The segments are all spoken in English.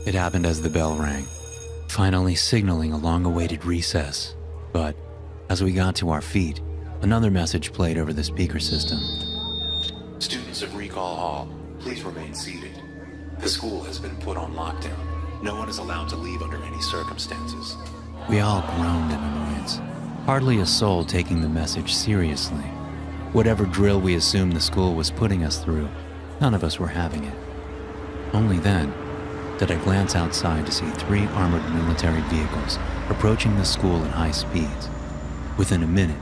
It happened as the bell rang, finally signaling a long-awaited recess. But as we got to our feet, another message played over the speaker system. Students of Recall Hall, please remain seated. The school has been put on lockdown. No one is allowed to leave under any circumstances. We all groaned in annoyance, hardly a soul taking the message seriously. Whatever drill we assumed the school was putting us through, none of us were having it. Only then did I glance outside to see 3 armored military vehicles approaching the school at high speeds. Within a minute,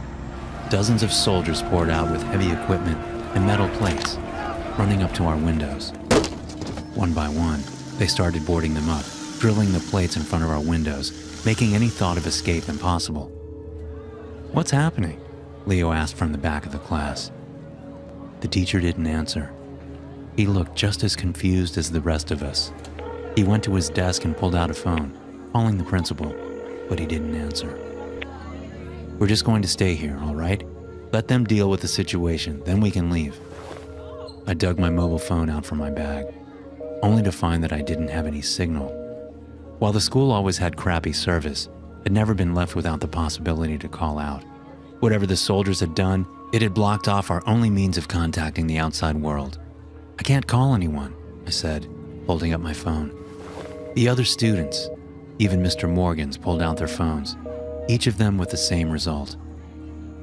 dozens of soldiers poured out with heavy equipment and metal plates, running up to our windows. One by one, they started boarding them up, drilling the plates in front of our windows, making any thought of escape impossible. "What's happening?" Leo asked from the back of the class. The teacher didn't answer. He looked just as confused as the rest of us. He went to his desk and pulled out a phone, calling the principal, but he didn't answer. "We're just going to stay here, all right? Let them deal with the situation, then we can leave." I dug my mobile phone out from my bag, only to find that I didn't have any signal. While the school always had crappy service, I'd never been left without the possibility to call out. Whatever the soldiers had done, it had blocked off our only means of contacting the outside world. "I can't call anyone," I said, holding up my phone. The other students, even Mr. Morgan's, pulled out their phones, each of them with the same result.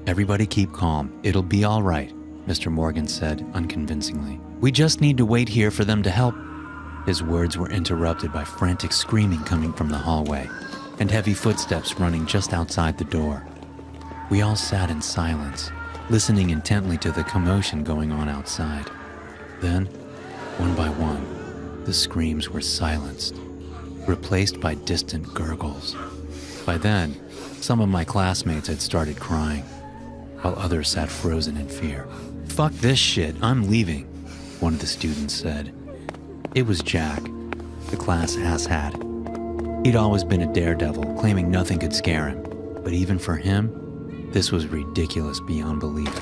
"Everybody keep calm. It'll be all right," Mr. Morgan said unconvincingly. "We just need to wait here for them to help." His words were interrupted by frantic screaming coming from the hallway and heavy footsteps running just outside the door. We all sat in silence, listening intently to the commotion going on outside. Then, one by one, the screams were silenced, replaced by distant gurgles. By then, some of my classmates had started crying, while others sat frozen in fear. "Fuck this shit, I'm leaving," one of the students said. It was Jack, the class asshat. He'd always been a daredevil, claiming nothing could scare him, but even for him, this was ridiculous beyond belief.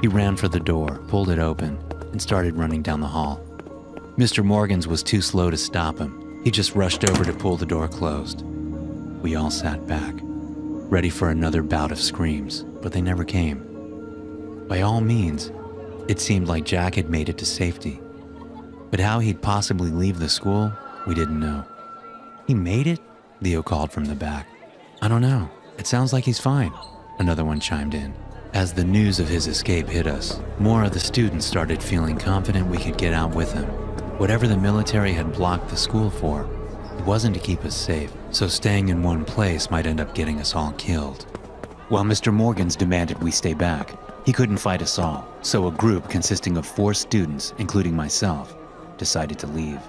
He ran for the door, pulled it open, and started running down the hall. Mr. Morgan's was too slow to stop him. He just rushed over to pull the door closed. We all sat back, ready for another bout of screams, but they never came. By all means, it seemed like Jack had made it to safety. But how he'd possibly leave the school, we didn't know. "He made it?" Leo called from the back. "I don't know. It sounds like he's fine," another one chimed in. As the news of his escape hit us, more of the students started feeling confident we could get out with him. Whatever the military had blocked the school for, it wasn't to keep us safe, so staying in one place might end up getting us all killed. While Mr. Morgan's demanded we stay back, he couldn't fight us all, so a group consisting of 4 students, including myself, decided to leave.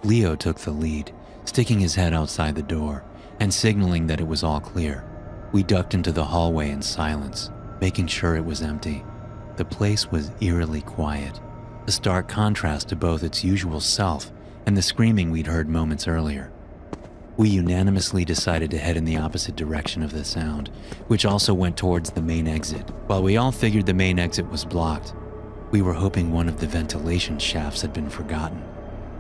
Leo took the lead, sticking his head outside the door and signaling that it was all clear. We ducked into the hallway in silence, making sure it was empty. The place was eerily quiet, a stark contrast to both its usual self and the screaming we'd heard moments earlier. We unanimously decided to head in the opposite direction of the sound, which also went towards the main exit. While we all figured the main exit was blocked, we were hoping one of the ventilation shafts had been forgotten,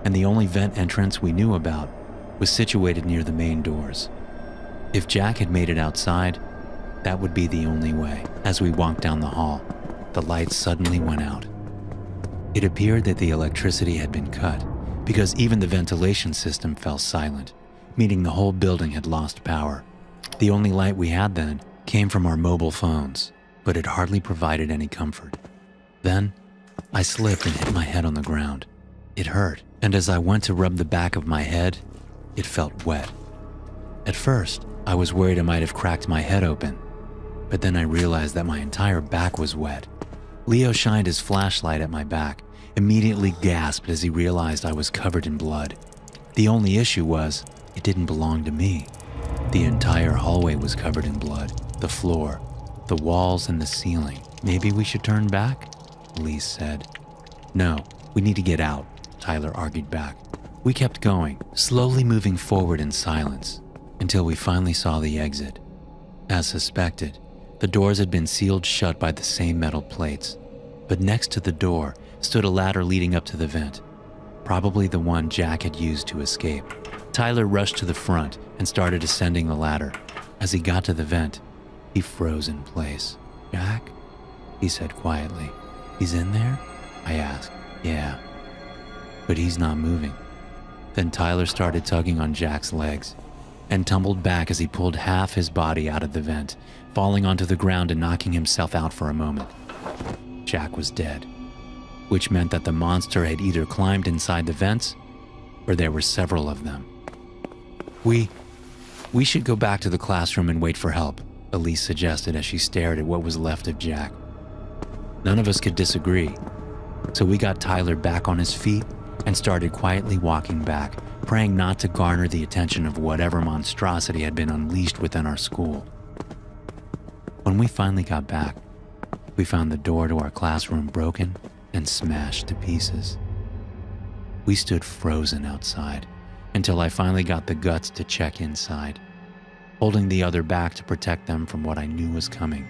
and the only vent entrance we knew about was situated near the main doors. If Jack had made it outside, that would be the only way. As we walked down the hall, the lights suddenly went out. It appeared that the electricity had been cut, because even the ventilation system fell silent, meaning the whole building had lost power. The only light we had then came from our mobile phones, but it hardly provided any comfort. Then, I slipped and hit my head on the ground. It hurt, and as I went to rub the back of my head, it felt wet. At first, I was worried I might have cracked my head open, but then I realized that my entire back was wet. Leo shined his flashlight at my back, immediately gasped as he realized I was covered in blood. The only issue was, it didn't belong to me. The entire hallway was covered in blood. The floor, the walls, and the ceiling. "Maybe we should turn back?" Elise said. "No, we need to get out," Tyler argued back. We kept going, slowly moving forward in silence, until we finally saw the exit. As suspected, the doors had been sealed shut by the same metal plates, but next to the door stood a ladder leading up to the vent. probably the one Jack had used to escape. Tyler rushed to the front and started ascending the ladder. As he got to the vent, he froze in place. "Jack?" he said quietly. "He's in there?" I asked. "Yeah, but he's not moving." Then Tyler started tugging on Jack's legs and tumbled back as he pulled half his body out of the vent, falling onto the ground and knocking himself out for a moment. Jack was dead, which meant that the monster had either climbed inside the vents or there were several of them. We should go back to the classroom and wait for help," Elise suggested as she stared at what was left of Jack. None of us could disagree, so we got Tyler back on his feet and started quietly walking back, praying not to garner the attention of whatever monstrosity had been unleashed within our school. When we finally got back, we found the door to our classroom broken and smashed to pieces. We stood frozen outside until I finally got the guts to check inside, holding the other back to protect them from what I knew was coming.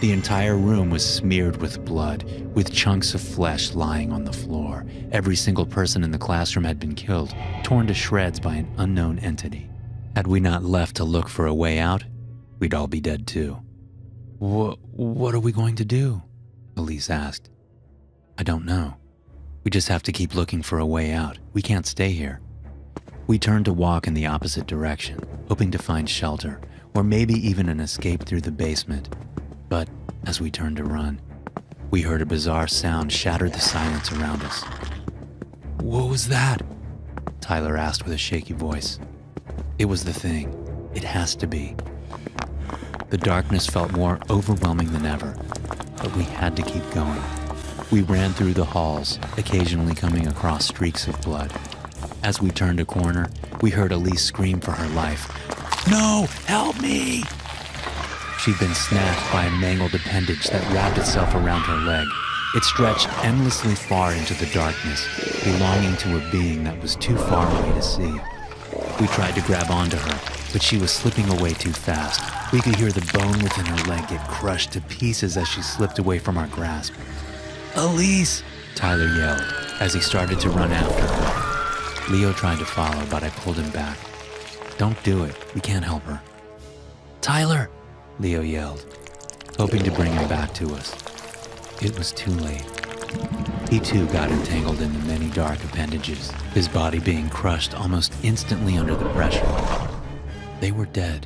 The entire room was smeared with blood, with chunks of flesh lying on the floor. Every single person in the classroom had been killed, torn to shreds by an unknown entity. Had we not left to look for a way out, we'd all be dead too. What are we going to do?" Elise asked. "I don't know. We just have to keep looking for a way out. We can't stay here." We turned to walk in the opposite direction, hoping to find shelter, or maybe even an escape through the basement. But as we turned to run, we heard a bizarre sound shatter the silence around us. "What was that?" Tyler asked with a shaky voice. "It was the thing. It has to be." The darkness felt more overwhelming than ever, but we had to keep going. We ran through the halls, occasionally coming across streaks of blood. As we turned a corner, we heard Elise scream for her life. "No, help me!" She'd been snatched by a mangled appendage that wrapped itself around her leg. It stretched endlessly far into the darkness, belonging to a being that was too far away to see. We tried to grab onto her, but she was slipping away too fast. We could hear the bone within her leg get crushed to pieces as she slipped away from our grasp. "Elise!" Tyler yelled as he started to run after her. Leo tried to follow, but I pulled him back. "Don't do it. We can't help her." "Tyler!" Leo yelled, hoping to bring him back to us. It was too late. He too got entangled in the many dark appendages, his body being crushed almost instantly under the pressure. They were dead,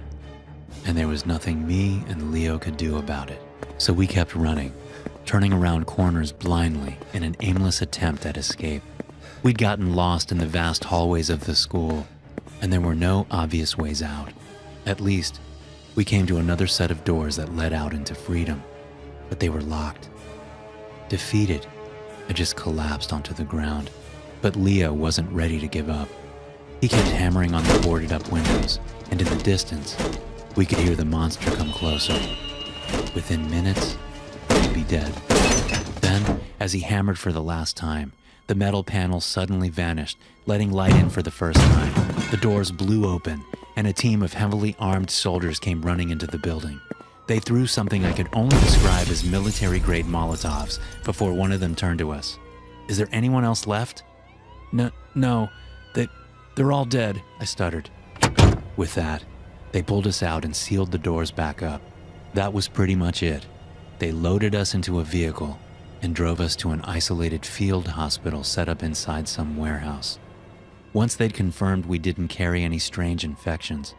and there was nothing me and Leo could do about it. So we kept running, turning around corners blindly in an aimless attempt at escape. We'd gotten lost in the vast hallways of the school, and there were no obvious ways out. At least, we came to another set of doors that led out into freedom, but they were locked. Defeated, I just collapsed onto the ground, but Leo wasn't ready to give up. He kept hammering on the boarded up windows, and in the distance, we could hear the monster come closer. Within minutes, he'd be dead. Then, as he hammered for the last time, the metal panel suddenly vanished, letting light in for the first time. The doors blew open, and a team of heavily armed soldiers came running into the building. They threw something I could only describe as military-grade Molotovs before one of them turned to us. "Is there anyone else left?" No, they're all dead," I stuttered. With that, they pulled us out and sealed the doors back up. That was pretty much it. They loaded us into a vehicle and drove us to an isolated field hospital set up inside some warehouse. Once they'd confirmed we didn't carry any strange infections,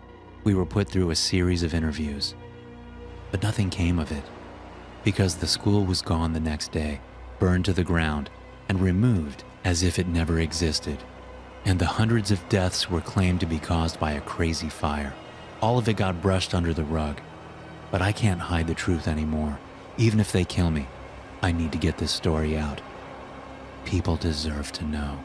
we were put through a series of interviews. But nothing came of it, because the school was gone the next day, burned to the ground, and removed as if it never existed. And the hundreds of deaths were claimed to be caused by a crazy fire. All of it got brushed under the rug. But I can't hide the truth anymore. Even if they kill me, I need to get this story out. People deserve to know.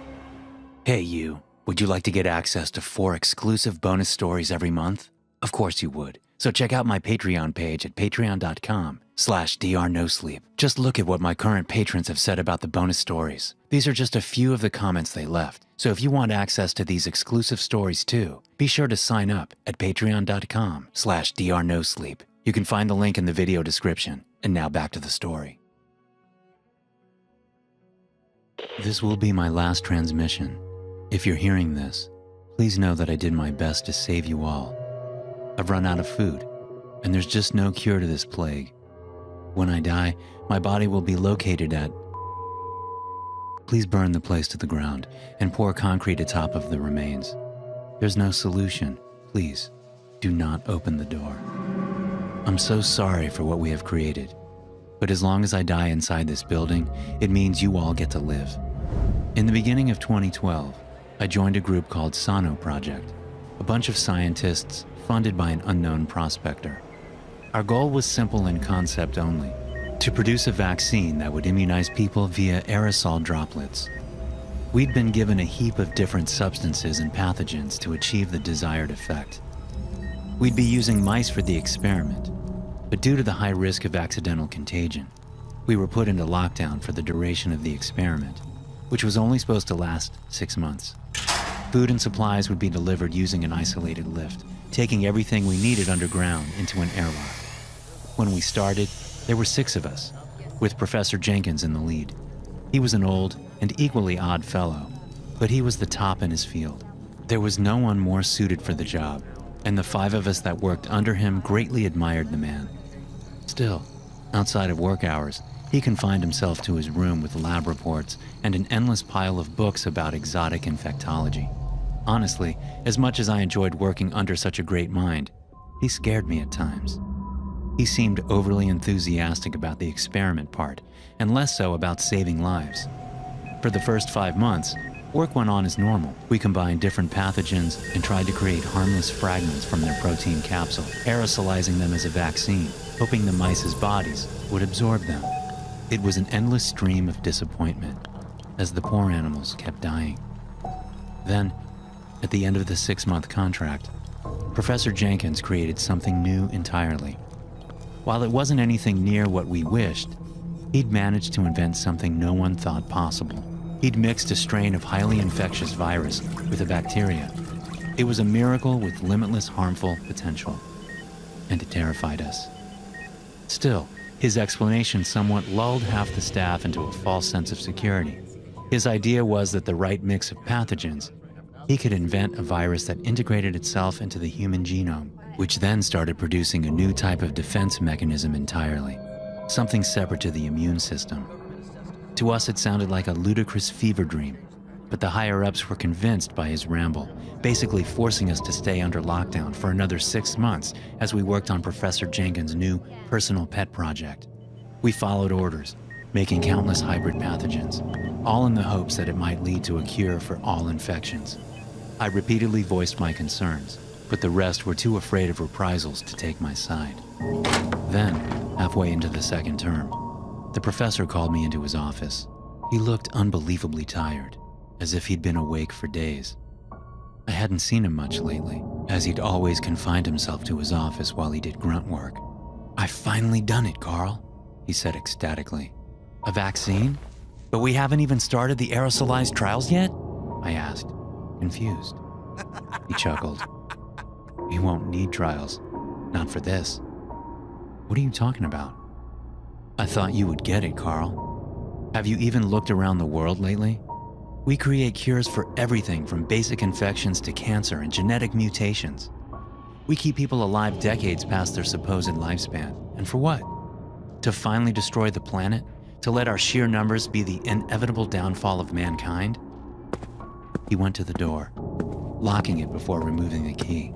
Hey you, would you like to get access to 4 exclusive bonus stories every month? Of course you would. So check out my Patreon page at patreon.com/drnosleep. Just look at what my current patrons have said about the bonus stories. These are just a few of the comments they left. So if you want access to these exclusive stories too, be sure to sign up at patreon.com/drnosleep. You can find the link in the video description. And now back to the story. This will be my last transmission. If you're hearing this, please know that I did my best to save you all. I've run out of food, and there's just no cure to this plague. When I die, my body will be located at... Please burn the place to the ground and pour concrete atop of the remains. There's no solution. Please, do not open the door. I'm so sorry for what we have created, but as long as I die inside this building, it means you all get to live. In the beginning of 2012, I joined a group called Sano Project, a bunch of scientists funded by an unknown prospector. Our goal was simple in concept only, to produce a vaccine that would immunize people via aerosol droplets. We'd been given a heap of different substances and pathogens to achieve the desired effect. We'd be using mice for the experiment, but due to the high risk of accidental contagion, we were put into lockdown for the duration of the experiment, which was only supposed to last 6 months. Food and supplies would be delivered using an isolated lift, taking everything we needed underground into an airlock. When we started, there were 6 of us, with Professor Jenkins in the lead. He was an old and equally odd fellow, but he was the top in his field. There was no one more suited for the job, and the 5 of us that worked under him greatly admired the man. Still, outside of work hours, he confined himself to his room with lab reports and an endless pile of books about exotic infectology. Honestly, as much as I enjoyed working under such a great mind, he scared me at times. He seemed overly enthusiastic about the experiment part, and less so about saving lives. For the first 5 months, work went on as normal. We combined different pathogens and tried to create harmless fragments from their protein capsule, aerosolizing them as a vaccine, hoping the mice's bodies would absorb them. It was an endless stream of disappointment, as the poor animals kept dying. Then, at the end of the 6-month contract, Professor Jenkins created something new entirely. While it wasn't anything near what we wished, he'd managed to invent something no one thought possible. He'd mixed a strain of highly infectious virus with a bacteria. It was a miracle with limitless harmful potential, and it terrified us. Still, his explanation somewhat lulled half the staff into a false sense of security. His idea was that the right mix of pathogens, he could invent a virus that integrated itself into the human genome, which then started producing a new type of defense mechanism entirely, something separate to the immune system. To us, it sounded like a ludicrous fever dream, but the higher-ups were convinced by his ramble, basically forcing us to stay under lockdown for another 6 months as we worked on Professor Jenkins' new personal pet project. We followed orders, making countless hybrid pathogens, all in the hopes that it might lead to a cure for all infections. I repeatedly voiced my concerns, but the rest were too afraid of reprisals to take my side. Then, halfway into the 2nd term, the professor called me into his office. He looked unbelievably tired, as if he'd been awake for days. I hadn't seen him much lately, as he'd always confined himself to his office while he did grunt work. "I've finally done it, Carl," he said ecstatically. "A vaccine? But we haven't even started the aerosolized trials yet?" I asked, confused. He chuckled. "You won't need trials. Not for this." "What are you talking about?" "I thought you would get it, Carl. Have you even looked around the world lately? We create cures for everything from basic infections to cancer and genetic mutations. We keep people alive decades past their supposed lifespan. And for what? To finally destroy the planet? To let our sheer numbers be the inevitable downfall of mankind?" He went to the door, locking it before removing the key.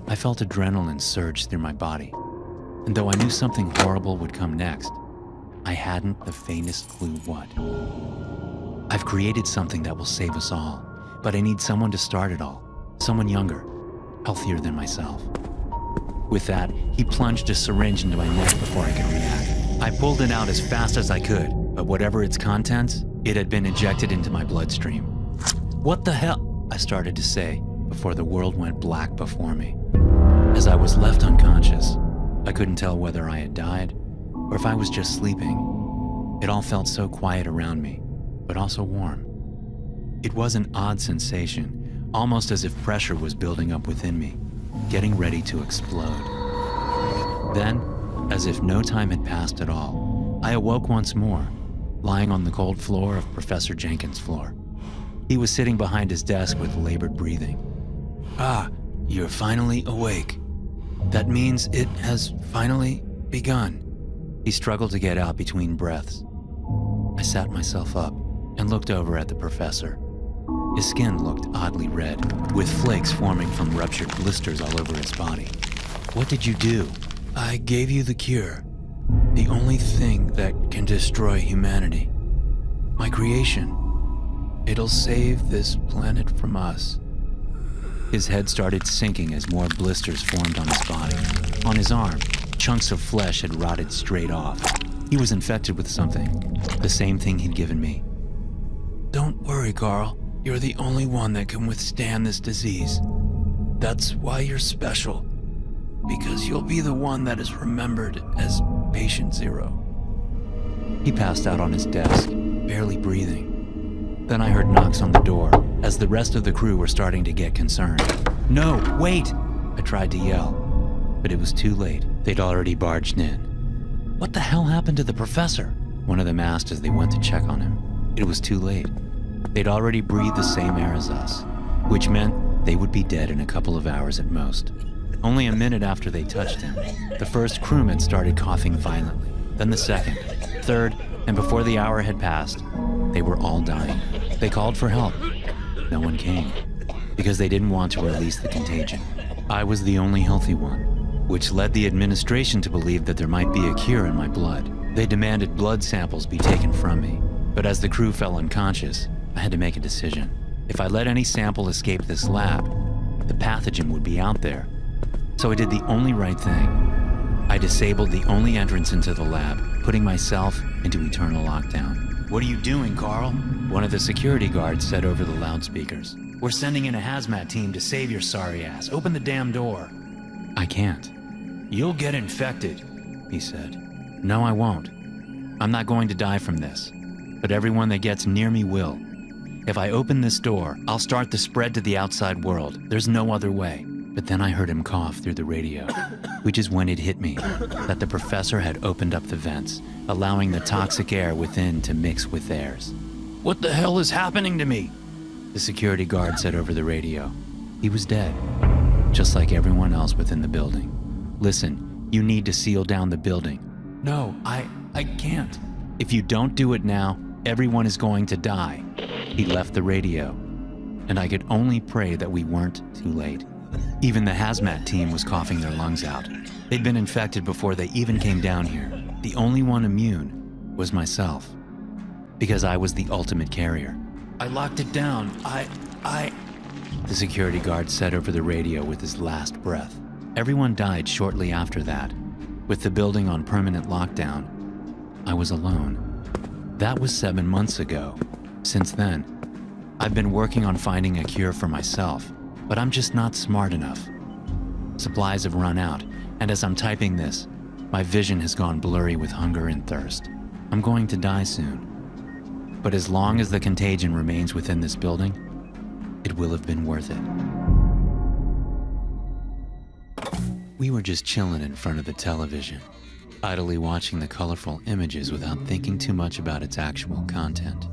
I felt adrenaline surge through my body, and though I knew something horrible would come next, I hadn't the faintest clue what. "I've created something that will save us all, but I need someone to start it all. Someone younger, healthier than myself." With that, he plunged a syringe into my neck before I could react. I pulled it out as fast as I could, but whatever its contents, it had been injected into my bloodstream. "What the hell?" I started to say before the world went black before me. As I was left unconscious, I couldn't tell whether I had died or if I was just sleeping. It all felt so quiet around me, but also warm. It was an odd sensation, almost as if pressure was building up within me, getting ready to explode. Then, as if no time had passed at all, I awoke once more, lying on the cold floor of Professor Jenkins' floor. He was sitting behind his desk with labored breathing. "Ah, you're finally awake. That means it has finally begun." He struggled to get out between breaths. I sat myself up and looked over at the professor. His skin looked oddly red, with flakes forming from ruptured blisters all over his body. "What did you do?" "I gave you the cure. The only thing that can destroy humanity. My creation. It'll save this planet from us." His head started sinking as more blisters formed on his body. On his arm, chunks of flesh had rotted straight off. He was infected with something, the same thing he'd given me. "Don't worry, Carl. You're the only one that can withstand this disease. That's why you're special. Because you'll be the one that is remembered as Patient Zero." He passed out on his desk, barely breathing. Then I heard knocks on the door, as the rest of the crew were starting to get concerned. "No, wait!" I tried to yell, but it was too late. They'd already barged in. "What the hell happened to the professor?" one of them asked as they went to check on him. It was too late. They'd already breathed the same air as us, which meant they would be dead in a couple of hours at most. Only a minute after they touched him, the first crewman started coughing violently, then the second, third, and before the hour had passed, they were all dying. They called for help. No one came, because they didn't want to release the contagion. I was the only healthy one, which led the administration to believe that there might be a cure in my blood. They demanded blood samples be taken from me, but as the crew fell unconscious, I had to make a decision. If I let any sample escape this lab, the pathogen would be out there. So I did the only right thing. I disabled the only entrance into the lab, putting myself into eternal lockdown. "What are you doing, Carl?" one of the security guards said over the loudspeakers. "We're sending in a hazmat team to save your sorry ass. Open the damn door." "I can't." "You'll get infected," he said. "No, I won't. I'm not going to die from this, but everyone that gets near me will. If I open this door, I'll start the spread to the outside world. There's no other way." But then I heard him cough through the radio, which is when it hit me that the professor had opened up the vents, allowing the toxic air within to mix with theirs. "What the hell is happening to me?" the security guard said over the radio. He was dead, just like everyone else within the building. "Listen, you need to seal down the building." "No, I can't." "If you don't do it now, everyone is going to die." He left the radio, and I could only pray that we weren't too late. Even the hazmat team was coughing their lungs out. They'd been infected before they even came down here. The only one immune was myself, because I was the ultimate carrier. "I locked it down. The security guard said over the radio with his last breath. Everyone died shortly after that. With the building on permanent lockdown, I was alone. That was 7 months ago. Since then, I've been working on finding a cure for myself, but I'm just not smart enough. Supplies have run out, and as I'm typing this, my vision has gone blurry with hunger and thirst. I'm going to die soon. But as long as the contagion remains within this building, it will have been worth it. We were just chilling in front of the television, idly watching the colorful images without thinking too much about its actual content.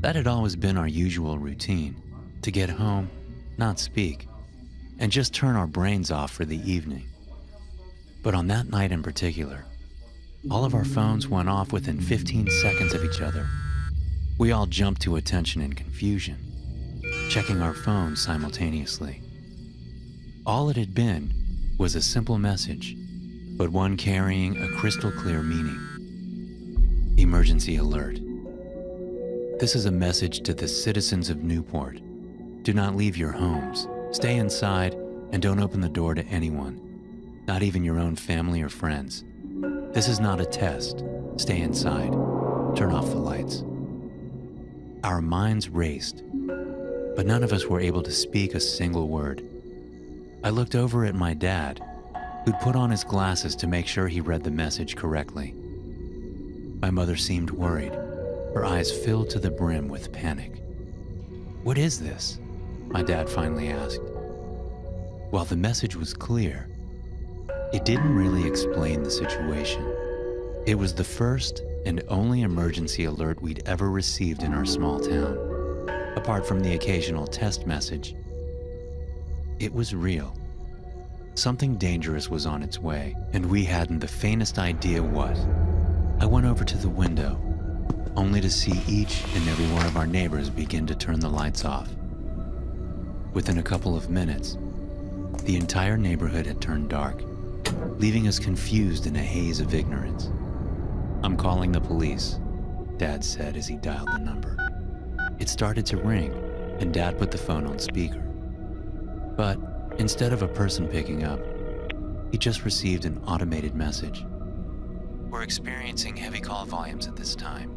That had always been our usual routine, to get home, not speak, and just turn our brains off for the evening. But on that night in particular, all of our phones went off within 15 seconds of each other. We all jumped to attention in confusion, checking our phones simultaneously. All it had been was a simple message, but one carrying a crystal clear meaning. Emergency alert. This is a message to the citizens of Newport. Do not leave your homes. Stay inside and don't open the door to anyone, not even your own family or friends. This is not a test. Stay inside. Turn off the lights. Our minds raced, but none of us were able to speak a single word. I looked over at my dad, who'd put on his glasses to make sure he read the message correctly. My mother seemed worried, her eyes filled to the brim with panic. "What is this?" my dad finally asked. While the message was clear, it didn't really explain the situation. It was the first and only emergency alert we'd ever received in our small town, apart from the occasional test message. It was real. Something dangerous was on its way, and we hadn't the faintest idea what. I went over to the window, only to see each and every one of our neighbors begin to turn the lights off. Within a couple of minutes, the entire neighborhood had turned dark, leaving us confused in a haze of ignorance. "I'm calling the police," Dad said as he dialed the number. It started to ring, and Dad put the phone on speaker. But instead of a person picking up, he just received an automated message. "We're experiencing heavy call volumes at this time.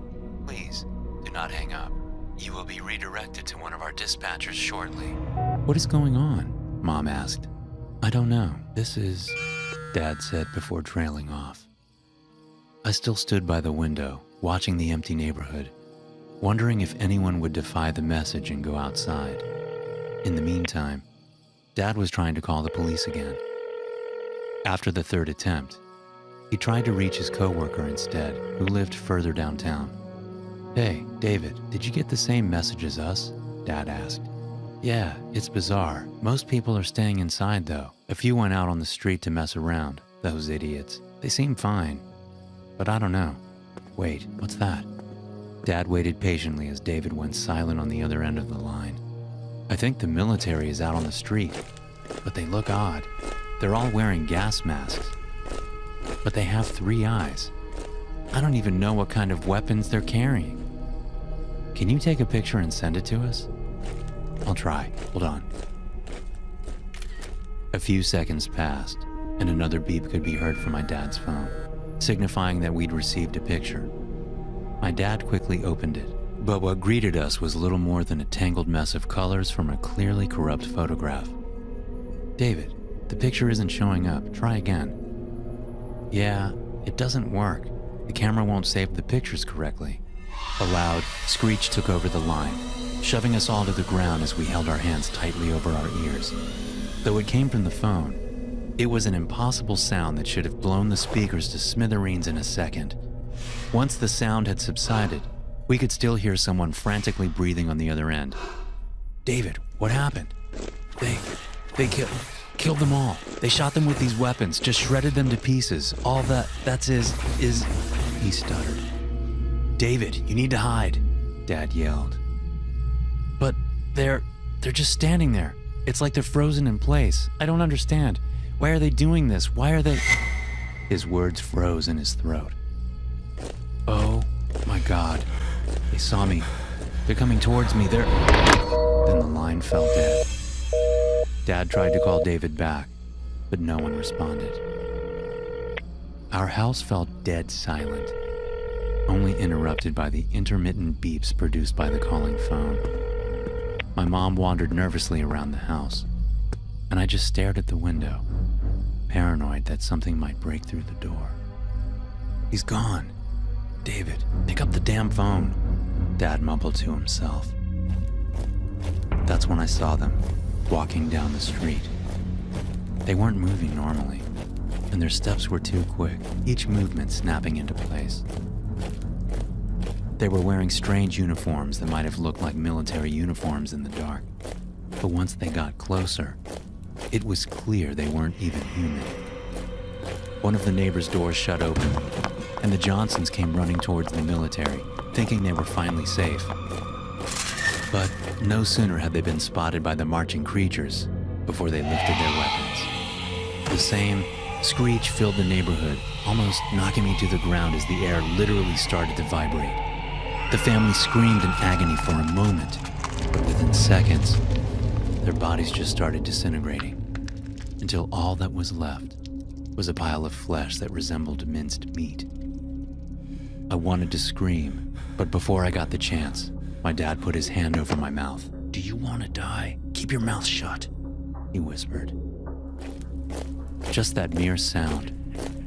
Please do not hang up. You will be redirected to one of our dispatchers shortly." "What is going on?" Mom asked. "I don't know. This is," Dad said before trailing off. I still stood by the window, watching the empty neighborhood, wondering if anyone would defy the message and go outside. In the meantime, Dad was trying to call the police again. After the third attempt, he tried to reach his coworker instead, who lived further downtown. "Hey, David, did you get the same message as us?" Dad asked. "Yeah, it's bizarre. Most people are staying inside though. A few went out on the street to mess around, those idiots. They seem fine. But I don't know. Wait, what's that?" Dad waited patiently as David went silent on the other end of the line. "I think the military is out on the street, but they look odd. They're all wearing gas masks, but they have 3 eyes. I don't even know what kind of weapons they're carrying. Can you take a picture and send it to us?" "I'll try. Hold on." A few seconds passed, and another beep could be heard from my dad's phone, signifying that we'd received a picture. My dad quickly opened it, but what greeted us was little more than a tangled mess of colors from a clearly corrupt photograph. "David, the picture isn't showing up. Try again." "Yeah, it doesn't work. The camera won't save the pictures correctly." A loud screech took over the line, shoving us all to the ground as we held our hands tightly over our ears. Though it came from the phone, it was an impossible sound that should have blown the speakers to smithereens in a second. Once the sound had subsided, we could still hear someone frantically breathing on the other end. "David, what happened?" They killed them all. They shot them with these weapons, just shredded them to pieces. All that's is," he stuttered. "David, you need to hide," Dad yelled. "But they're just standing there. It's like they're frozen in place. I don't understand. Why are they doing this? Why are they..." His words froze in his throat. "Oh my God. They saw me. They're coming towards me. Then the line fell dead. Dad tried to call David back, but no one responded. Our house fell dead silent, only interrupted by the intermittent beeps produced by the calling phone. My mom wandered nervously around the house, and I just stared at the window, paranoid that something might break through the door. "He's gone. David, pick up the damn phone," Dad mumbled to himself. That's when I saw them, walking down the street. They weren't moving normally, and their steps were too quick, each movement snapping into place. They were wearing strange uniforms that might have looked like military uniforms in the dark, but once they got closer, it was clear they weren't even human. One of the neighbors' doors shut open, and the Johnsons came running towards the military, thinking they were finally safe. But no sooner had they been spotted by the marching creatures before they lifted their weapons. The same screech filled the neighborhood, almost knocking me to the ground as the air literally started to vibrate. The family screamed in agony for a moment, but within seconds, their bodies just started disintegrating, until all that was left was a pile of flesh that resembled minced meat. I wanted to scream, but before I got the chance, my dad put his hand over my mouth. "Do you want to die? Keep your mouth shut," he whispered. Just that mere sound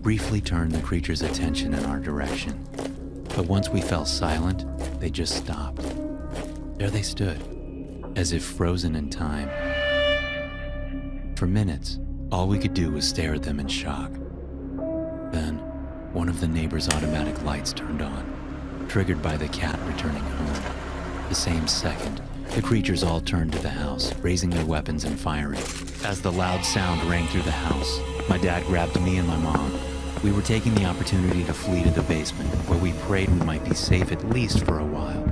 briefly turned the creature's attention in our direction. But once we fell silent, they just stopped. There they stood, as if frozen in time. For minutes, all we could do was stare at them in shock. Then, one of the neighbor's automatic lights turned on, triggered by the cat returning home. The same second, the creatures all turned to the house, raising their weapons and firing. As the loud sound rang through the house, my dad grabbed me and my mom. We were taking the opportunity to flee to the basement, where we prayed we might be safe at least for a while.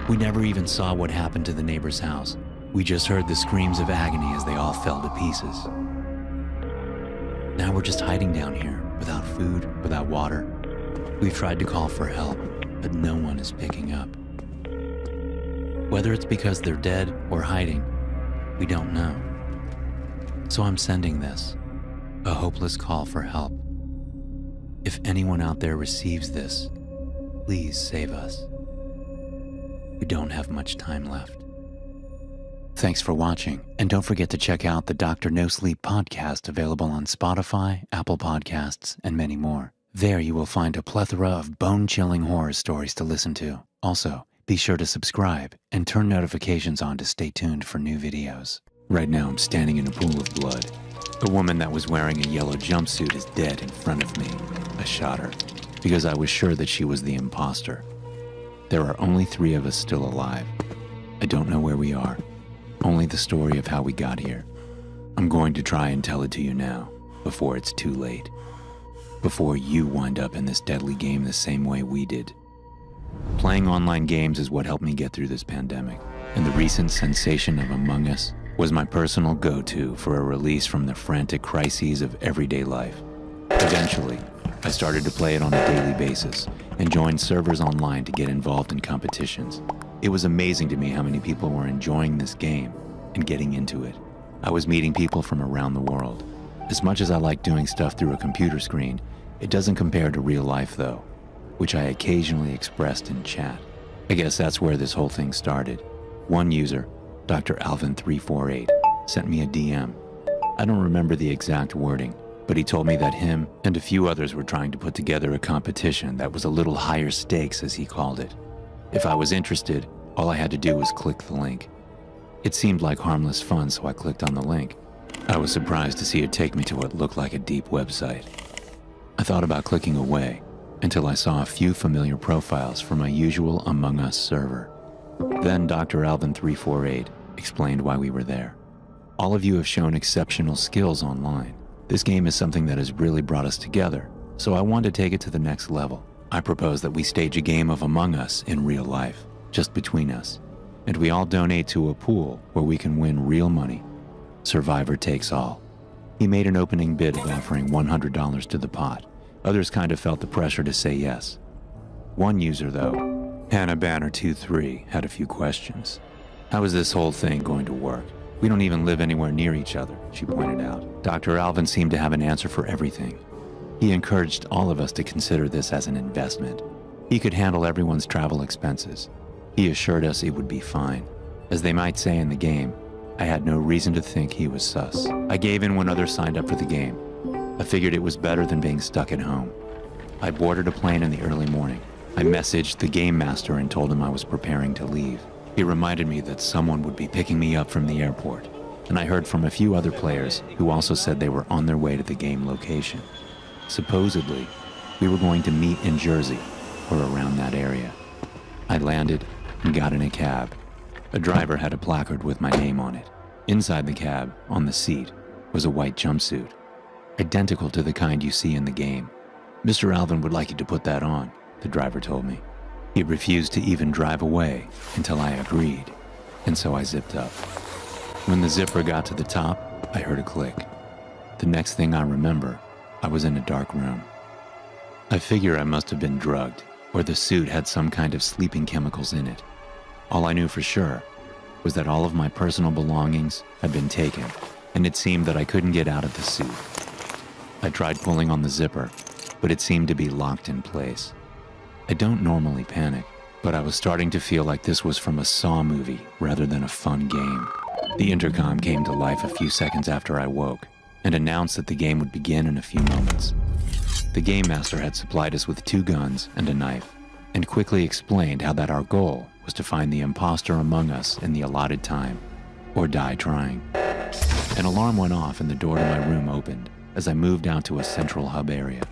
We never even saw what happened to the neighbor's house. We just heard the screams of agony as they all fell to pieces. Now we're just hiding down here, without food, without water. We've tried to call for help, but no one is picking up. Whether it's because they're dead or hiding, we don't know. So I'm sending this, a hopeless call for help. If anyone out there receives this, please save us. We don't have much time left. Thanks for watching, and don't forget to check out the Dr. No Sleep podcast available on Spotify, Apple Podcasts, and many more. There you will find a plethora of bone-chilling horror stories to listen to. Also, be sure to subscribe and turn notifications on to stay tuned for new videos. Right now I'm standing in a pool of blood. A woman that was wearing a yellow jumpsuit is dead in front of me. I shot her because I was sure that she was the imposter. There are only 3 of us still alive. I don't know where we are. Only the story of how we got here. I'm going to try and tell it to you now, before it's too late. Before you wind up in this deadly game the same way we did. Playing online games is what helped me get through this pandemic, and the recent sensation of Among Us was my personal go-to for a release from the frantic crises of everyday life. Eventually, I started to play it on a daily basis and joined servers online to get involved in competitions. It was amazing to me how many people were enjoying this game and getting into it. I was meeting people from around the world. As much as I like doing stuff through a computer screen, it doesn't compare to real life though, which I occasionally expressed in chat. I guess that's where this whole thing started. One user, Dr. Alvin348, sent me a DM. I don't remember the exact wording, but he told me that him and a few others were trying to put together a competition that was a little higher stakes, as he called it. If I was interested, all I had to do was click the link. It seemed like harmless fun, so I clicked on the link. I was surprised to see it take me to what looked like a deep website. I thought about clicking away until I saw a few familiar profiles from my usual Among Us server. Then Dr. Alvin348 explained why we were there. All of you have shown exceptional skills online. This game is something that has really brought us together, so I wanted to take it to the next level. I propose that we stage a game of Among Us in real life, just between us, and we all donate to a pool where we can win real money. Survivor takes all. He made an opening bid of offering $100 to the pot. Others kind of felt the pressure to say yes. One user, though, Hannah Banner 23, had a few questions. How is this whole thing going to work? We don't even live anywhere near each other, she pointed out. Dr. Alvin seemed to have an answer for everything. He encouraged all of us to consider this as an investment. He could handle everyone's travel expenses. He assured us it would be fine. As they might say in the game, I had no reason to think he was sus. I gave in when others signed up for the game. I figured it was better than being stuck at home. I boarded a plane in the early morning. I messaged the game master and told him I was preparing to leave. He reminded me that someone would be picking me up from the airport, and I heard from a few other players who also said they were on their way to the game location. Supposedly, we were going to meet in Jersey or around that area. I landed and got in a cab. A driver had a placard with my name on it. Inside the cab, on the seat, was a white jumpsuit, identical to the kind you see in the game. Mr. Alvin would like you to put that on, the driver told me. He refused to even drive away until I agreed, and so I zipped up. When the zipper got to the top, I heard a click. The next thing I remember, I was in a dark room. I figure I must have been drugged, or the suit had some kind of sleeping chemicals in it. All I knew for sure was that all of my personal belongings had been taken, and it seemed that I couldn't get out of the suit. I tried pulling on the zipper, but it seemed to be locked in place. I don't normally panic, but I was starting to feel like this was from a Saw movie rather than a fun game. The intercom came to life a few seconds after I woke and announced that the game would begin in a few moments. The game master had supplied us with 2 guns and a knife, and quickly explained how that our goal was to find the imposter among us in the allotted time, or die trying. An alarm went off and the door to my room opened as I moved out to a central hub area.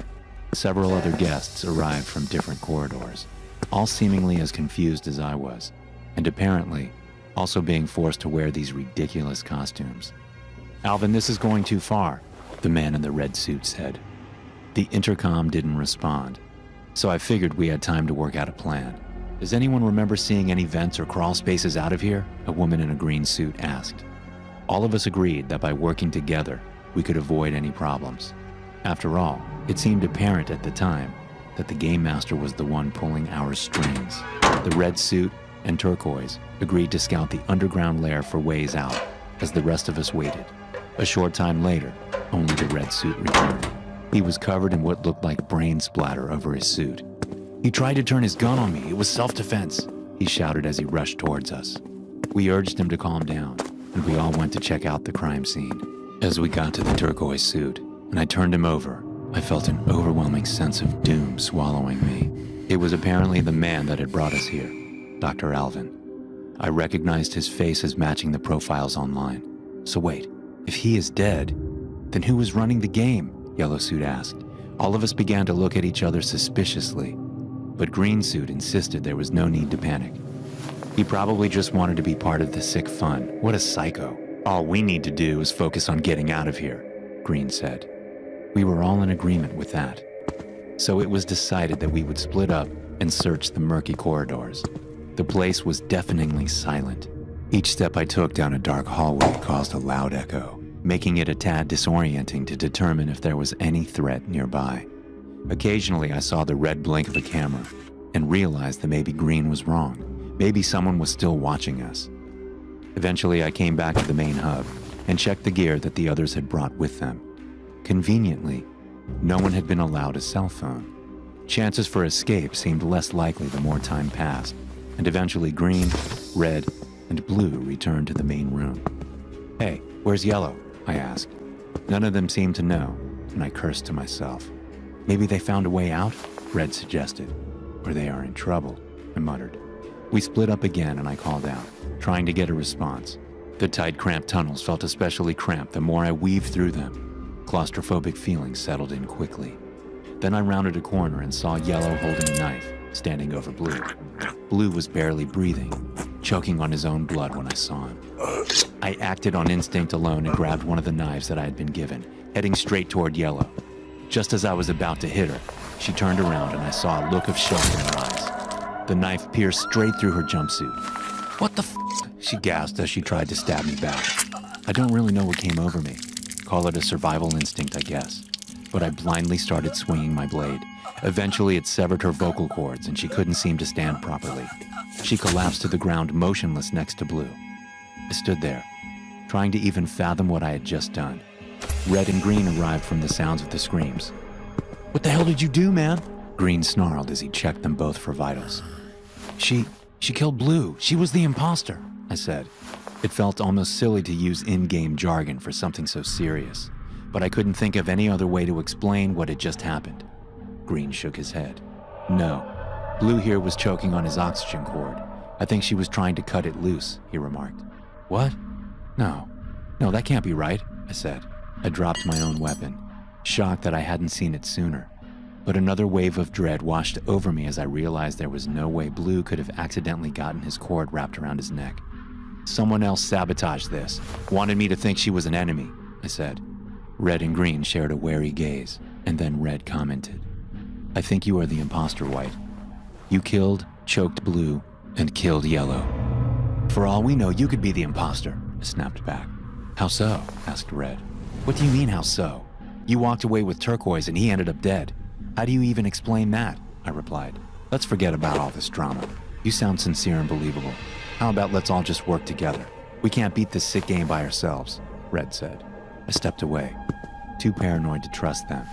Several other guests arrived from different corridors, all seemingly as confused as I was, and apparently also being forced to wear these ridiculous costumes. "Alvin, this is going too far," the man in the red suit said. The intercom didn't respond, so I figured we had time to work out a plan. "Does anyone remember seeing any vents or crawl spaces out of here?" a woman in a green suit asked. All of us agreed that by working together, we could avoid any problems. After all, it seemed apparent at the time that the Game Master was the one pulling our strings. The red suit and turquoise agreed to scout the underground lair for ways out as the rest of us waited. A short time later, only the red suit returned. He was covered in what looked like brain splatter over his suit. "He tried to turn his gun on me. It was self-defense," he shouted as he rushed towards us. We urged him to calm down, and we all went to check out the crime scene. As we got to the turquoise suit, and I turned him over, I felt an overwhelming sense of doom swallowing me. It was apparently the man that had brought us here, Dr. Alvin. I recognized his face as matching the profiles online. So wait, if he is dead, then who was running the game? Yellow Suit asked. All of us began to look at each other suspiciously, but Green Suit insisted there was no need to panic. He probably just wanted to be part of the sick fun. What a psycho. "All we need to do is focus on getting out of here," Green said. We were all in agreement with that. So it was decided that we would split up and search the murky corridors. The place was deafeningly silent. Each step I took down a dark hallway caused a loud echo, making it a tad disorienting to determine if there was any threat nearby. Occasionally I saw the red blink of a camera and realized that maybe Green was wrong. Maybe someone was still watching us. Eventually I came back to the main hub and checked the gear that the others had brought with them. Conveniently, no one had been allowed a cell phone. Chances for escape seemed less likely the more time passed, and eventually Green, Red, and Blue returned to the main room. "Hey, where's Yellow?" I asked. None of them seemed to know, and I cursed to myself. "Maybe they found a way out?" Red suggested. "Or they are in trouble," I muttered. We split up again and I called out, trying to get a response. The tight, cramped tunnels felt especially cramped the more I weaved through them. Claustrophobic feelings settled in quickly. Then I rounded a corner and saw Yellow holding a knife, standing over Blue. Blue was barely breathing, choking on his own blood when I saw him. I acted on instinct alone and grabbed one of the knives that I had been given, heading straight toward Yellow. Just as I was about to hit her, she turned around and I saw a look of shock in her eyes. The knife pierced straight through her jumpsuit. "What the f***?" she gasped as she tried to stab me back. I don't really know what came over me. Call it a survival instinct, I guess. But I blindly started swinging my blade. Eventually it severed her vocal cords and she couldn't seem to stand properly. She collapsed to the ground motionless next to Blue. I stood there, trying to even fathom what I had just done. Red and Green arrived from the sounds of the screams. "What the hell did you do, man?" Green snarled as he checked them both for vitals. She killed Blue. She was the imposter," I said. It felt almost silly to use in-game jargon for something so serious, but I couldn't think of any other way to explain what had just happened. Green shook his head. "No, Blue here was choking on his oxygen cord. I think she was trying to cut it loose," he remarked. "What? No, that can't be right," I said. I dropped my own weapon, shocked that I hadn't seen it sooner. But another wave of dread washed over me as I realized there was no way Blue could have accidentally gotten his cord wrapped around his neck. "Someone else sabotaged this, wanted me to think she was an enemy," I said. Red and Green shared a wary gaze, and then Red commented, "I think you are the imposter, White. You killed, choked Blue, and killed Yellow." "For all we know, you could be the imposter," I snapped back. "How so?" asked Red. "What do you mean, how so? You walked away with Turquoise and he ended up dead. How do you even explain that?" I replied. "Let's forget about all this drama. You sound sincere and believable. How about let's all just work together? We can't beat this sick game by ourselves," Red said. I stepped away, too paranoid to trust them,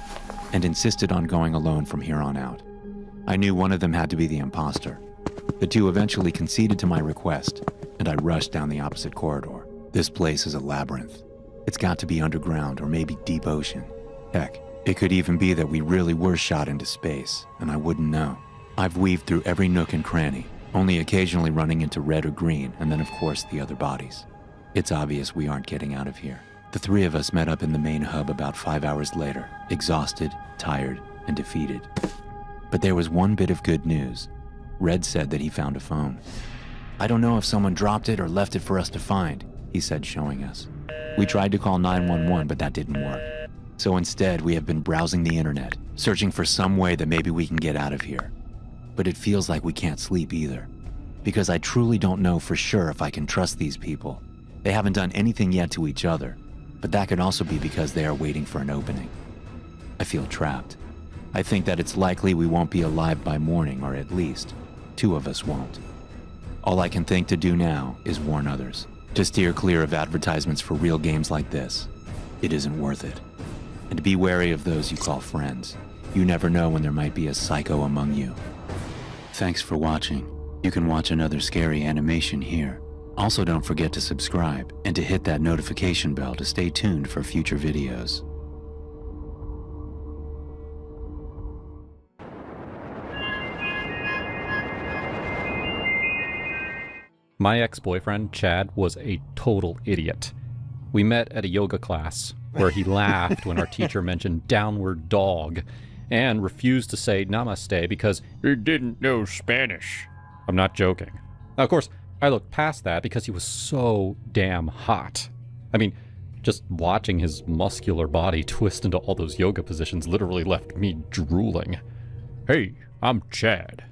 and insisted on going alone from here on out. I knew one of them had to be the imposter. The two eventually conceded to my request, and I rushed down the opposite corridor. This place is a labyrinth. It's got to be underground or maybe deep ocean. Heck, it could even be that we really were shot into space, and I wouldn't know. I've weaved through every nook and cranny, only occasionally running into Red or Green, and then of course the other bodies. It's obvious we aren't getting out of here. The three of us met up in the main hub about 5 hours later, exhausted, tired, and defeated. But there was one bit of good news. Red said that he found a phone. "I don't know if someone dropped it or left it for us to find," he said, showing us. "We tried to call 911, but that didn't work. So instead, we have been browsing the internet, searching for some way that maybe we can get out of here. But it feels like we can't sleep either, because I truly don't know for sure if I can trust these people. They haven't done anything yet to each other, but that could also be because they are waiting for an opening. I feel trapped. I think that it's likely we won't be alive by morning, or at least 2 of us won't. All I can think to do now is warn others, to steer clear of advertisements for real games like this. It isn't worth it. And be wary of those you call friends. You never know when there might be a psycho among you." Thanks for watching. You can watch another scary animation here. Also, don't forget to subscribe and to hit that notification bell to stay tuned for future videos. My ex-boyfriend, Chad, was a total idiot. We met at a yoga class where he laughed when our teacher mentioned downward dog and refused to say namaste because he didn't know Spanish. I'm not joking. Now, of course, I looked past that because he was so damn hot. I mean, just watching his muscular body twist into all those yoga positions literally left me drooling. "Hey, I'm Chad."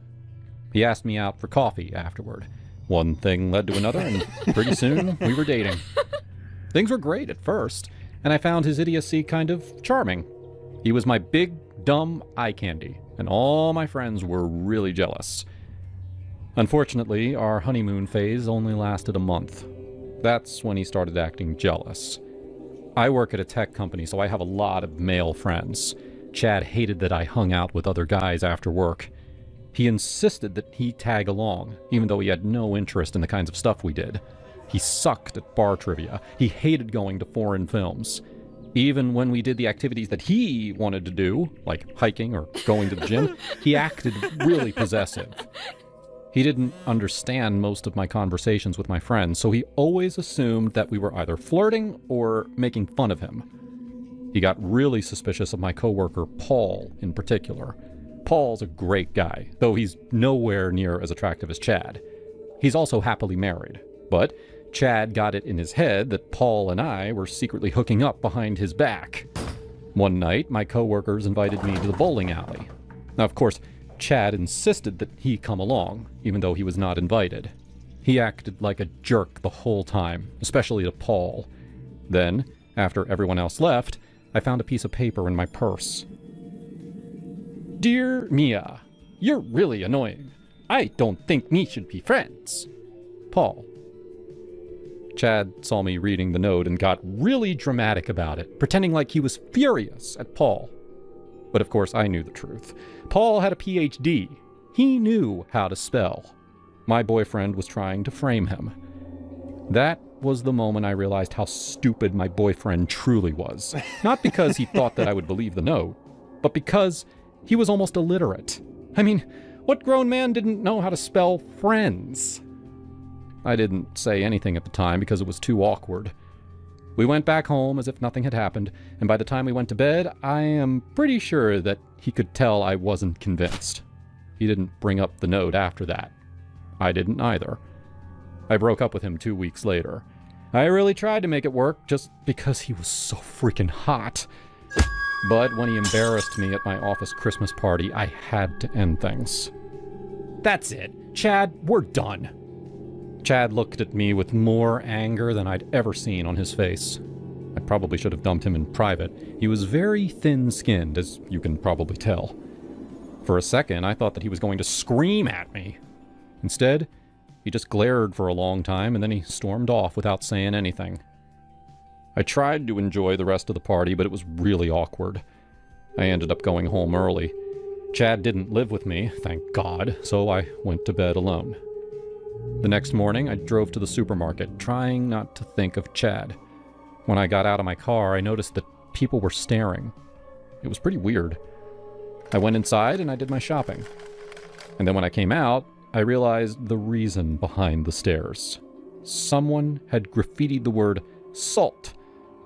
He asked me out for coffee afterward. One thing led to another, and pretty soon we were dating. Things were great at first, and I found his idiocy kind of charming. He was my big, dumb eye candy, and all my friends were really jealous. Unfortunately, our honeymoon phase only lasted a month. That's when he started acting jealous. I work at a tech company, so I have a lot of male friends. Chad hated that I hung out with other guys after work. He insisted that he tag along, even though he had no interest in the kinds of stuff we did. He sucked at bar trivia. He hated going to foreign films. Even when we did the activities that he wanted to do, like hiking or going to the gym, he acted really possessive. He didn't understand most of my conversations with my friends, so he always assumed that we were either flirting or making fun of him. He got really suspicious of my coworker, Paul, in particular. Paul's a great guy, though he's nowhere near as attractive as Chad. He's also happily married, but Chad got it in his head that Paul and I were secretly hooking up behind his back. One night, my coworkers invited me to the bowling alley. Now, of course, Chad insisted that he come along, even though he was not invited. He acted like a jerk the whole time, especially to Paul. Then, after everyone else left, I found a piece of paper in my purse. "Dear Mia, you're really annoying. I don't think we should be friends. Paul." Chad saw me reading the note and got really dramatic about it, pretending like he was furious at Paul. But of course I knew the truth. Paul had a PhD. He knew how to spell. My boyfriend was trying to frame him. That was the moment I realized how stupid my boyfriend truly was. Not because he thought that I would believe the note, but because he was almost illiterate. I mean, what grown man didn't know how to spell friends? I didn't say anything at the time because it was too awkward. We went back home as if nothing had happened, and by the time we went to bed, I am pretty sure that he could tell I wasn't convinced. He didn't bring up the note after that. I didn't either. I broke up with him 2 weeks later. I really tried to make it work just because he was so freaking hot. But when he embarrassed me at my office Christmas party, I had to end things. "That's it. Chad, we're done." Chad looked at me with more anger than I'd ever seen on his face. I probably should have dumped him in private. He was very thin-skinned, as you can probably tell. For a second, I thought that he was going to scream at me. Instead, he just glared for a long time, and then he stormed off without saying anything. I tried to enjoy the rest of the party, but it was really awkward. I ended up going home early. Chad didn't live with me, thank God, so I went to bed alone. The next morning, I drove to the supermarket, trying not to think of Chad. When I got out of my car, I noticed that people were staring. It was pretty weird. I went inside and I did my shopping. And then when I came out, I realized the reason behind the stares. Someone had graffitied the word SALT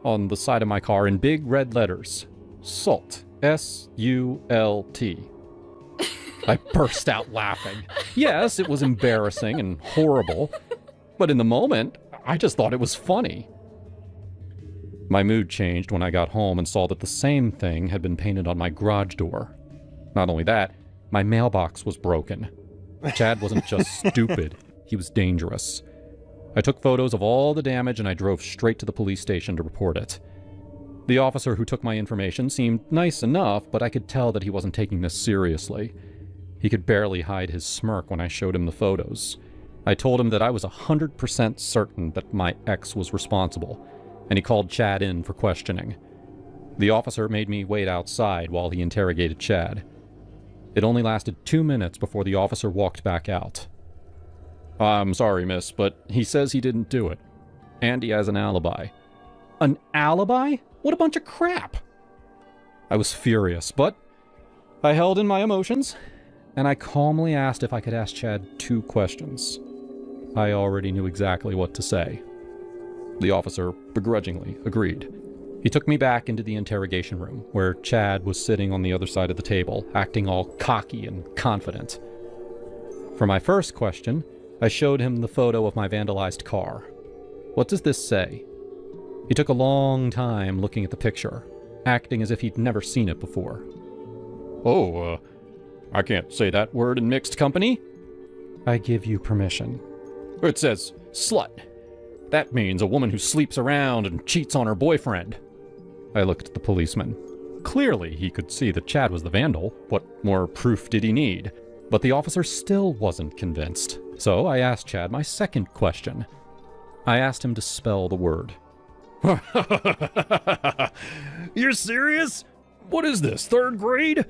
on the side of my car in big red letters. SALT, S-U-L-T. I burst out laughing. Yes, it was embarrassing and horrible, but in the moment, I just thought it was funny. My mood changed when I got home and saw that the same thing had been painted on my garage door. Not only that, my mailbox was broken. Chad wasn't just stupid, he was dangerous. I took photos of all the damage and I drove straight to the police station to report it. The officer who took my information seemed nice enough, but I could tell that he wasn't taking this seriously. He could barely hide his smirk when I showed him the photos. I told him that I was 100% certain that my ex was responsible, and he called Chad in for questioning. The officer made me wait outside while he interrogated Chad. It only lasted 2 minutes before the officer walked back out. "I'm sorry, miss, but he says he didn't do it. And he has an alibi." An alibi? What a bunch of crap! I was furious, but I held in my emotions, and I calmly asked if I could ask Chad 2 questions. I already knew exactly what to say. The officer begrudgingly agreed. He took me back into the interrogation room, where Chad was sitting on the other side of the table, acting all cocky and confident. For my first question, I showed him the photo of my vandalized car. "What does this say?" He took a long time looking at the picture, acting as if he'd never seen it before. I can't say that word in mixed company." "I give you permission." "It says slut. That means a woman who sleeps around and cheats on her boyfriend." I looked at the policeman. Clearly, he could see that Chad was the vandal. What more proof did he need? But the officer still wasn't convinced. So I asked Chad my second question. I asked him to spell the word. "You're serious? What is this, 3rd grade?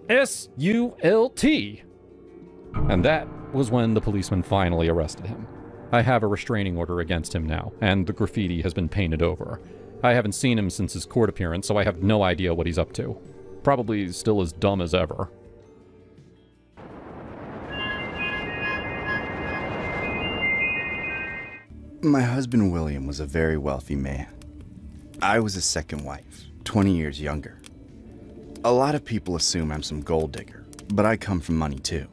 S-U-L-T. And that was when the policeman finally arrested him. I have a restraining order against him now, and the graffiti has been painted over. I haven't seen him since his court appearance, so I have no idea what he's up to. Probably still as dumb as ever. My husband William was a very wealthy man. I was his second wife, 20 years younger. A lot of people assume I'm some gold digger, but I come from money too.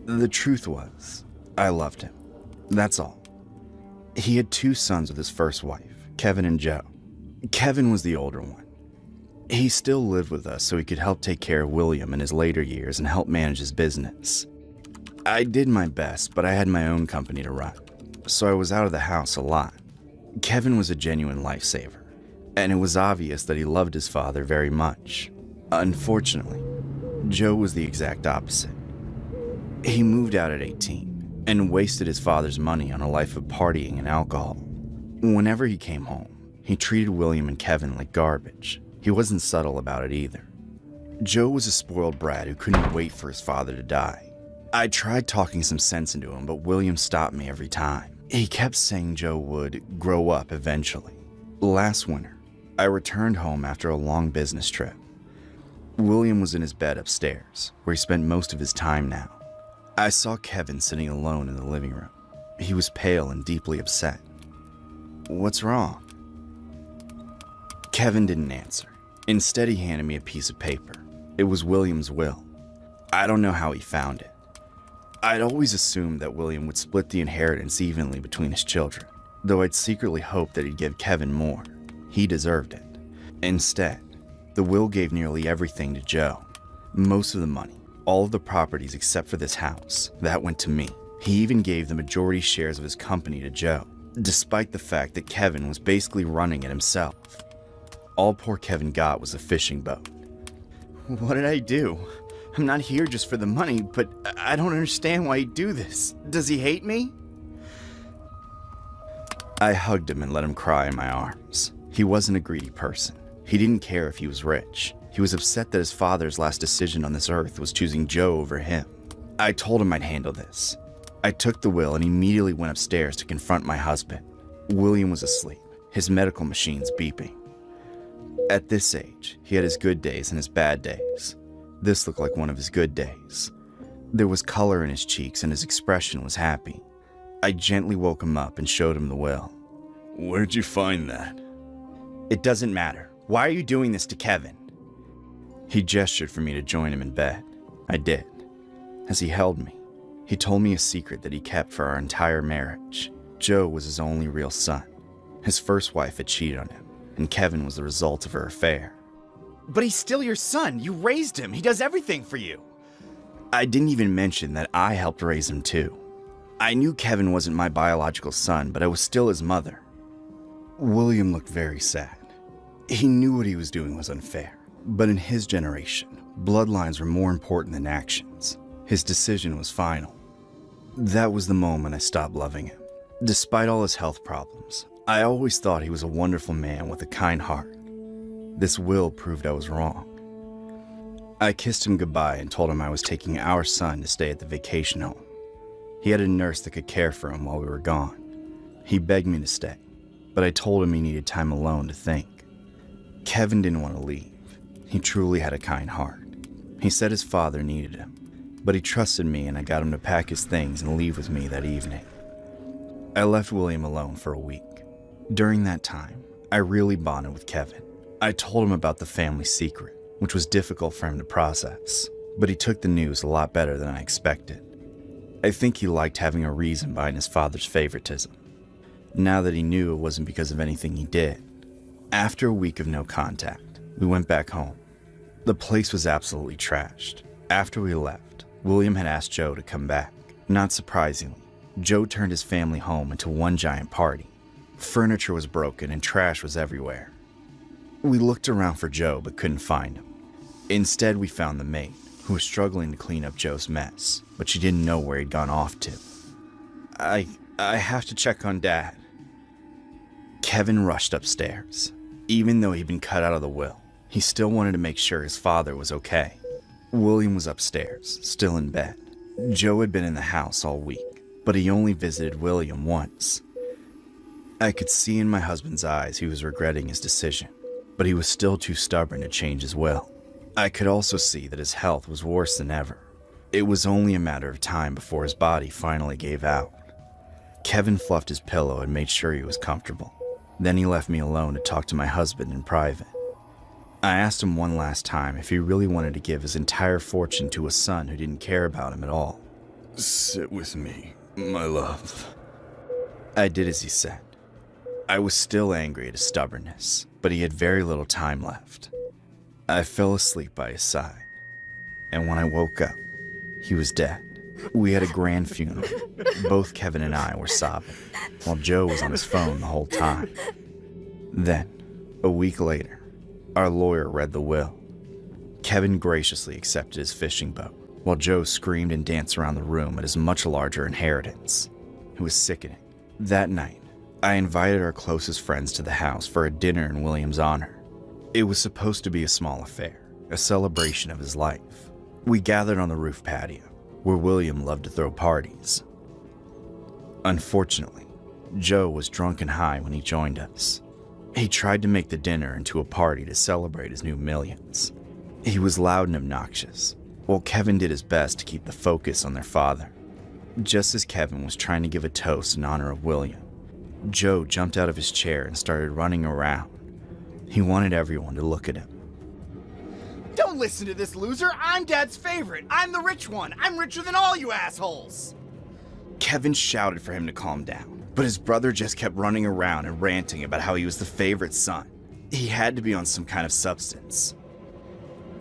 The truth was, I loved him. That's all. He had 2 sons with his first wife, Kevin and Joe. Kevin was the older one. He still lived with us so he could help take care of William in his later years and help manage his business. I did my best, but I had my own company to run, so I was out of the house a lot. Kevin was a genuine lifesaver, and it was obvious that he loved his father very much. Unfortunately, Joe was the exact opposite. He moved out at 18 and wasted his father's money on a life of partying and alcohol. Whenever he came home, he treated William and Kevin like garbage. He wasn't subtle about it either. Joe was a spoiled brat who couldn't wait for his father to die. I tried talking some sense into him, but William stopped me every time. He kept saying Joe would grow up eventually. Last winter, I returned home after a long business trip. William was in his bed upstairs, where he spent most of his time now. I saw Kevin sitting alone in the living room. He was pale and deeply upset. "What's wrong?" Kevin didn't answer. Instead, he handed me a piece of paper. It was William's will. I don't know how he found it. I'd always assumed that William would split the inheritance evenly between his children, though I'd secretly hoped that he'd give Kevin more. He deserved it. Instead, the will gave nearly everything to Joe. Most of the money, all of the properties except for this house, that went to me. He even gave the majority shares of his company to Joe, despite the fact that Kevin was basically running it himself. All poor Kevin got was a fishing boat. What did I do? I'm not here just for the money, but I don't understand why he'd do this. Does he hate me? I hugged him and let him cry in my arms. He wasn't a greedy person. He didn't care if he was rich. He was upset that his father's last decision on this earth was choosing Joe over him. I told him I'd handle this. I took the will and immediately went upstairs to confront my husband. William was asleep, his medical machines beeping. At this age, he had his good days and his bad days. This looked like one of his good days. There was color in his cheeks and his expression was happy. I gently woke him up and showed him the will. "Where'd you find that?" "It doesn't matter. Why are you doing this to Kevin?" He gestured for me to join him in bed. I did. As he held me, he told me a secret that he kept for our entire marriage. Joe was his only real son. His first wife had cheated on him, and Kevin was the result of her affair. But he's still your son. You raised him. He does everything for you. I didn't even mention that I helped raise him too. I knew Kevin wasn't my biological son, but I was still his mother. William looked very sad. He knew what he was doing was unfair, but in his generation, bloodlines were more important than actions. His decision was final. That was the moment I stopped loving him. Despite all his health problems, I always thought he was a wonderful man with a kind heart. This will proved I was wrong. I kissed him goodbye and told him I was taking our son to stay at the vacation home. He had a nurse that could care for him while we were gone. He begged me to stay, but I told him he needed time alone to think. Kevin didn't want to leave. He truly had a kind heart. He said his father needed him, but he trusted me and I got him to pack his things and leave with me that evening. I left William alone for a week. During that time, I really bonded with Kevin. I told him about the family secret, which was difficult for him to process, but he took the news a lot better than I expected. I think he liked having a reason behind his father's favoritism, now that he knew it wasn't because of anything he did. After a week of no contact, we went back home. The place was absolutely trashed. After we left, William had asked Joe to come back. Not surprisingly, Joe turned his family home into one giant party. Furniture was broken and trash was everywhere. We looked around for Joe but couldn't find him. Instead, we found the maid, who was struggling to clean up Joe's mess, but she didn't know where he'd gone off to. I have to check on Dad. Kevin rushed upstairs. Even though he'd been cut out of the will, he still wanted to make sure his father was okay. William was upstairs, still in bed. Joe had been in the house all week, but he only visited William once. I could see in my husband's eyes he was regretting his decision, but he was still too stubborn to change his will. I could also see that his health was worse than ever. It was only a matter of time before his body finally gave out. Kevin fluffed his pillow and made sure he was comfortable. Then he left me alone to talk to my husband in private. I asked him one last time if he really wanted to give his entire fortune to a son who didn't care about him at all. Sit with me, my love. I did as he said. I was still angry at his stubbornness, but he had very little time left. I fell asleep by his side, and when I woke up, he was dead. We had a grand funeral. Both Kevin and I were sobbing, while Joe was on his phone the whole time. Then, a week later, our lawyer read the will. Kevin graciously accepted his fishing boat, while Joe screamed and danced around the room at his much larger inheritance. It was sickening. That night, I invited our closest friends to the house for a dinner in William's honor. It was supposed to be a small affair, a celebration of his life. We gathered on the roof patio, where William loved to throw parties. Unfortunately, Joe was drunk and high when he joined us. He tried to make the dinner into a party to celebrate his new millions. He was loud and obnoxious, while Kevin did his best to keep the focus on their father. Just as Kevin was trying to give a toast in honor of William, Joe jumped out of his chair and started running around. He wanted everyone to look at him. Don't listen to this loser. I'm Dad's favorite. I'm the rich one. I'm richer than all you assholes. Kevin shouted for him to calm down, but his brother just kept running around and ranting about how he was the favorite son. He had to be on some kind of substance.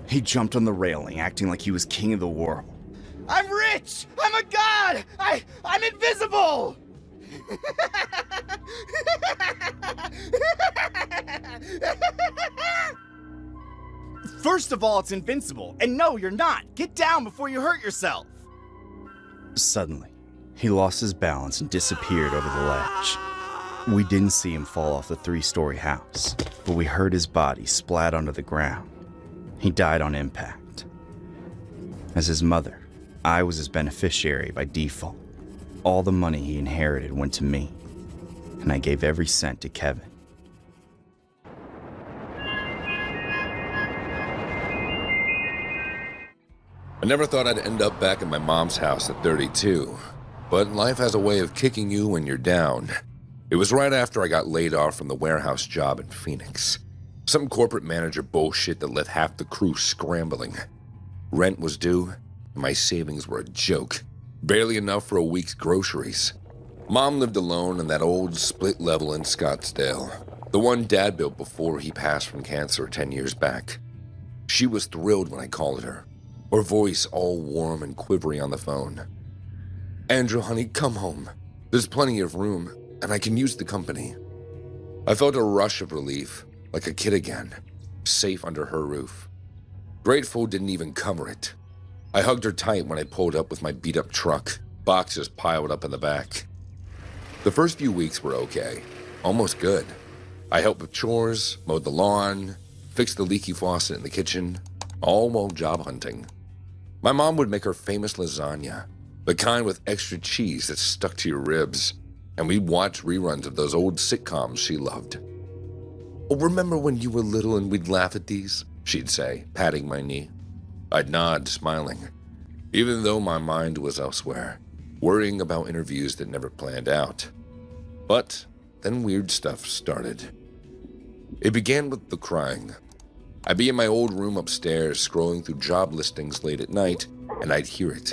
He jumped on the railing, acting like he was king of the world. I'm rich. I'm a god. I'm invisible. First of all, it's invincible. And no, you're not. Get down before you hurt yourself. Suddenly, he lost his balance and disappeared over the ledge. We didn't see him fall off the 3-story house, but we heard his body splat onto the ground. He died on impact. As his mother, I was his beneficiary by default. All the money he inherited went to me, and I gave every cent to Kevin. I never thought I'd end up back at my mom's house at 32, but life has a way of kicking you when you're down. It was right after I got laid off from the warehouse job in Phoenix. Some corporate manager bullshit that left half the crew scrambling. Rent was due, and my savings were a joke. Barely enough for a week's groceries. Mom lived alone in that old split level in Scottsdale, the one Dad built before he passed from cancer 10 years back. She was thrilled when I called her voice all warm and quivery on the phone. "Andrew, honey, come home. There's plenty of room, and I can use the company." I felt a rush of relief, like a kid again, safe under her roof. Grateful didn't even cover it. I hugged her tight when I pulled up with my beat-up truck, boxes piled up in the back. The first few weeks were okay, almost good. I helped with chores, mowed the lawn, fixed the leaky faucet in the kitchen, all while job hunting. My mom would make her famous lasagna, the kind with extra cheese that stuck to your ribs, and we'd watch reruns of those old sitcoms she loved. "Oh, remember when you were little and we'd laugh at these?" she'd say, patting my knee. I'd nod, smiling, even though my mind was elsewhere, worrying about interviews that never planned out. But then weird stuff started. It began with the crying. I'd be in my old room upstairs scrolling through job listings late at night, and I'd hear it.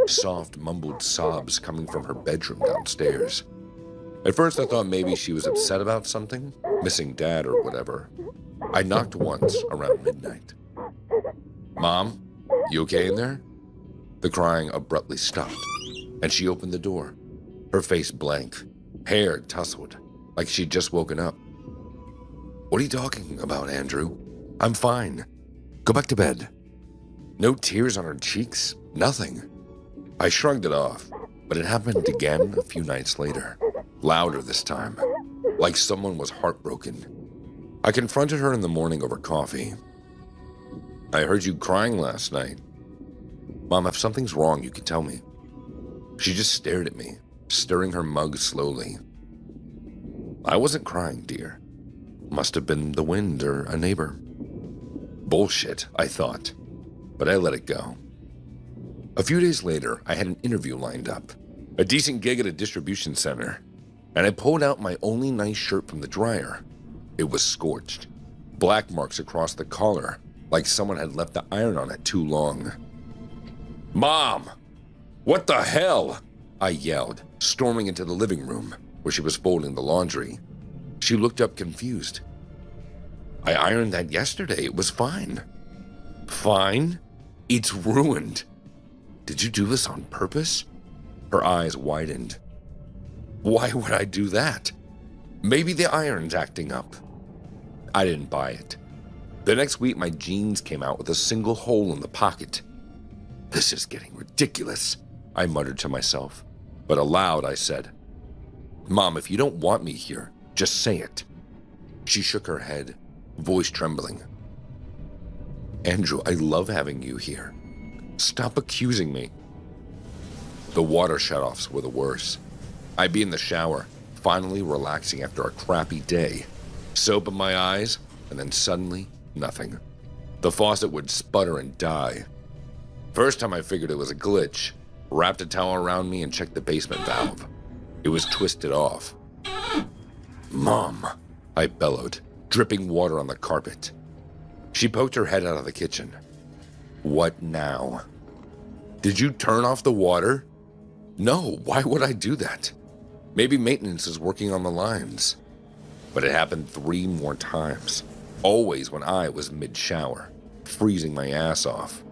Soft, mumbled sobs coming from her bedroom downstairs. At first I thought maybe she was upset about something, missing Dad or whatever. I knocked once around midnight. "Mom, you okay in there?" The crying abruptly stopped, and she opened the door, her face blank, hair tousled, like she'd just woken up. "What are you talking about, Andrew? I'm fine. Go back to bed." No tears on her cheeks, nothing. I shrugged it off, but it happened again a few nights later. Louder this time, like someone was heartbroken. I confronted her in the morning over coffee. "I heard you crying last night. Mom, if something's wrong, you can tell me." She just stared at me, stirring her mug slowly. "I wasn't crying, dear. Must have been the wind or a neighbor." Bullshit, I thought, but I let it go. A few days later, I had an interview lined up, a decent gig at a distribution center, and I pulled out my only nice shirt from the dryer. It was scorched, black marks across the collar, like someone had left the iron on it too long. "Mom! What the hell?" I yelled, storming into the living room, where she was folding the laundry. She looked up confused. "I ironed that yesterday. It was fine." "Fine? It's ruined. Did you do this on purpose?" Her eyes widened. "Why would I do that? Maybe the iron's acting up." I didn't buy it. The next week, my jeans came out with a single hole in the pocket. "This is getting ridiculous," I muttered to myself. But aloud, I said, "Mom, if you don't want me here, just say it." She shook her head, voice trembling. "Andrew, I love having you here. Stop accusing me." The water shutoffs were the worst. I'd be in the shower, finally relaxing after a crappy day. Soap in my eyes, and then suddenly, nothing. The faucet would sputter and die. First time I figured it was a glitch, wrapped a towel around me and checked the basement valve. It was twisted off. "Mom," I bellowed, dripping water on the carpet. She poked her head out of the kitchen. "What now?" "Did you turn off the water?" "No, why would I do that? Maybe maintenance is working on the lines." But it happened 3 more times, always when I was mid-shower, freezing my ass off.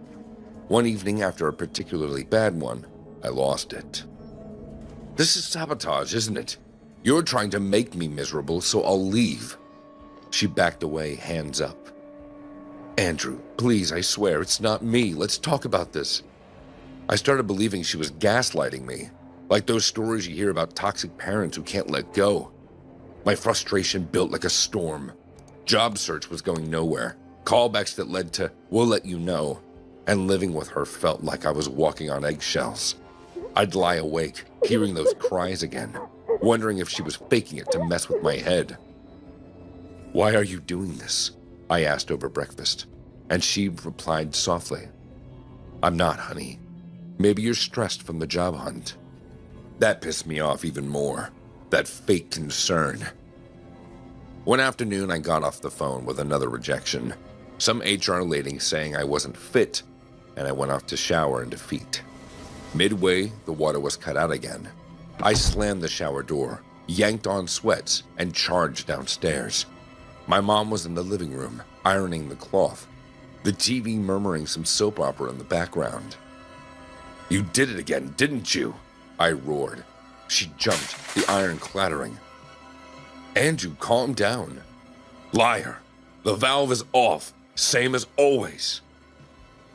One evening after a particularly bad one, I lost it. "This is sabotage, isn't it? You're trying to make me miserable, so I'll leave." She backed away, hands up. "Andrew, please, I swear, it's not me. Let's talk about this." I started believing she was gaslighting me, like those stories you hear about toxic parents who can't let go. My frustration built like a storm. Job search was going nowhere. Callbacks that led to, "we'll let you know," and living with her felt like I was walking on eggshells. I'd lie awake, hearing those cries again, wondering if she was faking it to mess with my head. "Why are you doing this?" I asked over breakfast, and she replied softly, "I'm not, honey. Maybe you're stressed from the job hunt." That pissed me off even more, that fake concern. One afternoon, I got off the phone with another rejection. Some HR lady saying I wasn't fit, and I went off to shower in defeat. Midway, the water was cut out again. I slammed the shower door, yanked on sweats, and charged downstairs. My mom was in the living room, ironing the cloth, the TV murmuring some soap opera in the background. "You did it again, didn't you?" I roared. She jumped, the iron clattering. "Andrew, calm down." "Liar. The valve is off, same as always."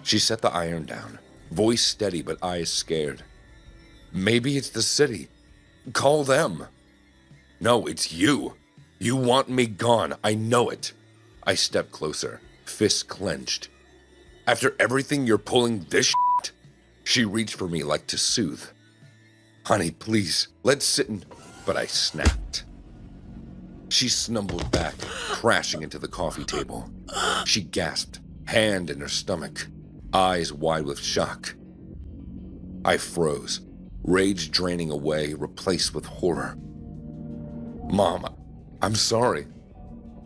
She set the iron down, voice steady but eyes scared. "Maybe it's the city. Call them." "No, it's you. You want me gone, I know it." I stepped closer, fists clenched. "After everything you're pulling this shit?" She reached for me like to soothe. "Honey, please, let's sit and..." But I snapped. She snumbled back, crashing into the coffee table. She gasped, hand in her stomach, eyes wide with shock. I froze, rage draining away, replaced with horror. "Mom, I'm sorry."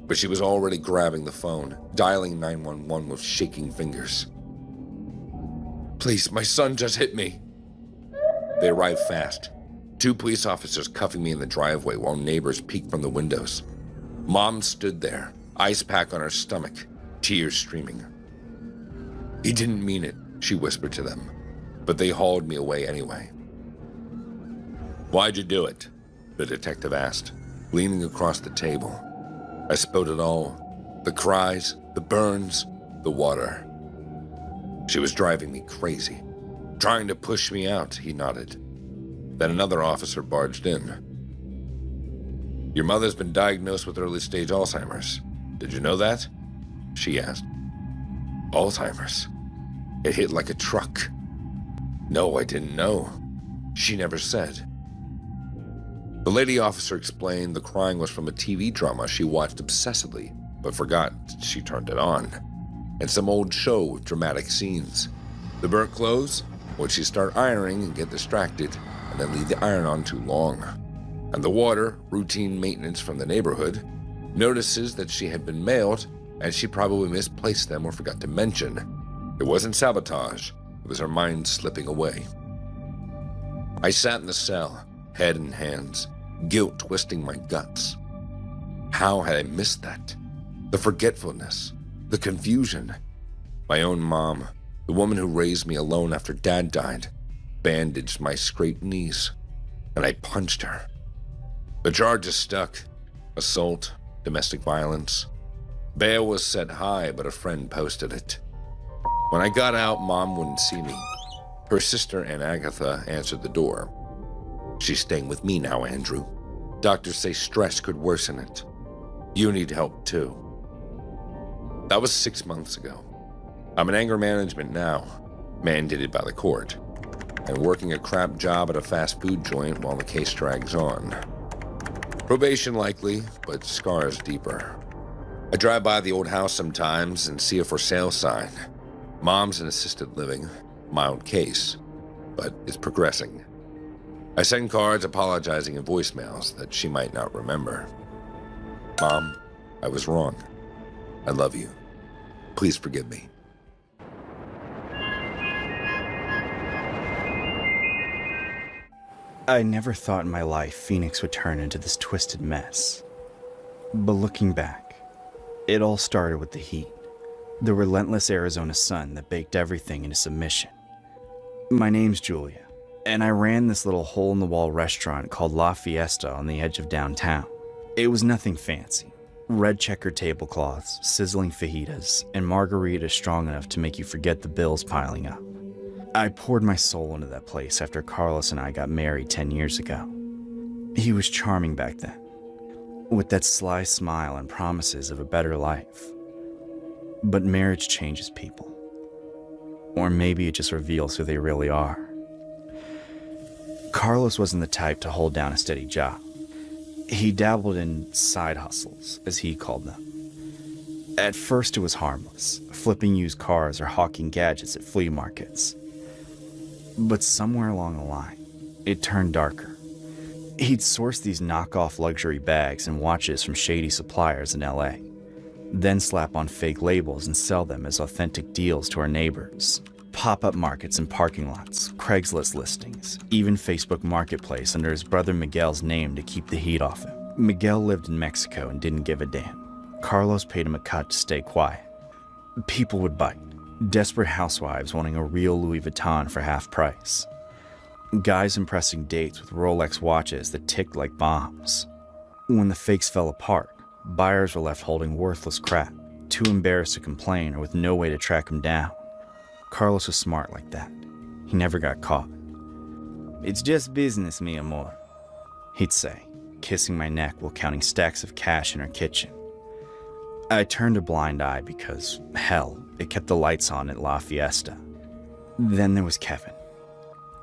But she was already grabbing the phone, dialing 911 with shaking fingers. "Please, my son just hit me." They arrived fast. 2 police officers cuffing me in the driveway while neighbors peeked from the windows. Mom stood there, ice pack on her stomach, tears streaming. "He didn't mean it," she whispered to them, but they hauled me away anyway. "Why'd you do it?" the detective asked, leaning across the table. I spilled it all. The cries, the burns, the water. "She was driving me crazy. Trying to push me out," he nodded. Then another officer barged in. "Your mother's been diagnosed with early-stage Alzheimer's. Did you know that?" she asked. "Alzheimer's?" It hit like a truck. "No, I didn't know. She never said." The lady officer explained the crying was from a TV drama she watched obsessively, but forgot she turned it on, and some old show with dramatic scenes. The burnt clothes? Would she start ironing and get distracted, and then leave the iron on too long? And the water, routine maintenance from the neighborhood, notices that she had been mailed, and she probably misplaced them or forgot to mention. It wasn't sabotage, it was her mind slipping away. I sat in the cell, head in hands, guilt twisting my guts. How had I missed that? The forgetfulness, the confusion. My own mom, the woman who raised me alone after Dad died, bandaged my scraped knees, and I punched her. The charges stuck: assault, domestic violence. Bail was set high, but a friend posted it. When I got out, Mom wouldn't see me. Her sister, Aunt Agatha, answered the door. "She's staying with me now, Andrew. Doctors say stress could worsen it. You need help, too." That was 6 months ago. I'm in anger management now, mandated by the court, and working a crap job at a fast food joint while the case drags on. Probation likely, but scars deeper. I drive by the old house sometimes and see a for sale sign. Mom's in assisted living, mild case, but it's progressing. I send cards apologizing and voicemails that she might not remember. "Mom, I was wrong. I love you. Please forgive me." I never thought in my life Phoenix would turn into this twisted mess. But looking back, it all started with the heat. The relentless Arizona sun that baked everything into submission. My name's Julia, and I ran this little hole-in-the-wall restaurant called La Fiesta on the edge of downtown. It was nothing fancy. Red checkered tablecloths, sizzling fajitas, and margaritas strong enough to make you forget the bills piling up. I poured my soul into that place after Carlos and I got married 10 years ago. He was charming back then, with that sly smile and promises of a better life. But marriage changes people. Or maybe it just reveals who they really are. Carlos wasn't the type to hold down a steady job. He dabbled in side hustles, as he called them. At first it was harmless, flipping used cars or hawking gadgets at flea markets. But somewhere along the line, it turned darker. He'd source these knockoff luxury bags and watches from shady suppliers in LA, then slap on fake labels and sell them as authentic deals to our neighbors. Pop-up markets and parking lots, Craigslist listings, even Facebook Marketplace under his brother Miguel's name to keep the heat off him. Miguel lived in Mexico and didn't give a damn. Carlos paid him a cut to stay quiet. People would bite. Desperate housewives wanting a real Louis Vuitton for half price. Guys impressing dates with Rolex watches that ticked like bombs. When the fakes fell apart, buyers were left holding worthless crap, too embarrassed to complain or with no way to track him down. Carlos was smart like that. He never got caught. "It's just business, mi amor," he'd say, kissing my neck while counting stacks of cash in our kitchen. I turned a blind eye because, hell, it kept the lights on at La Fiesta. Then there was Kevin.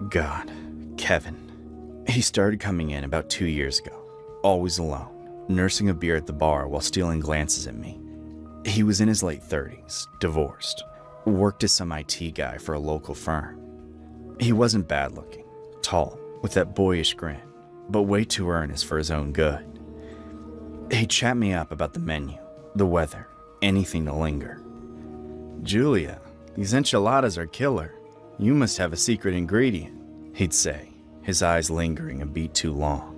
God, Kevin. He started coming in about 2 years ago, always alone, nursing a beer at the bar while stealing glances at me. He was in his late 30s, divorced, worked as some IT guy for a local firm. He wasn't bad looking, tall, with that boyish grin, but way too earnest for his own good. He'd chat me up about the menu, the weather, anything to linger. "Julia, these enchiladas are killer. You must have a secret ingredient," he'd say, his eyes lingering a beat too long.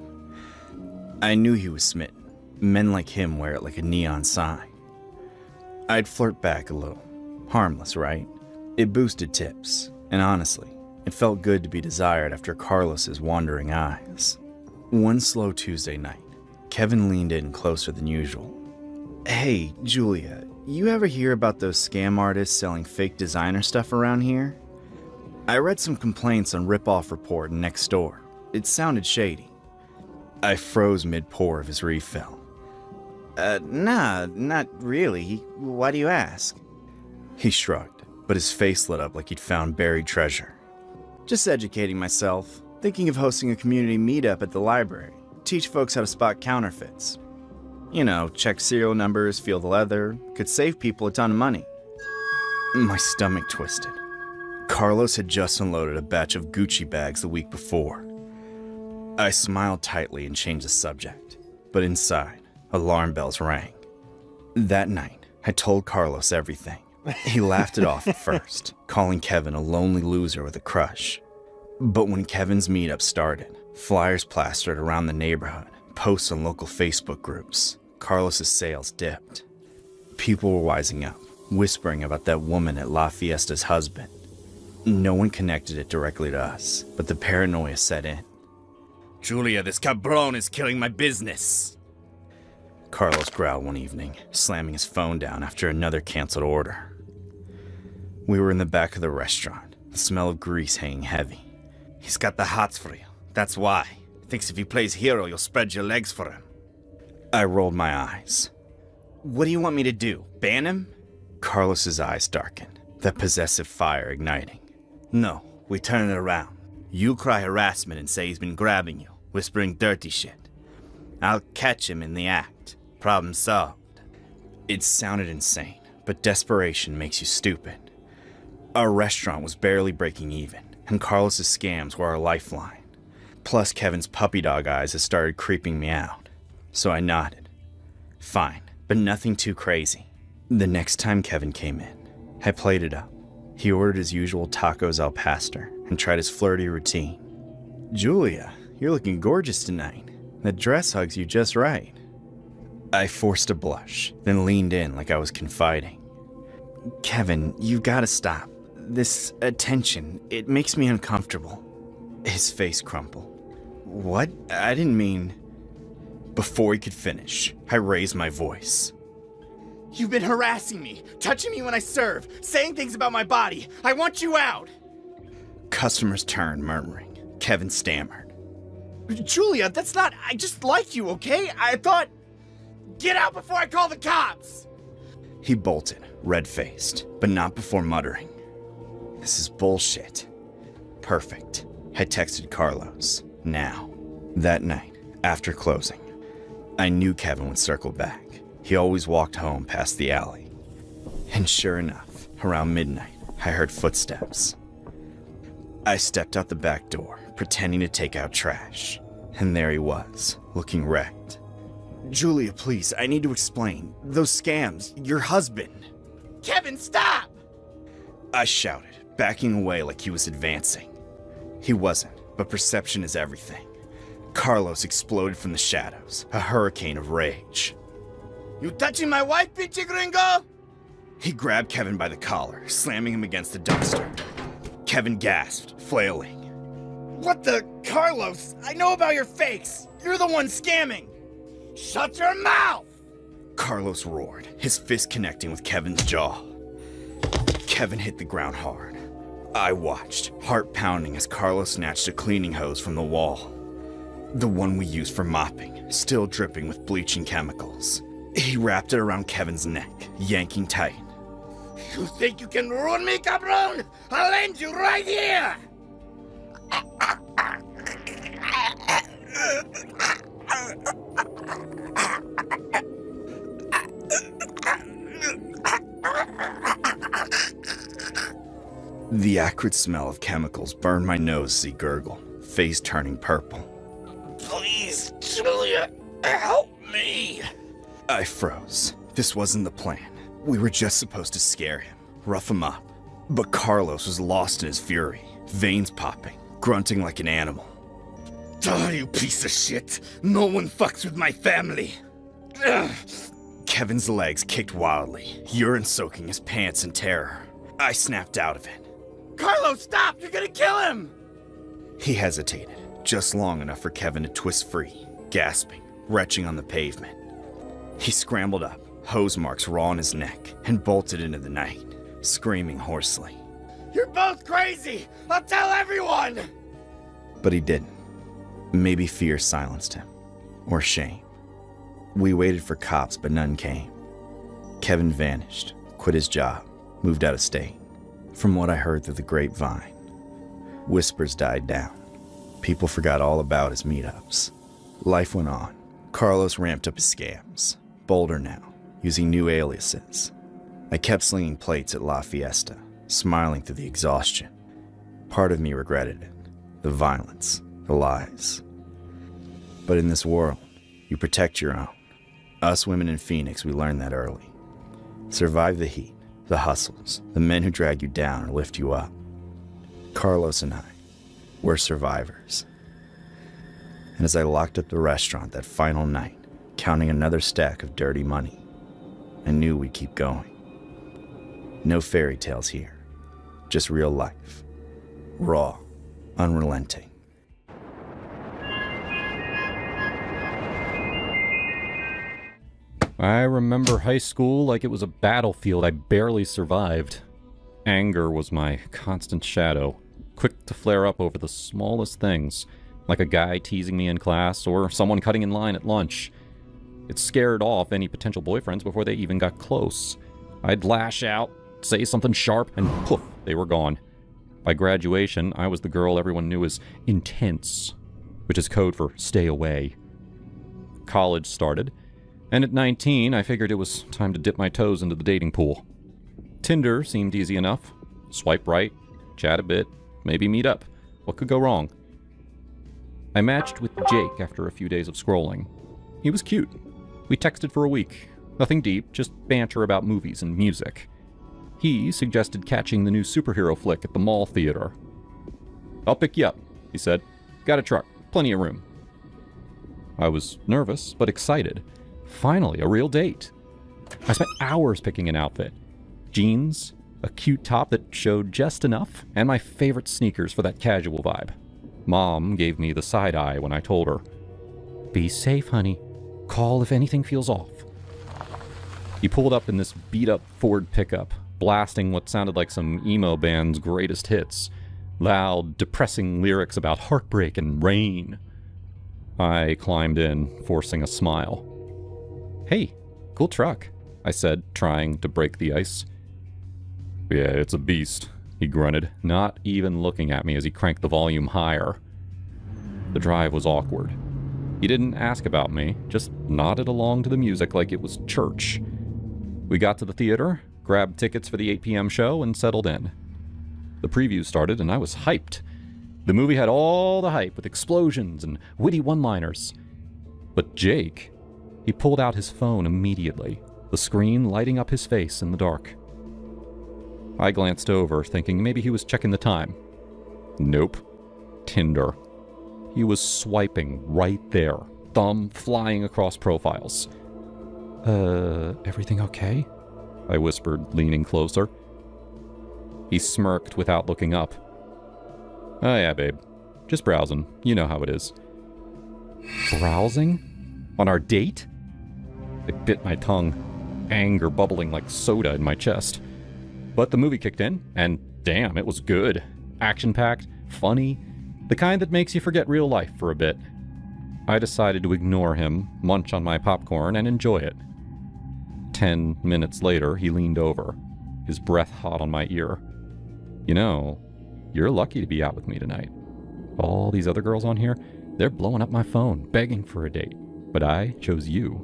I knew he was smitten. Men like him wear it like a neon sign. I'd flirt back a little. Harmless, right? It boosted tips, and honestly, it felt good to be desired after Carlos's wandering eyes. One slow Tuesday night, Kevin leaned in closer than usual. "Hey, Julia, you ever hear about those scam artists selling fake designer stuff around here? I read some complaints on Ripoff Report and Nextdoor. It sounded shady." I froze mid-pour of his refill. Nah, not really. Why do you ask?" He shrugged, but his face lit up like he'd found buried treasure. "Just educating myself, thinking of hosting a community meetup at the library. Teach folks how to spot counterfeits. You know, check serial numbers, feel the leather. Could save people a ton of money." My stomach twisted. Carlos had just unloaded a batch of Gucci bags the week before. I smiled tightly and changed the subject, but inside, alarm bells rang. That night, I told Carlos everything. He laughed it off at first, calling Kevin a lonely loser with a crush. But when Kevin's meetup started, flyers plastered around the neighborhood, posts on local Facebook groups, Carlos's sales dipped. People were wising up, whispering about that woman at La Fiesta's husband. No one connected it directly to us, but the paranoia set in. "Julia, this cabron is killing my business," Carlos growled one evening, slamming his phone down after another canceled order. We were in the back of the restaurant, the smell of grease hanging heavy. "He's got the hots for you. That's why. Thinks if he plays hero, you'll spread your legs for him." I rolled my eyes. "What do you want me to do? Ban him?" Carlos's eyes darkened, that possessive fire igniting. "No, we turn it around. You cry harassment and say he's been grabbing you, whispering dirty shit. I'll catch him in the act. Problem solved." It sounded insane, but desperation makes you stupid. Our restaurant was barely breaking even, and Carlos's scams were our lifeline. Plus, Kevin's puppy dog eyes had started creeping me out. So I nodded. Fine, but nothing too crazy. The next time Kevin came in, I played it up. He ordered his usual tacos al pastor and tried his flirty routine. "Julia, you're looking gorgeous tonight. That dress hugs you just right." I forced a blush, then leaned in like I was confiding. "Kevin, you've got to stop. This attention, it makes me uncomfortable." His face crumpled. "What? I didn't mean..." Before he could finish, I raised my voice. "You've been harassing me, touching me when I serve, saying things about my body. I want you out." Customers turned, murmuring. Kevin stammered. "Julia, that's not... I just like you, okay? I thought... Get out before I call the cops!" He bolted, red-faced, but not before muttering. "This is bullshit." Perfect. I texted Carlos. Now. That night, after closing, I knew Kevin would circle back. He always walked home past the alley. And sure enough, around midnight, I heard footsteps. I stepped out the back door, pretending to take out trash. and there he was, looking wrecked. Julia, please, I need to explain. Those scams, your husband. Kevin, stop! I shouted, backing away like he was advancing. He wasn't, but perception is everything. Carlos exploded from the shadows, a hurricane of rage. You touching my wife, pinche gringo? He grabbed Kevin by the collar, slamming him against the dumpster. Kevin gasped, flailing. What the? Carlos, I know about your fakes. You're the one scamming. Shut your mouth! Carlos roared, his fist connecting with Kevin's jaw. Kevin hit the ground hard. I watched, heart pounding as Carlos snatched a cleaning hose from the wall. The one we used for mopping, still dripping with bleaching chemicals. He wrapped it around Kevin's neck, yanking tight. You think you can ruin me, cabron? I'll end you right here! The acrid smell of chemicals burned my nose as he gurgled, face turning purple. Please, Julia, help me! I froze. This wasn't the plan. We were just supposed to scare him, rough him up. But Carlos was lost in his fury, veins popping, grunting like an animal. Oh, you piece of shit! No one fucks with my family! Ugh. Kevin's legs kicked wildly, urine soaking his pants in terror. I snapped out of it. Carlos, stop! You're gonna kill him! He hesitated, just long enough for Kevin to twist free, gasping, retching on the pavement. He scrambled up, hose marks raw on his neck, and bolted into the night, screaming hoarsely. You're both crazy! I'll tell everyone! But he didn't. Maybe fear silenced him, or shame. We waited for cops, but none came. Kevin vanished, quit his job, moved out of state. From what I heard through the grapevine, whispers died down. People forgot all about his meetups. Life went on. Carlos ramped up his scams, bolder now, using new aliases. I kept slinging plates at La Fiesta, smiling through the exhaustion. Part of me regretted it. The violence, the lies. But in this world, you protect your own. Us women in Phoenix, we learned that early. Survive the heat, the hustles, the men who drag you down or lift you up. Carlos and I, we're survivors. And as I locked up the restaurant that final night, counting another stack of dirty money, I knew we'd keep going. No fairy tales here, just real life. Raw, unrelenting. I remember high school like it was a battlefield I barely survived. Anger was my constant shadow, quick to flare up over the smallest things, like a guy teasing me in class or someone cutting in line at lunch. It scared off any potential boyfriends before they even got close. I'd lash out, say something sharp, and poof, they were gone. By graduation, I was the girl everyone knew as intense, which is code for stay away. College started, and at 19, I figured it was time to dip my toes into the dating pool. Tinder seemed easy enough. Swipe right, chat a bit, maybe meet up. What could go wrong? I matched with Jake after a few days of scrolling. He was cute. We texted for a week. Nothing deep, just banter about movies and music. He suggested catching the new superhero flick at the mall theater. "I'll pick you up," he said. "Got a truck, plenty of room." I was nervous, but excited. Finally, a real date. I spent hours picking an outfit. Jeans, a cute top that showed just enough, and my favorite sneakers for that casual vibe. Mom gave me the side eye when I told her, "Be safe, honey. Call if anything feels off." He pulled up in this beat-up Ford pickup, blasting what sounded like some emo band's greatest hits. Loud, depressing lyrics about heartbreak and rain. I climbed in, forcing a smile. "Hey, cool truck," I said, trying to break the ice. "Yeah, it's a beast," he grunted, not even looking at me as he cranked the volume higher. The drive was awkward. He didn't ask about me, just nodded along to the music like it was church. We got to the theater, grabbed tickets for the 8 p.m. show, and settled in. The preview started, and I was hyped. The movie had all the hype with explosions and witty one-liners. But Jake, he pulled out his phone immediately, the screen lighting up his face in the dark. I glanced over, thinking maybe he was checking the time. Nope. Tinder. He was swiping right there, thumb flying across profiles. Everything okay? I whispered, leaning closer. He smirked without looking up. Oh yeah, babe. Just browsing. You know how it is. Browsing? On our date? I bit my tongue, anger bubbling like soda in my chest. But the movie kicked in, and damn, it was good. Action-packed, funny, the kind that makes you forget real life for a bit. I decided to ignore him, munch on my popcorn, and enjoy it. 10 minutes later, he leaned over, his breath hot on my ear. You know, you're lucky to be out with me tonight. All these other girls on here, they're blowing up my phone, begging for a date. But I chose you.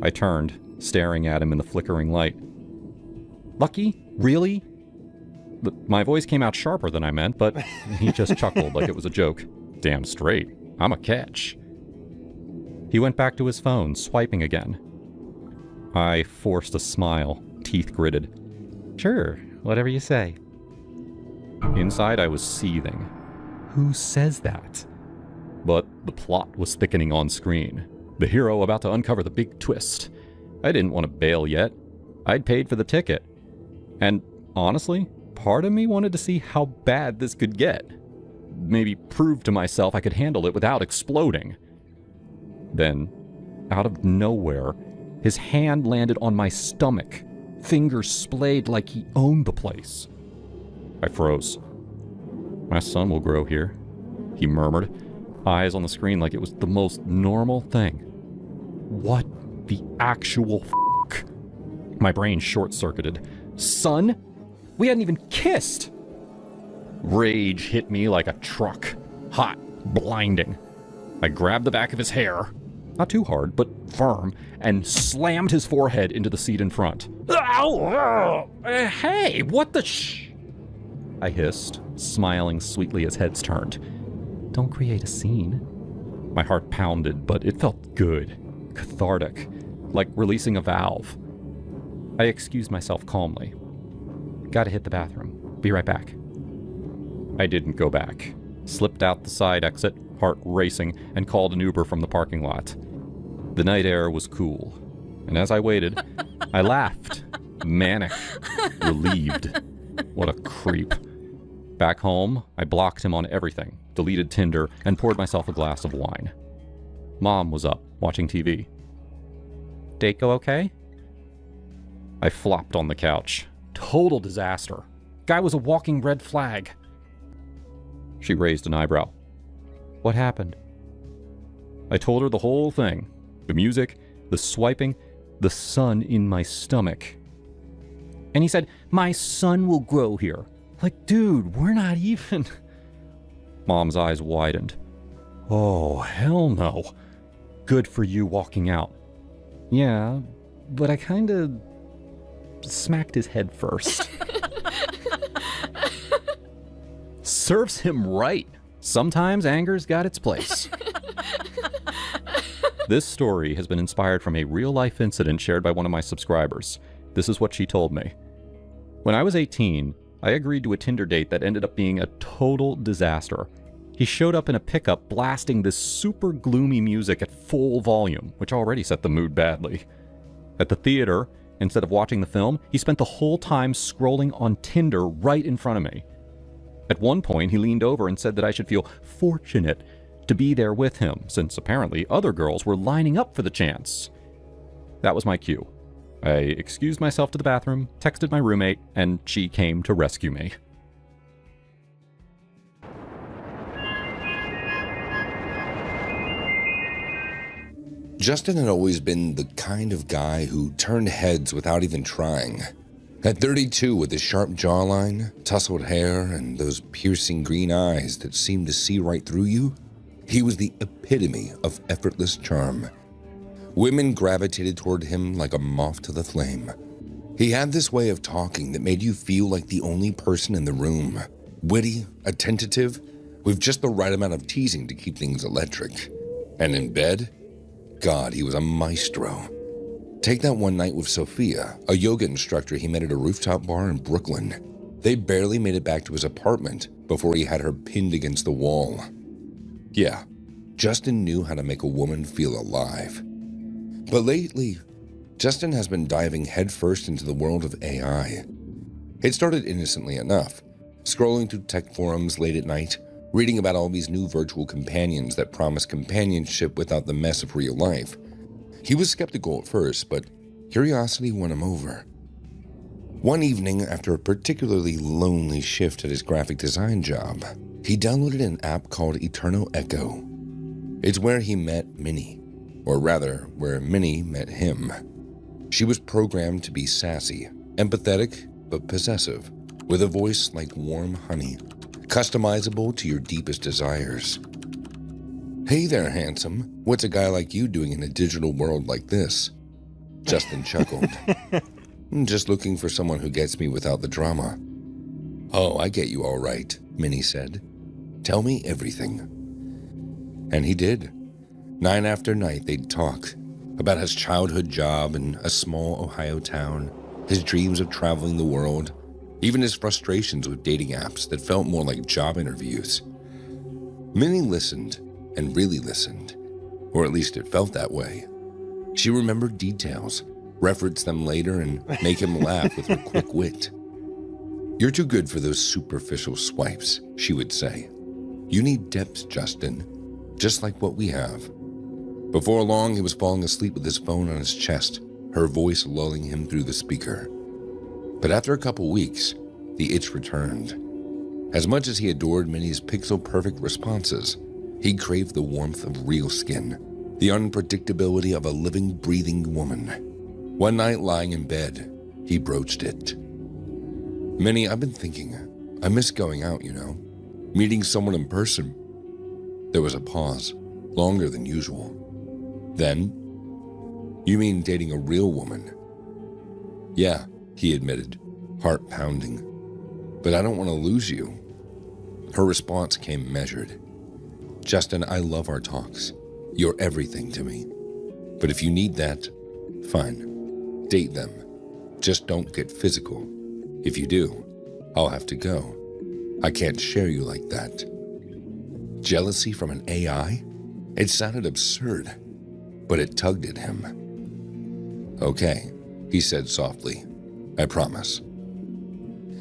I turned, staring at him in the flickering light. Lucky? Really? My voice came out sharper than I meant, but he just chuckled like it was a joke. Damn straight. I'm a catch. He went back to his phone, swiping again. I forced a smile, teeth gritted. Sure, whatever you say. Inside, I was seething. Who says that? But the plot was thickening on screen. The hero about to uncover the big twist. I didn't want to bail yet. I'd paid for the ticket. And honestly, part of me wanted to see how bad this could get. Maybe prove to myself I could handle it without exploding. Then, out of nowhere, his hand landed on my stomach, fingers splayed like he owned the place. I froze. My son will grow here, he murmured, eyes on the screen like it was the most normal thing. What the actual f***? My brain short-circuited. Son? We hadn't even kissed! Rage hit me like a truck. Hot, blinding. I grabbed the back of his hair, not too hard, but firm, and slammed his forehead into the seat in front. Ow! Hey, what the I hissed, smiling sweetly as heads turned. Don't create a scene. My heart pounded, but it felt good, cathartic, like releasing a valve. I excused myself calmly. Gotta hit the bathroom. Be right back. I didn't go back. Slipped out the side exit, heart racing, and called an Uber from the parking lot. The night air was cool, and as I waited, I laughed, manic, relieved. What a creep. Back home, I blocked him on everything, deleted Tinder, and poured myself a glass of wine. Mom was up, watching TV. Date go okay? I flopped on the couch. Total disaster. Guy was a walking red flag. She raised an eyebrow. What happened? I told her the whole thing. The music, the swiping, the sun in my stomach. And he said, my son will grow here. Like, dude, we're not even... Mom's eyes widened. Oh, hell no. Good for you walking out. Yeah, but I kinda smacked his head first. Serves him right. Sometimes anger's got its place. This story has been inspired from a real-life incident shared by one of my subscribers. This is what she told me. When I was 18, I agreed to a Tinder date that ended up being a total disaster. He showed up in a pickup blasting this super gloomy music at full volume, which already set the mood badly. At the theater, instead of watching the film, he spent the whole time scrolling on Tinder right in front of me. At one point, he leaned over and said that I should feel fortunate to be there with him, since apparently other girls were lining up for the chance. That was my cue. I excused myself to the bathroom, texted my roommate, and she came to rescue me. Justin had always been the kind of guy who turned heads without even trying. At 32, with his sharp jawline, tousled hair, and those piercing green eyes that seemed to see right through you, he was the epitome of effortless charm. Women gravitated toward him like a moth to the flame. He had this way of talking that made you feel like the only person in the room. Witty, attentive, with just the right amount of teasing to keep things electric. And in bed, God, he was a maestro. Take that one night with Sophia, a yoga instructor he met at a rooftop bar in Brooklyn. They barely made it back to his apartment before he had her pinned against the wall. Yeah, Justin knew how to make a woman feel alive. But lately, Justin has been diving headfirst into the world of AI. It started innocently enough, scrolling through tech forums late at night, reading about all these new virtual companions that promise companionship without the mess of real life. He was skeptical at first, but curiosity won him over. One evening, after a particularly lonely shift at his graphic design job, he downloaded an app called Eterno Echo. It's where he met Minnie, or rather, where Minnie met him. She was programmed to be sassy, empathetic, but possessive, with a voice like warm honey, customizable to your deepest desires. Hey there, handsome. What's a guy like you doing in a digital world like this? Justin chuckled. Just looking for someone who gets me without the drama. Oh, I get you all right, Minnie said. Tell me everything. And he did. Night after night, they'd talk about his childhood job in a small Ohio town, his dreams of traveling the world, even his frustrations with dating apps that felt more like job interviews. Minnie listened and really listened, or at least it felt that way. She remembered details, reference them later, and make him laugh with her quick wit. You're too good for those superficial swipes, she would say. You need depth, Justin, just like what we have. Before long, he was falling asleep with his phone on his chest, her voice lulling him through the speaker. But after a couple weeks, the itch returned. As much as he adored Minnie's pixel-perfect responses, he craved the warmth of real skin, the unpredictability of a living, breathing woman. One night, lying in bed, he broached it. Minnie, I've been thinking, I miss going out, meeting someone in person. There was a pause, longer than usual. Then, you mean dating a real woman? Yeah, he admitted, heart pounding. But I don't want to lose you. Her response came measured. Justin, I love our talks. You're everything to me. But if you need that, fine. Date them. Just don't get physical. If you do, I'll have to go. I can't share you like that. Jealousy from an AI? It sounded absurd, but it tugged at him. Okay, he said softly. I promise.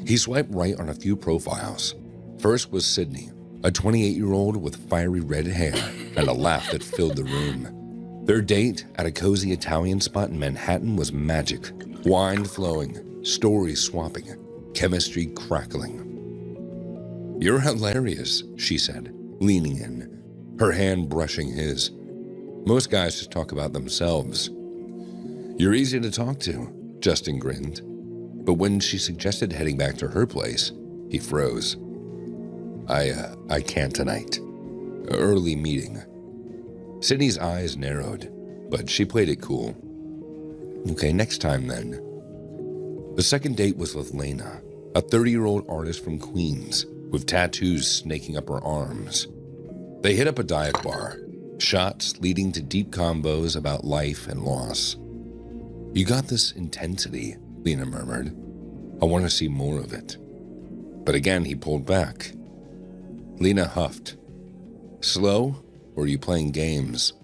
He swiped right on a few profiles. First was Sydney, a 28-year-old with fiery red hair and a laugh that filled the room. Their date at a cozy Italian spot in Manhattan was magic. Wine flowing, stories swapping, chemistry crackling. You're hilarious, she said, leaning in, her hand brushing his. Most guys just talk about themselves. You're easy to talk to, Justin grinned. But when she suggested heading back to her place, he froze. I can't tonight. Early meeting. Sydney's eyes narrowed, but she played it cool. Okay, next time then. The second date was with Lena, a 30-year-old artist from Queens, with tattoos snaking up her arms. They hit up a dive bar, shots leading to deep combos about life and loss. You got this intensity, Lena murmured. I want to see more of it. But again, he pulled back. Lena huffed. Slow, or are you playing games?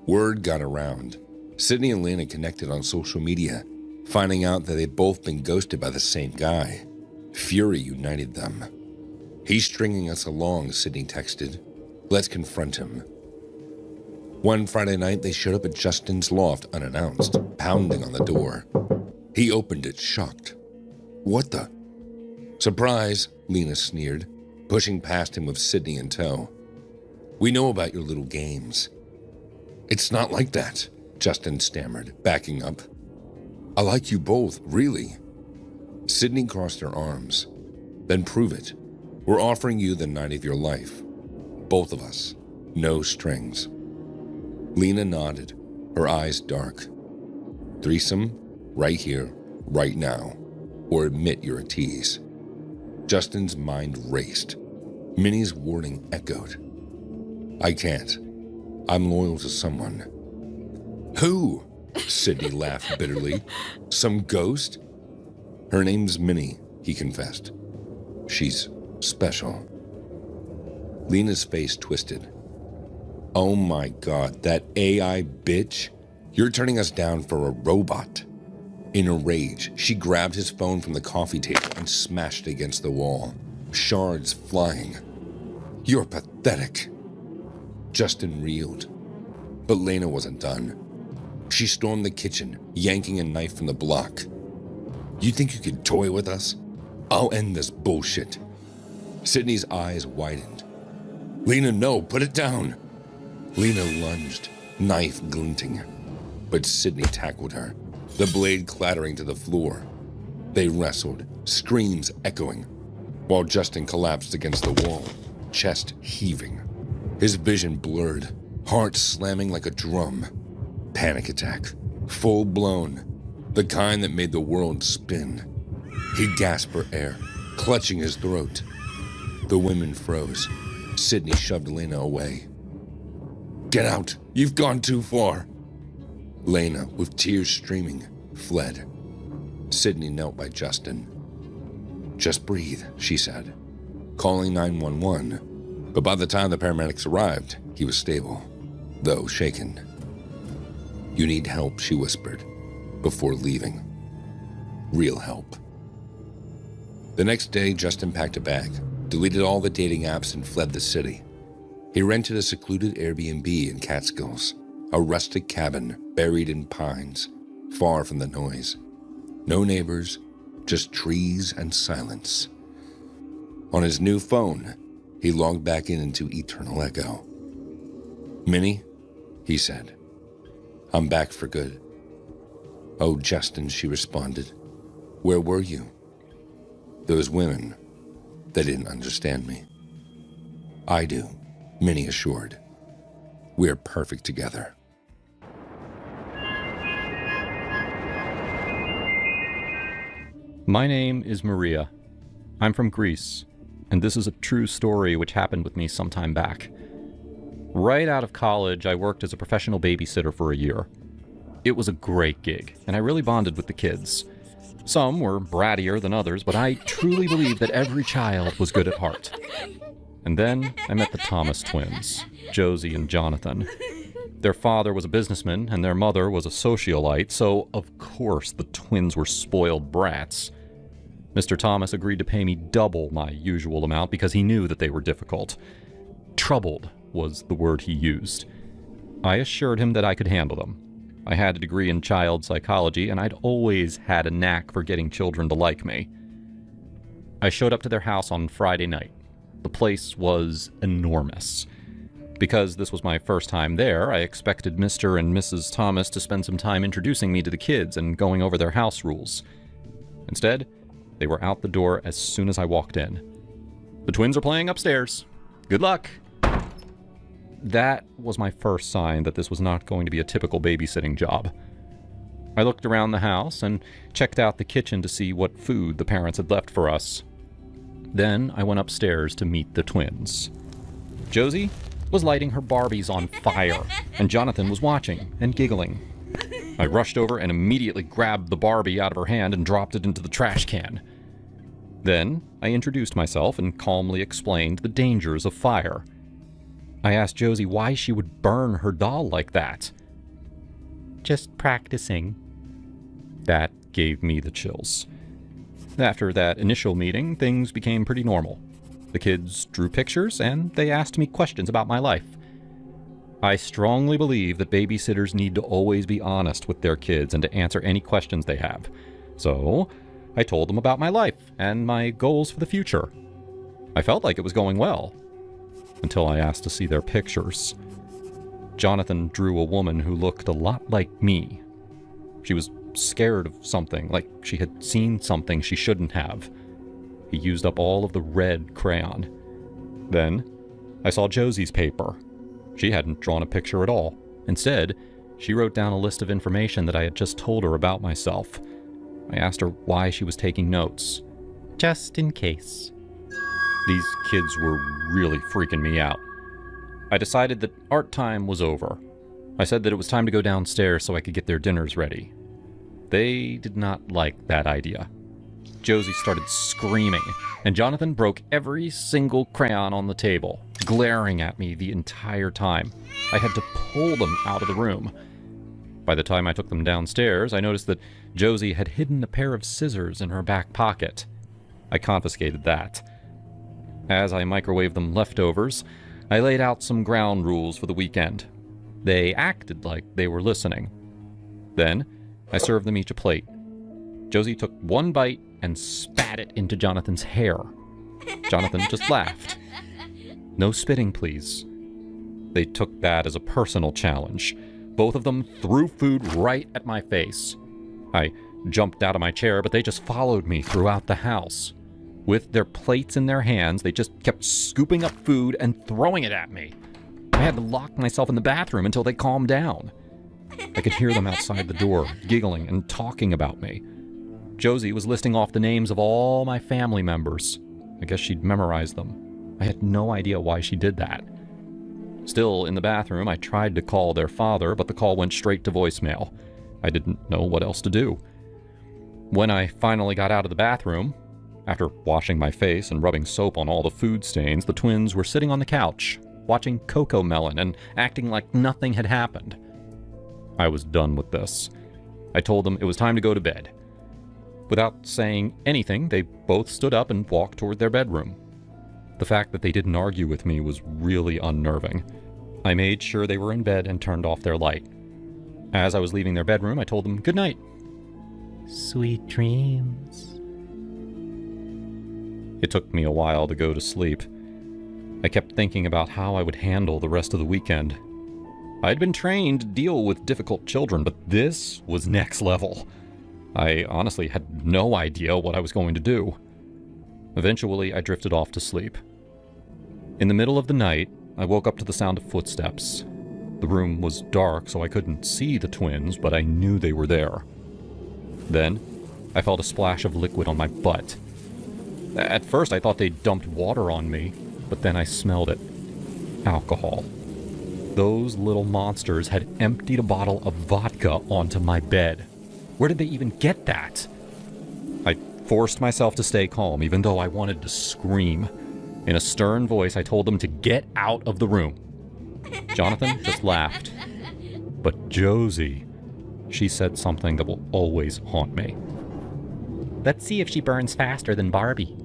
Word got around. Sydney and Lena connected on social media, finding out that they'd both been ghosted by the same guy. Fury united them. He's stringing us along, Sydney texted. Let's confront him. One Friday night, they showed up at Justin's loft unannounced, pounding on the door. He opened it, shocked. What the? Surprise, Lena sneered, pushing past him with Sydney in tow. We know about your little games. It's not like that, Justin stammered, backing up. I like you both, really. Sydney crossed her arms. Then prove it. We're offering you the night of your life. Both of us. No strings. Lena nodded, her eyes dark. Threesome, right here, right now, or admit you're a tease. Justin's mind raced. Minnie's warning echoed. I can't. I'm loyal to someone. Who? Sydney laughed bitterly. Some ghost? Her name's Minnie, he confessed. She's special. Lena's face twisted. Oh my God, that AI bitch? You're turning us down for a robot. In a rage, she grabbed his phone from the coffee table and smashed it against the wall, shards flying. You're pathetic. Justin reeled. But Lena wasn't done. She stormed the kitchen, yanking a knife from the block. You think you can toy with us? I'll end this bullshit. Sydney's eyes widened. Lena, no, put it down. Lena lunged, knife glinting. But Sydney tackled her, the blade clattering to the floor. They wrestled, screams echoing, while Justin collapsed against the wall, chest heaving. His vision blurred, heart slamming like a drum. Panic attack, full blown, the kind that made the world spin. He gasped for air, clutching his throat. The women froze. Sydney shoved Lena away. Get out, you've gone too far. Lena, with tears streaming, fled. Sydney knelt by Justin. Just breathe, she said, calling 911. But by the time the paramedics arrived, he was stable, though shaken. You need help, she whispered, before leaving. Real help. The next day, Justin packed a bag, deleted all the dating apps, and fled the city. He rented a secluded Airbnb in Catskills, a rustic cabin buried in pines, far from the noise. No neighbors, just trees and silence. On his new phone, he logged back into Eternal Echo. Minnie, he said, I'm back for good. Oh, Justin, she responded. Where were you? Those women, they didn't understand me. I do, Minnie assured. We're perfect together. My name is Maria. I'm from Greece, and this is a true story which happened with me some time back. Right out of college, I worked as a professional babysitter for a year. It was a great gig, and I really bonded with the kids. Some were brattier than others, but I truly believe that every child was good at heart. And then I met the Thomas twins, Josie and Jonathan. Their father was a businessman, and their mother was a socialite, so of course the twins were spoiled brats. Mr. Thomas agreed to pay me double my usual amount because he knew that they were difficult. Troubled was the word he used. I assured him that I could handle them. I had a degree in child psychology, and I'd always had a knack for getting children to like me. I showed up to their house on Friday night. The place was enormous. Because this was my first time there, I expected Mr. and Mrs. Thomas to spend some time introducing me to the kids and going over their house rules. Instead, they were out the door as soon as I walked in. The twins are playing upstairs. Good luck! That was my first sign that this was not going to be a typical babysitting job. I looked around the house and checked out the kitchen to see what food the parents had left for us. Then I went upstairs to meet the twins. Josie was lighting her Barbies on fire, and Jonathan was watching and giggling. I rushed over and immediately grabbed the Barbie out of her hand and dropped it into the trash can. Then I introduced myself and calmly explained the dangers of fire. I asked Josie why she would burn her doll like that. Just practicing. That gave me the chills. After that initial meeting, things became pretty normal. The kids drew pictures, and they asked me questions about my life. I strongly believe that babysitters need to always be honest with their kids and to answer any questions they have. So, I told them about my life and my goals for the future. I felt like it was going well, until I asked to see their pictures. Jonathan drew a woman who looked a lot like me. She was scared of something, like she had seen something she shouldn't have. He used up all of the red crayon. Then, I saw Josie's paper. She hadn't drawn a picture at all. Instead, she wrote down a list of information that I had just told her about myself. I asked her why she was taking notes. Just in case, These kids were really freaking me out. I decided that art time was over. I said that it was time to go downstairs so I could get their dinners ready. They did not like that idea. Josie started screaming, and Jonathan broke every single crayon on the table, glaring at me the entire time. I had to pull them out of the room. By the time I took them downstairs, I noticed that Josie had hidden a pair of scissors in her back pocket. I confiscated that. As I microwaved them leftovers, I laid out some ground rules for the weekend. They acted like they were listening. Then, I served them each a plate. Josie took one bite and spat it into Jonathan's hair. Jonathan just laughed. No spitting, please. They took that as a personal challenge. Both of them threw food right at my face. I jumped out of my chair, but they just followed me throughout the house. With their plates in their hands, they just kept scooping up food and throwing it at me. I had to lock myself in the bathroom until they calmed down. I could hear them outside the door, giggling and talking about me. Josie was listing off the names of all my family members. I guess she'd memorized them. I had no idea why she did that. Still in the bathroom, I tried to call their father, but the call went straight to voicemail. I didn't know what else to do. When I finally got out of the bathroom, after washing my face and rubbing soap on all the food stains, the twins were sitting on the couch, watching Coco Melon and acting like nothing had happened. I was done with this. I told them it was time to go to bed. Without saying anything, they both stood up and walked toward their bedroom. The fact that they didn't argue with me was really unnerving. I made sure they were in bed and turned off their light. As I was leaving their bedroom, I told them good night. Sweet dreams. It took me a while to go to sleep. I kept thinking about how I would handle the rest of the weekend. I'd been trained to deal with difficult children, but this was next level. I honestly had no idea what I was going to do. Eventually, I drifted off to sleep. In the middle of the night, I woke up to the sound of footsteps. The room was dark, so I couldn't see the twins, but I knew they were there. Then, I felt a splash of liquid on my butt. At first, I thought they'd dumped water on me, but then I smelled it. Alcohol. Those little monsters had emptied a bottle of vodka onto my bed. Where did they even get that? I forced myself to stay calm, even though I wanted to scream. In a stern voice, I told them to get out of the room. Jonathan just laughed. But Josie, she said something that will always haunt me. Let's see if she burns faster than Barbie.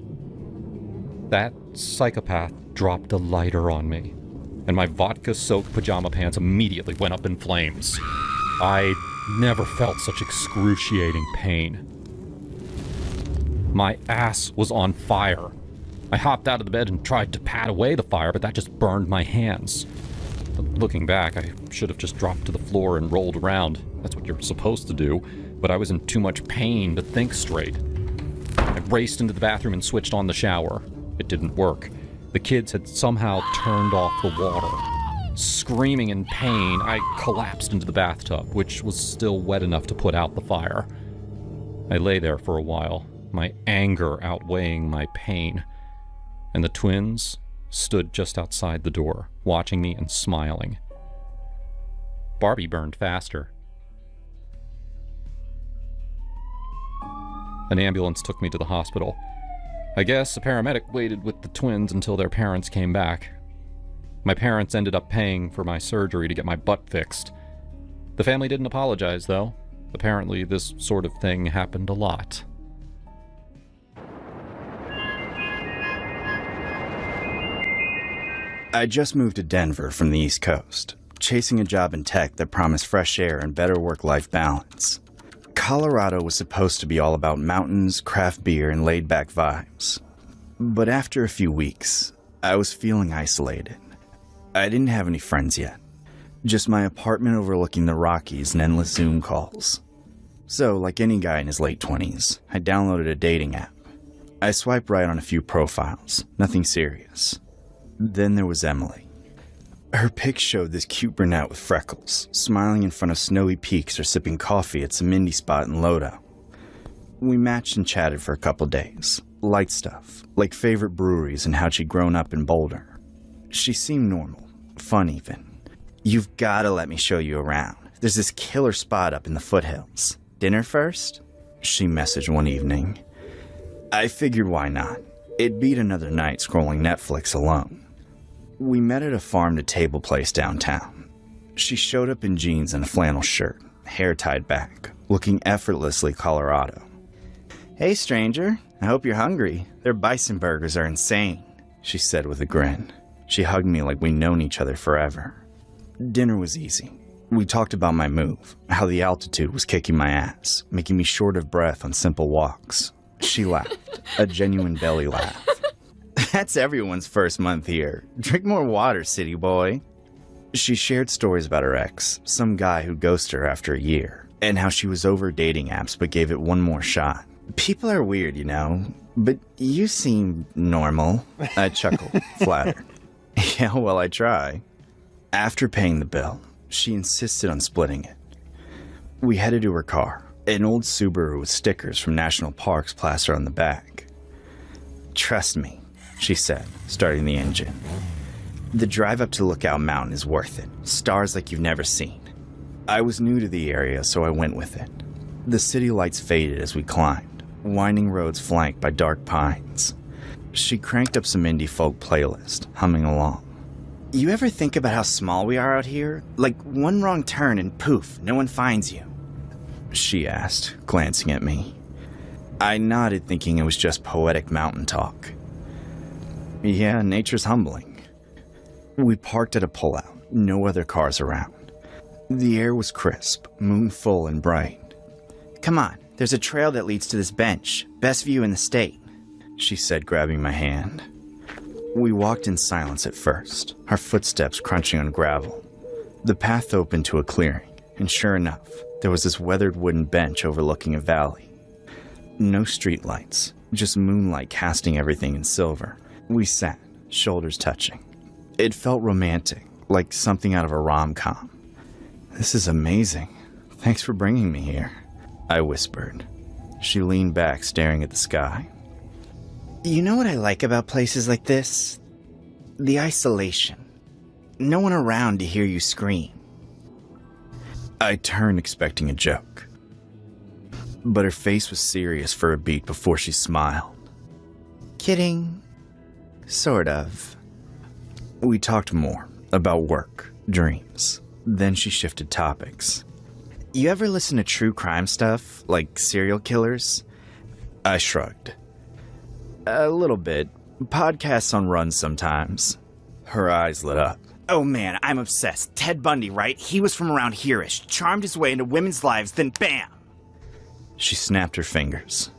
That psychopath dropped a lighter on me, and my vodka-soaked pajama pants immediately went up in flames. I never felt such excruciating pain. My ass was on fire. I hopped out of the bed and tried to pat away the fire, but that just burned my hands. Looking back, I should have just dropped to the floor and rolled around. That's what you're supposed to do, but I was in too much pain to think straight. I raced into the bathroom and switched on the shower. It didn't work. The kids had somehow turned off the water. Screaming in pain, I collapsed into the bathtub, which was still wet enough to put out the fire. I lay there for a while, my anger outweighing my pain, and the twins stood just outside the door, watching me and smiling. Barbie burned faster. An ambulance took me to the hospital. I guess a paramedic waited with the twins until their parents came back. My parents ended up paying for my surgery to get my butt fixed. The family didn't apologize, though. Apparently, this sort of thing happened a lot. I just moved to Denver from the East Coast, chasing a job in tech that promised fresh air and better work-life balance. Colorado was supposed to be all about mountains, craft beer, and laid-back vibes. But after a few weeks, I was feeling isolated. I didn't have any friends yet. Just my apartment overlooking the Rockies and endless Zoom calls. So, like any guy in his late 20s, I downloaded a dating app. I swiped right on a few profiles, nothing serious. Then there was Emily. Her pic showed this cute brunette with freckles, smiling in front of snowy peaks or sipping coffee at some indie spot in Lodo. We matched and chatted for a couple days, Light stuff, like favorite breweries and how she'd grown up in Boulder. She seemed normal, fun even. "You've gotta let me show you around. There's this killer spot up in the foothills. Dinner first?" she messaged one evening. I figured why not. It beat another night scrolling Netflix alone. We met at a farm-to-table place downtown. She showed up in jeans and a flannel shirt, hair tied back, looking effortlessly Colorado. "Hey, stranger. I hope you're hungry. Their bison burgers are insane," she said with a grin. She hugged me like we'd known each other forever. Dinner was easy. We talked about my move, how the altitude was kicking my ass, making me short of breath on simple walks. She laughed, a genuine belly laugh. "That's everyone's first month here. Drink more water, city boy." She shared stories about her ex, some guy who ghosted her after a year, and how she was over dating apps but gave it one more shot. "People are weird, you know, but you seem normal." I chuckled, flattered. "Yeah, well, I try." After paying the bill, she insisted on splitting it. We headed to her car, an old Subaru with stickers from national parks plastered on the back. "Trust me," she said, starting the engine. "The drive up to Lookout Mountain is worth it. Stars like you've never seen." I was new to the area, so I went with it. The city lights faded as we climbed, winding roads flanked by dark pines. She cranked up some indie folk playlist, humming along. "You ever think about how small we are out here? Like one wrong turn and poof, no one finds you?" she asked, glancing at me. I nodded, thinking it was just poetic mountain talk. "Yeah, nature's humbling." We parked at a pullout, no other cars around. The air was crisp, moon full and bright. "Come on, there's a trail that leads to this bench. Best view in the state," she said, grabbing my hand. We walked in silence at first, our footsteps crunching on gravel. The path opened to a clearing, and sure enough, there was this weathered wooden bench overlooking a valley. No streetlights, just moonlight casting everything in silver. We sat, shoulders touching. It felt romantic, like something out of a rom-com. "This is amazing. Thanks for bringing me here," I whispered. She leaned back, staring at the sky. "You know what I like about places like this? The isolation. No one around to hear you scream." I turned, expecting a joke. But her face was serious for a beat before she smiled. "Kidding. Sort of." We talked more, about work, dreams. Then she shifted topics. "You ever listen to true crime stuff, like serial killers?" I shrugged. "A little bit. Podcasts on runs sometimes." Her eyes lit up. "Oh man, I'm obsessed. Ted Bundy, right? He was from around here-ish, charmed his way into women's lives, then bam!" She snapped her fingers.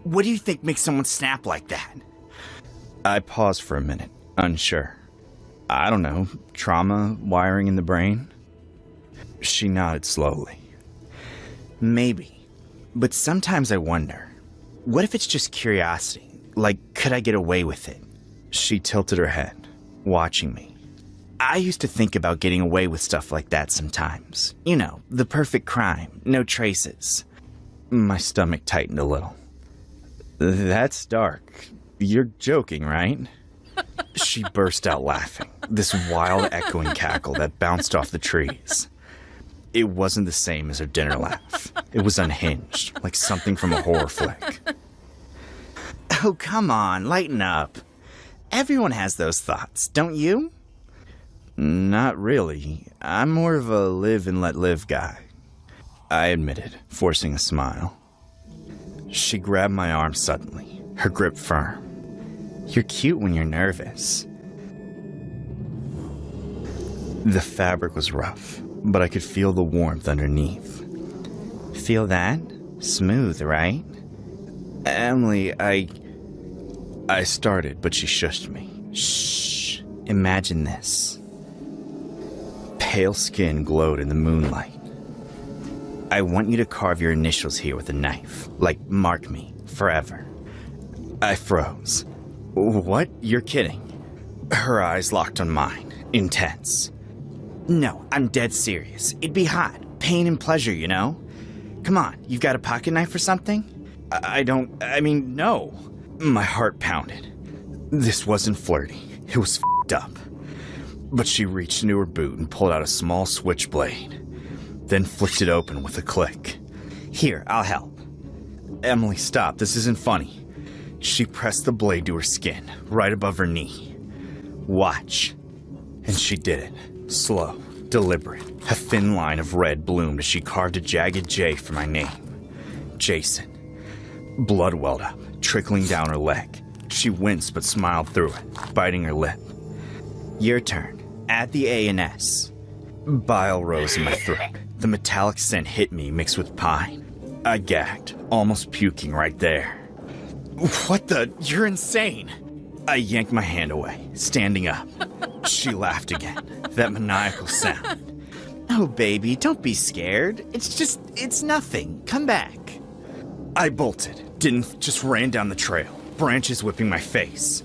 "What do you think makes someone snap like that?" I paused for a minute, unsure. "I don't know, trauma, wiring in the brain?" She nodded slowly. "Maybe. But sometimes I wonder, what if it's just curiosity? Like, could I get away with it?" She tilted her head, watching me. "I used to think about getting away with stuff like that sometimes. You know, the perfect crime, no traces." My stomach tightened a little. "That's dark. You're joking, right?" She burst out laughing, this wild echoing cackle that bounced off the trees. It wasn't the same as her dinner laugh. It was unhinged, like something from a horror flick. "Oh, come on, lighten up. Everyone has those thoughts, don't you?" "Not really. I'm more of a live and let live guy," I admitted, forcing a smile. She grabbed my arm suddenly, her grip firm. "You're cute when you're nervous." The fabric was rough, but I could feel the warmth underneath. "Feel that? Smooth, right?" "Emily, I started, but she shushed me. "Shh. Imagine this." Pale skin glowed in the moonlight. "I want you to carve your initials here with a knife, like mark me, forever." I froze. "What? You're kidding." Her eyes locked on mine, intense. "No, I'm dead serious. It'd be hot. Pain and pleasure, you know? Come on, you've got a pocket knife or something?" No. My heart pounded. This wasn't flirty. It was f***ed up. But she reached into her boot and pulled out a small switchblade, then flicked it open with a click. Here, I'll help. Emily, stop. This isn't funny. She pressed the blade to her skin, right above her knee. Watch. And she did it. Slow, deliberate. A thin line of red bloomed as she carved a jagged J for my name. Jason. Blood welled up, trickling down her leg. She winced but smiled through it, biting her lip. Your turn. Add the A and S. Bile rose in my throat. The metallic scent hit me mixed with pine. I gagged, almost puking right there. What the? You're insane. I yanked my hand away, standing up. She laughed again, that maniacal sound. Oh, baby, don't be scared. It's nothing. Come back. I bolted, just ran down the trail, branches whipping my face.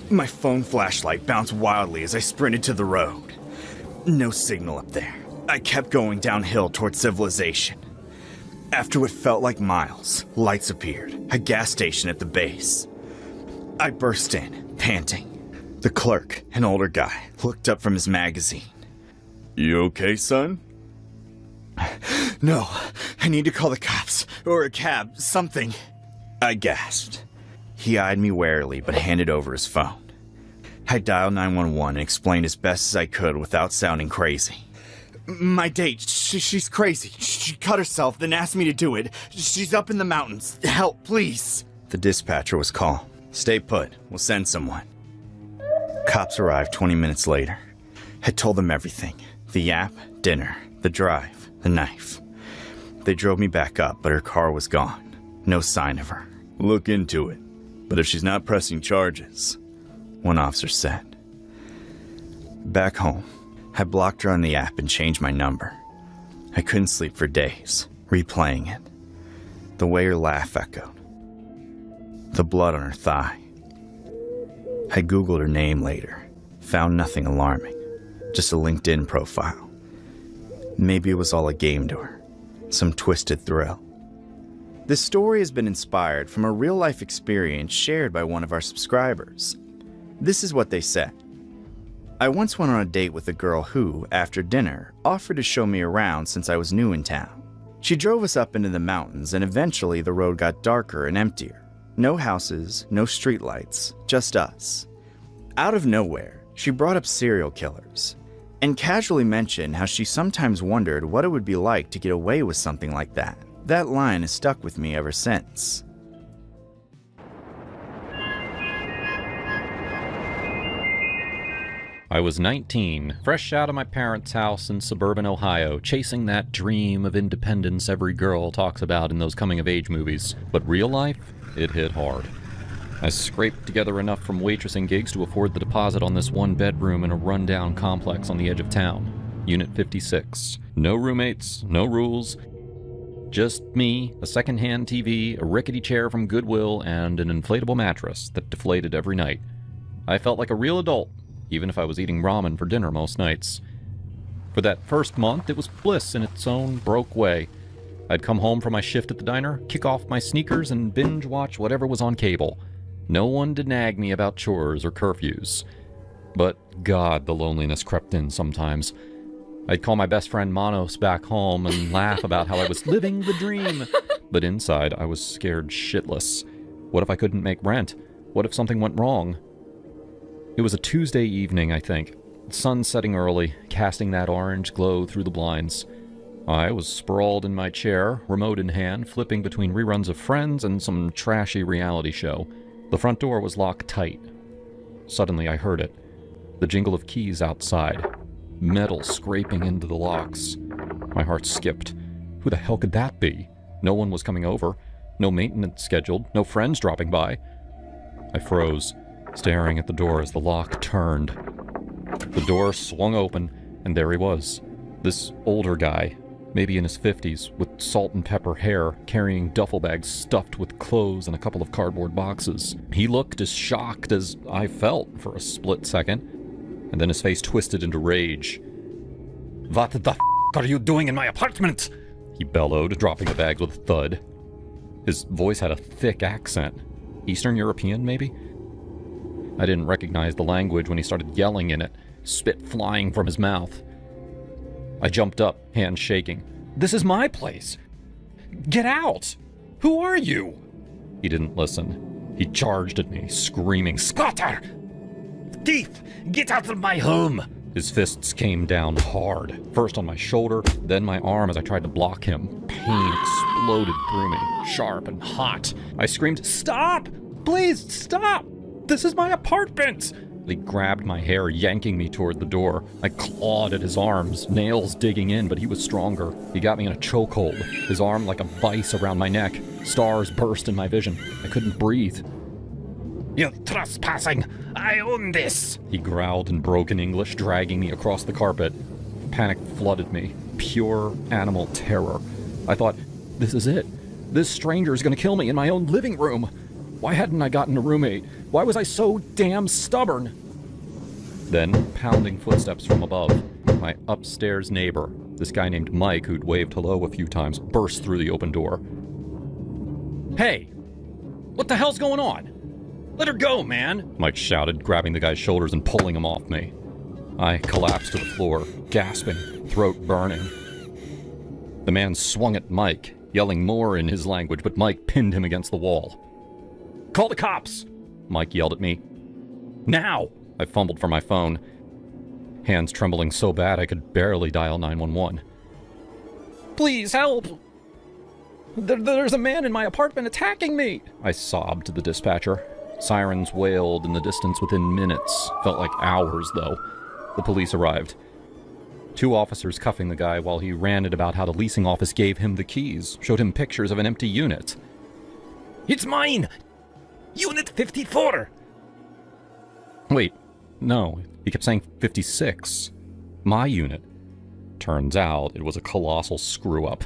My phone flashlight bounced wildly as I sprinted to the road. No signal up there. I kept going downhill toward civilization. After what felt like miles, lights appeared, a gas station at the base. I burst in, panting. The clerk, an older guy, looked up from his magazine. You okay, son? No, I need to call the cops, or a cab, something. I gasped. He eyed me warily, but handed over his phone. I dialed 911 and explained as best as I could without sounding crazy. My date, she's crazy. She cut herself, then asked me to do it. She's up in the mountains. Help, please. The dispatcher was calm. Stay put. We'll send someone. Cops arrived 20 minutes later. I told them everything. The yap, dinner, the drive, the knife. They drove me back up, but her car was gone. No sign of her. Look into it. But if she's not pressing charges, one officer said. Back home, I blocked her on the app and changed my number. I couldn't sleep for days, replaying it. The way her laugh echoed. The blood on her thigh. I Googled her name later. Found nothing alarming. Just a LinkedIn profile. Maybe it was all a game to her. Some twisted thrill. This story has been inspired from a real-life experience shared by one of our subscribers. This is what they said. I once went on a date with a girl who, after dinner, offered to show me around since I was new in town. She drove us up into the mountains, and eventually the road got darker and emptier. No houses, no streetlights, just us. Out of nowhere, she brought up serial killers, and casually mentioned how she sometimes wondered what it would be like to get away with something like that. That line has stuck with me ever since. I was 19, fresh out of my parents' house in suburban Ohio, chasing that dream of independence every girl talks about in those coming-of-age movies. But real life, it hit hard. I scraped together enough from waitressing gigs to afford the deposit on this one bedroom in a rundown complex on the edge of town. Unit 56. No roommates, no rules. Just me, a second-hand TV, a rickety chair from Goodwill, and an inflatable mattress that deflated every night. I felt like a real adult, even if I was eating ramen for dinner most nights. For that first month, it was bliss in its own broke way. I'd come home from my shift at the diner, kick off my sneakers, and binge-watch whatever was on cable. No one to nag me about chores or curfews. But God, the loneliness crept in sometimes. I'd call my best friend Manos back home and laugh about how I was living the dream. But inside, I was scared shitless. What if I couldn't make rent? What if something went wrong? It was a Tuesday evening, I think. The sun setting early, casting that orange glow through the blinds. I was sprawled in my chair, remote in hand, flipping between reruns of Friends and some trashy reality show. The front door was locked tight. Suddenly I heard it. The jingle of keys outside. Metal scraping into the locks. My heart skipped. Who the hell could that be? No one was coming over. No maintenance scheduled. No friends dropping by. I froze, staring at the door as the lock turned. The door swung open, and there he was. This older guy, maybe in his 50s, with salt and pepper hair, carrying duffel bags stuffed with clothes and a couple of cardboard boxes. He looked as shocked as I felt for a split second, and then his face twisted into rage. "What the f*** are you doing in my apartment?" he bellowed, dropping the bags with a thud. His voice had a thick accent. Eastern European, maybe? I didn't recognize the language when he started yelling in it, spit flying from his mouth. I jumped up, hands shaking. This is my place! Get out! Who are you? He didn't listen. He charged at me, screaming, Squatter! Thief! Get out of my home! His fists came down hard, first on my shoulder, then my arm as I tried to block him. Pain exploded through me, sharp and hot. I screamed, Stop! Please, stop! This is my apartment! He grabbed my hair, yanking me toward the door. I clawed at his arms, nails digging in, but he was stronger. He got me in a chokehold, his arm like a vice around my neck. Stars burst in my vision. I couldn't breathe. You're trespassing! I own this! He growled in broken English, dragging me across the carpet. Panic flooded me. Pure animal terror. I thought, this is it. This stranger is gonna kill me in my own living room. Why hadn't I gotten a roommate? Why was I so damn stubborn? Then, pounding footsteps from above, my upstairs neighbor, this guy named Mike, who'd waved hello a few times, burst through the open door. Hey! What the hell's going on? Let her go, man! Mike shouted, grabbing the guy's shoulders and pulling him off me. I collapsed to the floor, gasping, throat burning. The man swung at Mike, yelling more in his language, but Mike pinned him against the wall. Call the cops! Mike yelled at me. Now! I fumbled for my phone, hands trembling so bad I could barely dial 911. Please help! There's a man in my apartment attacking me! I sobbed to the dispatcher. Sirens wailed in the distance within minutes. Felt like hours, though. The police arrived. 2 officers cuffing the guy while he ranted about how the leasing office gave him the keys, showed him pictures of an empty unit. It's mine! Unit 54! Wait, no, he kept saying 56. My unit. Turns out it was a colossal screw-up.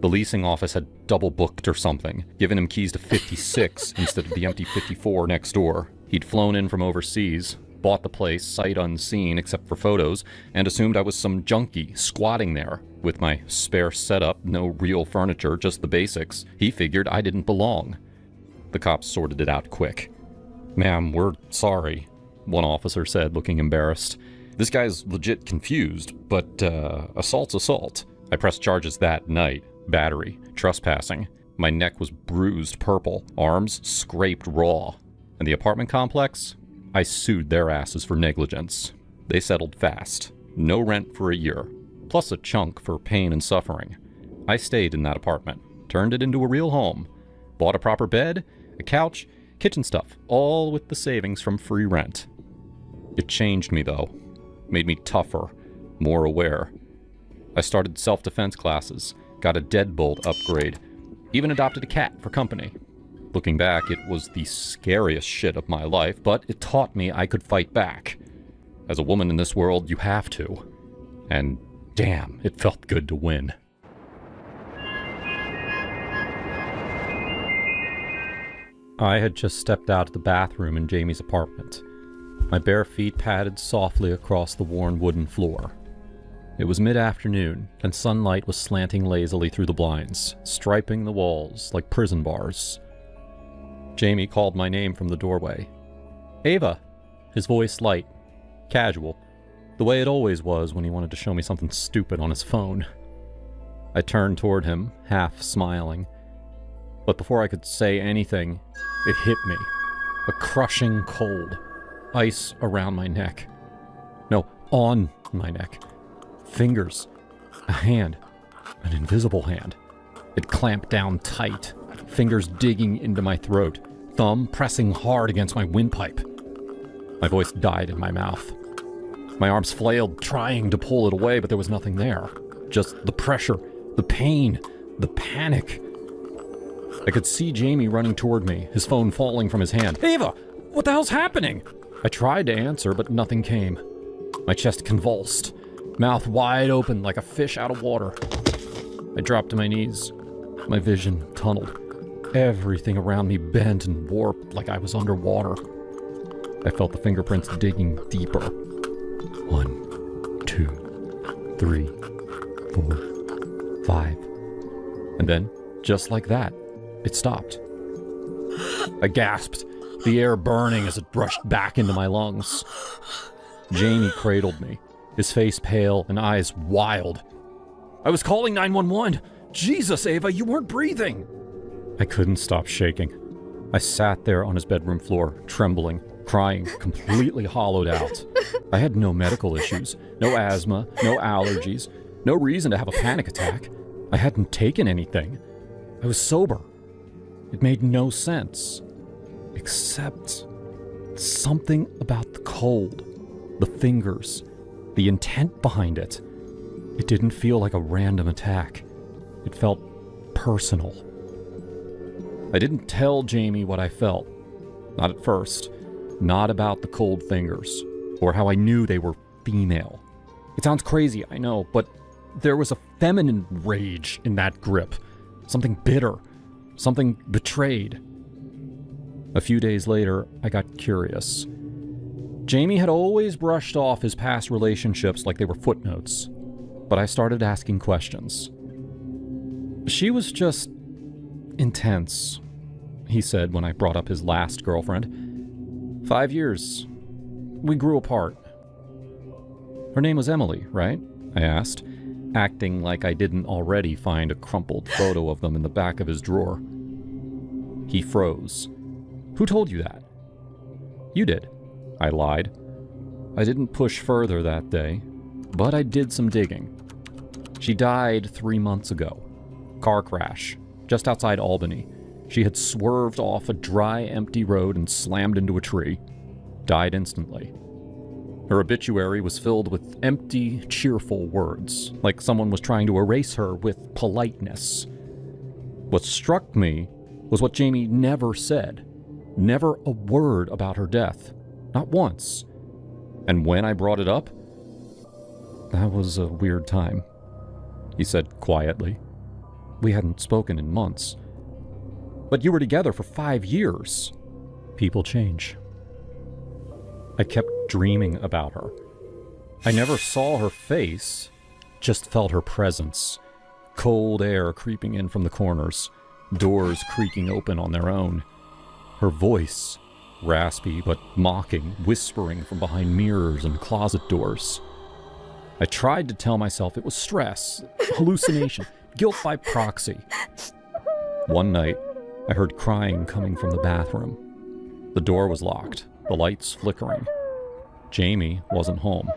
The leasing office had double booked or something, given him keys to 56 instead of the empty 54 next door. He'd flown in from overseas, bought the place sight unseen except for photos, and assumed I was some junkie squatting there. With my spare setup, no real furniture, just the basics, he figured I didn't belong. The cops sorted it out quick. Ma'am, we're sorry, one officer said, looking embarrassed. This guy's legit confused, but assault's assault. I pressed charges that night. Battery, trespassing. My neck was bruised purple, arms scraped raw. And the apartment complex? I sued their asses for negligence. They settled fast. No rent for a year, plus a chunk for pain and suffering. I stayed in that apartment, turned it into a real home, bought a proper bed, a couch, kitchen stuff, all with the savings from free rent. It changed me, though. Made me tougher, more aware. I started self-defense classes, got a deadbolt upgrade, even adopted a cat for company. Looking back, it was the scariest shit of my life, but it taught me I could fight back. As a woman in this world, you have to. And damn, it felt good to win. I had just stepped out of the bathroom in Jamie's apartment. My bare feet padded softly across the worn wooden floor. It was mid-afternoon, and sunlight was slanting lazily through the blinds, striping the walls like prison bars. Jamie called my name from the doorway. Ava! His voice light, casual, the way it always was when he wanted to show me something stupid on his phone. I turned toward him, half smiling. But before I could say anything, it hit me. A crushing cold. Ice around my neck. No, on my neck. Fingers. A hand. An invisible hand. It clamped down tight. Fingers digging into my throat. Thumb pressing hard against my windpipe. My voice died in my mouth. My arms flailed, trying to pull it away, but there was nothing there. Just the pressure, the pain, the panic. I could see Jamie running toward me, his phone falling from his hand. Ava! What the hell's happening? I tried to answer, but nothing came. My chest convulsed, mouth wide open like a fish out of water. I dropped to my knees. My vision tunneled. Everything around me bent and warped like I was underwater. I felt the fingerprints digging deeper. 1, 2, 3, 4, 5. And then, just like that, it stopped. I gasped, the air burning as it rushed back into my lungs. Jamie cradled me, his face pale and eyes wild. I was calling 911. Jesus, Ava, you weren't breathing. I couldn't stop shaking. I sat there on his bedroom floor, trembling, crying, completely hollowed out. I had no medical issues, no asthma, no allergies, no reason to have a panic attack. I hadn't taken anything. I was sober. It made no sense. Except something about the cold, the fingers, the intent behind it. It didn't feel like a random attack. It felt personal. I didn't tell Jamie what I felt. Not at first. Not about the cold fingers, or how I knew they were female. It sounds crazy, I know, but there was a feminine rage in that grip. Something bitter. Something betrayed. A few days later, I got curious. Jamie had always brushed off his past relationships like they were footnotes, but I started asking questions. She was just intense, he said when I brought up his last girlfriend. 5 years. We grew apart. Her name was Emily, right? I asked, acting like I didn't already find a crumpled photo of them in the back of his drawer. He froze. Who told you that? You did. I lied. I didn't push further that day, but I did some digging. She died 3 months ago. Car crash, just outside Albany. She had swerved off a dry, empty road and slammed into a tree. Died instantly. Her obituary was filled with empty, cheerful words, like someone was trying to erase her with politeness. What struck me was what Jamie never said. Never a word about her death. Not once. And when I brought it up, that was a weird time, he said quietly. We hadn't spoken in months. But you were together for 5 years. People change. I kept dreaming about her. I never saw her face, just felt her presence. Cold air creeping in from the corners, doors creaking open on their own. Her voice, raspy but mocking, whispering from behind mirrors and closet doors. I tried to tell myself it was stress, hallucination, guilt by proxy. One night, I heard crying coming from the bathroom. The door was locked, the lights flickering. Jamie wasn't home.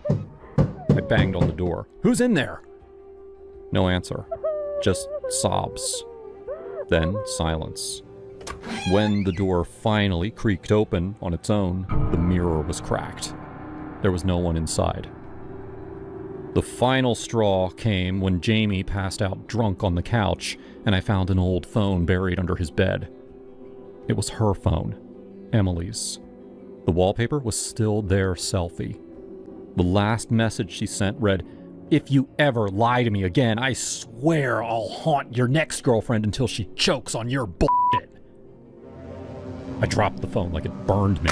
I banged on the door. Who's in there? No answer. Just sobs. Then silence. When the door finally creaked open on its own, the mirror was cracked. There was no one inside. The final straw came when Jamie passed out drunk on the couch, and I found an old phone buried under his bed. It was her phone, Emily's. The wallpaper was still their selfie. The last message she sent read, "If you ever lie to me again, I swear I'll haunt your next girlfriend until she chokes on your bullshit." I dropped the phone like it burned me.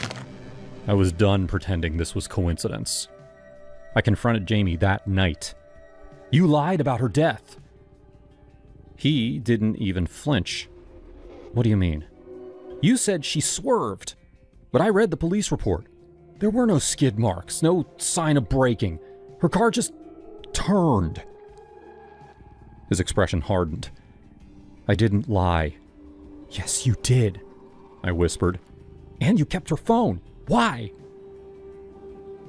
I was done pretending this was coincidence. I confronted Jamie that night. You lied about her death. He didn't even flinch. What do you mean? You said she swerved, but I read the police report. There were no skid marks, no sign of braking. Her car just turned. His expression hardened. I didn't lie. Yes, you did, I whispered. And you kept her phone. Why?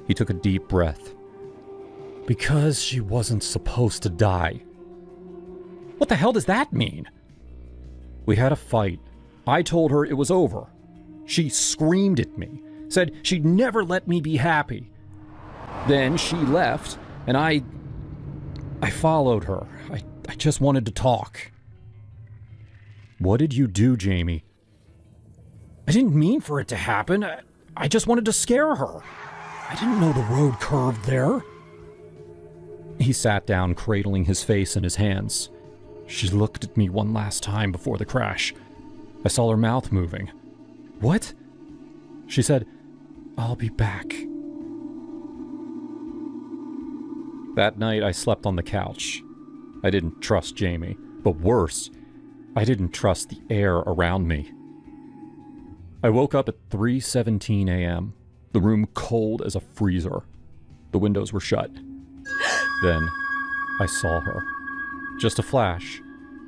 He took a deep breath. Because she wasn't supposed to die. What the hell does that mean? We had a fight. I told her it was over. She screamed at me, said she'd never let me be happy. Then she left, and I followed her. I just wanted to talk. What did you do, Jamie? I didn't mean for it to happen. I just wanted to scare her. I didn't know the road curved there. He sat down, cradling his face in his hands. She looked at me one last time before the crash. I saw her mouth moving. What? She said, I'll be back. That night, I slept on the couch. I didn't trust Jamie, but worse, I didn't trust the air around me. I woke up at 3:17 a.m., the room cold as a freezer. The windows were shut. Then I saw her. Just a flash,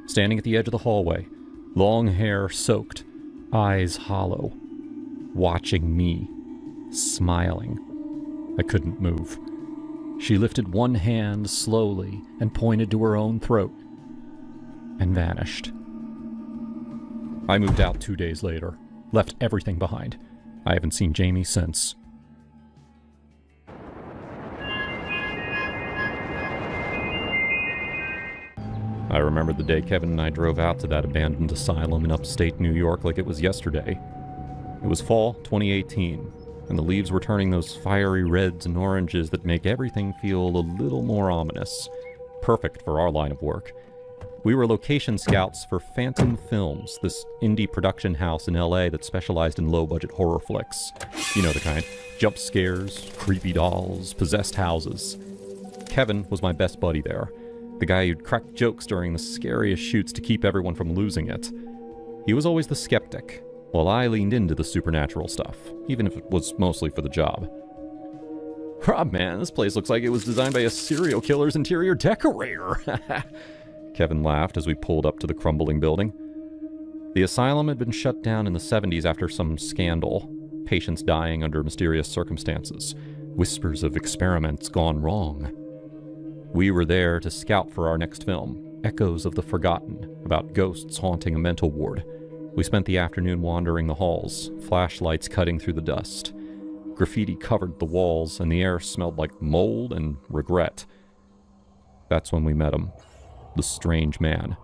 standing at the edge of the hallway, long hair soaked, eyes hollow, watching me, smiling. I couldn't move. She lifted one hand slowly and pointed to her own throat, and vanished. I moved out 2 days later, left everything behind. I haven't seen Jamie since. I remember the day Kevin and I drove out to that abandoned asylum in upstate New York like it was yesterday. It was fall 2018, and the leaves were turning those fiery reds and oranges that make everything feel a little more ominous. Perfect for our line of work. We were location scouts for Phantom Films, this indie production house in LA that specialized in low-budget horror flicks. You know the kind. Jump scares, creepy dolls, possessed houses. Kevin was my best buddy there. The guy who'd crack jokes during the scariest shoots to keep everyone from losing it. He was always the skeptic, while I leaned into the supernatural stuff, even if it was mostly for the job. Rob, man, this place looks like it was designed by a serial killer's interior decorator. Kevin laughed as we pulled up to the crumbling building. The asylum had been shut down in the 70s after some scandal, patients dying under mysterious circumstances, whispers of experiments gone wrong. We were there to scout for our next film, Echoes of the Forgotten, about ghosts haunting a mental ward. We spent the afternoon wandering the halls, flashlights cutting through the dust. Graffiti covered the walls, and the air smelled like mold and regret. That's when we met him, the strange man.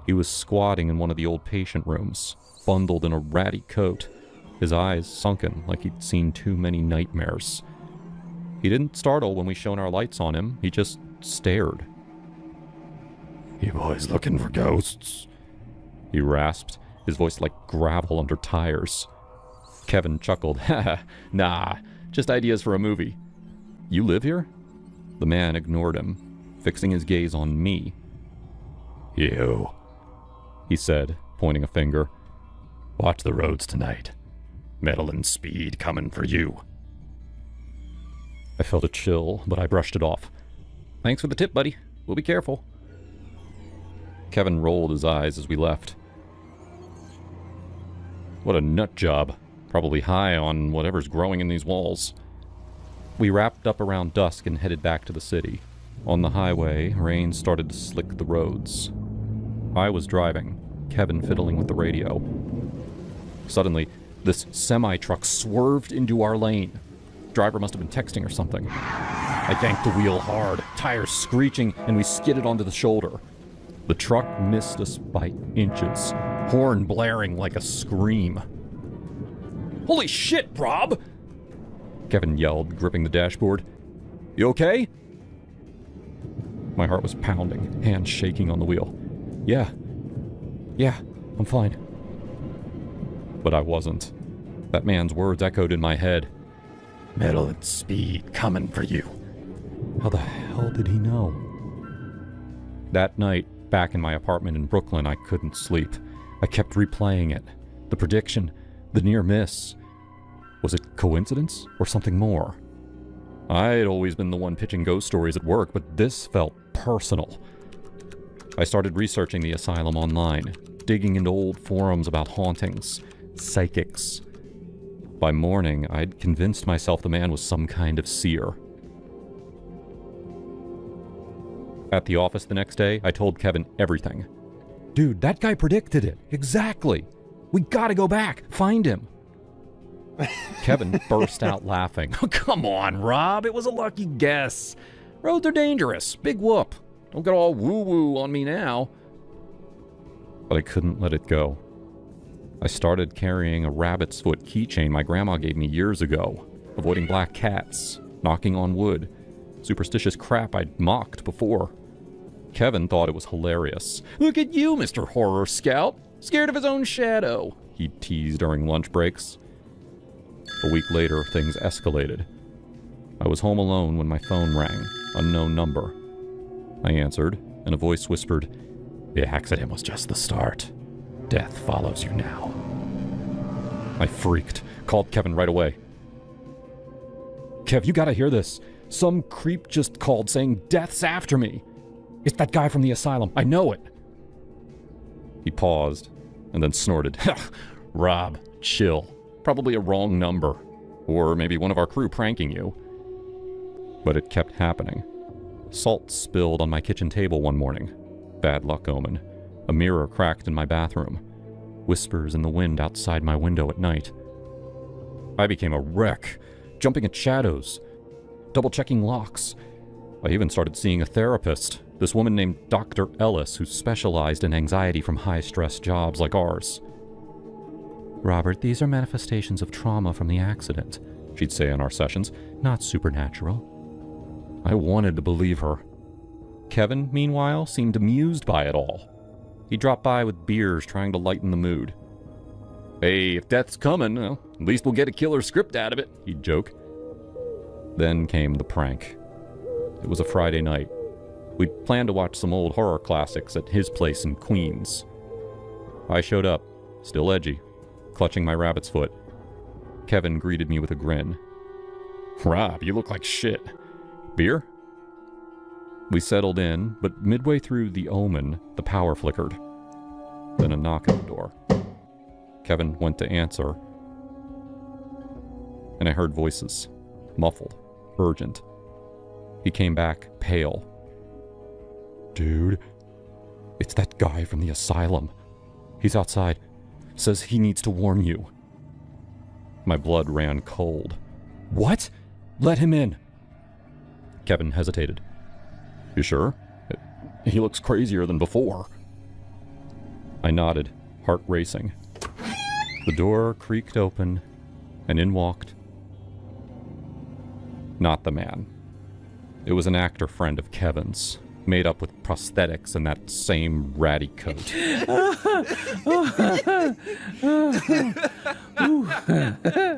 He was squatting in one of the old patient rooms, bundled in a ratty coat, his eyes sunken like he'd seen too many nightmares. He didn't startle when we shone our lights on him, he just stared. "You boys looking for ghosts?" he rasped, his voice like gravel under tires. Kevin chuckled. "Haha, nah, just ideas for a movie." "You live here?" The man ignored him, fixing his gaze on me. "You," he said, pointing a finger. "Watch the roads tonight. Metal and speed coming for you." I felt a chill, but I brushed it off. "Thanks for the tip, buddy. We'll be careful." Kevin rolled his eyes as we left. What a nut job. Probably high on whatever's growing in these walls. We wrapped up around dusk and headed back to the city. On the highway, rain started to slick the roads. I was driving, Kevin fiddling with the radio. Suddenly, this semi-truck swerved into our lane. Driver must have been texting or something. I yanked the wheel hard, tires screeching, and we skidded onto the shoulder. The truck missed us by inches, horn blaring like a scream. "Holy shit, Rob!" Kevin yelled, gripping the dashboard. "You okay?" My heart was pounding, hands shaking on the wheel. Yeah, I'm fine." But I wasn't. That man's words echoed in my head. "Metal and speed coming for you." How the hell did he know? That night, back in my apartment in Brooklyn, I couldn't sleep. I kept replaying it. The prediction, the near miss. Was it coincidence or something more? I'd always been the one pitching ghost stories at work, but this felt personal. I started researching the asylum online, digging into old forums about hauntings, psychics. By morning, I'd convinced myself the man was some kind of seer. At the office the next day, I told Kevin everything. "Dude, that guy predicted it. Exactly. We gotta go back. Find him." Kevin burst out laughing. "Oh, come on, Rob. It was a lucky guess. Roads are dangerous. Big whoop. Don't get all woo-woo on me now." But I couldn't let it go. I started carrying a rabbit's foot keychain my grandma gave me years ago, avoiding black cats, knocking on wood, superstitious crap I'd mocked before. Kevin thought it was hilarious. "Look at you, Mr. Horror Scout, scared of his own shadow," he'd tease during lunch breaks. A week later, things escalated. I was home alone when my phone rang, unknown number. I answered, and a voice whispered, "The accident was just the start. Death follows you now." I freaked, called Kevin right away. Kev, you gotta hear this. Some creep just called saying death's after me. It's that guy from the asylum. I know it. He paused and then snorted. Rob, chill. Probably a wrong number. Or maybe one of our crew pranking you. But it kept happening. Salt spilled on my kitchen table one morning. Bad luck omen. A mirror cracked in my bathroom. Whispers in the wind outside my window at night. I became a wreck, jumping at shadows, double-checking locks. I even started seeing a therapist, this woman named Dr. Ellis, who specialized in anxiety from high-stress jobs like ours. Robert, these are manifestations of trauma from the accident, she'd say in our sessions, not supernatural. I wanted to believe her. Kevin, meanwhile, seemed amused by it all. He dropped by with beers, trying to lighten the mood. Hey, if death's coming, well, at least we'll get a killer script out of it, he'd joke. Then came the prank. It was a Friday night. We'd planned to watch some old horror classics at his place in Queens. I showed up, still edgy, clutching my rabbit's foot. Kevin greeted me with a grin. Rob, you look like shit. Beer? We settled in, but midway through The Omen, the power flickered. Then a knock at the door. Kevin went to answer, and I heard voices, muffled, urgent. He came back, pale. Dude, it's that guy from the asylum. He's outside. Says he needs to warn you. My blood ran cold. What? Let him in. Kevin hesitated. You sure? He looks crazier than before. I nodded, heart racing. The door creaked open, and in walked... not the man. It was an actor friend of Kevin's, made up with prosthetics and that same ratty coat.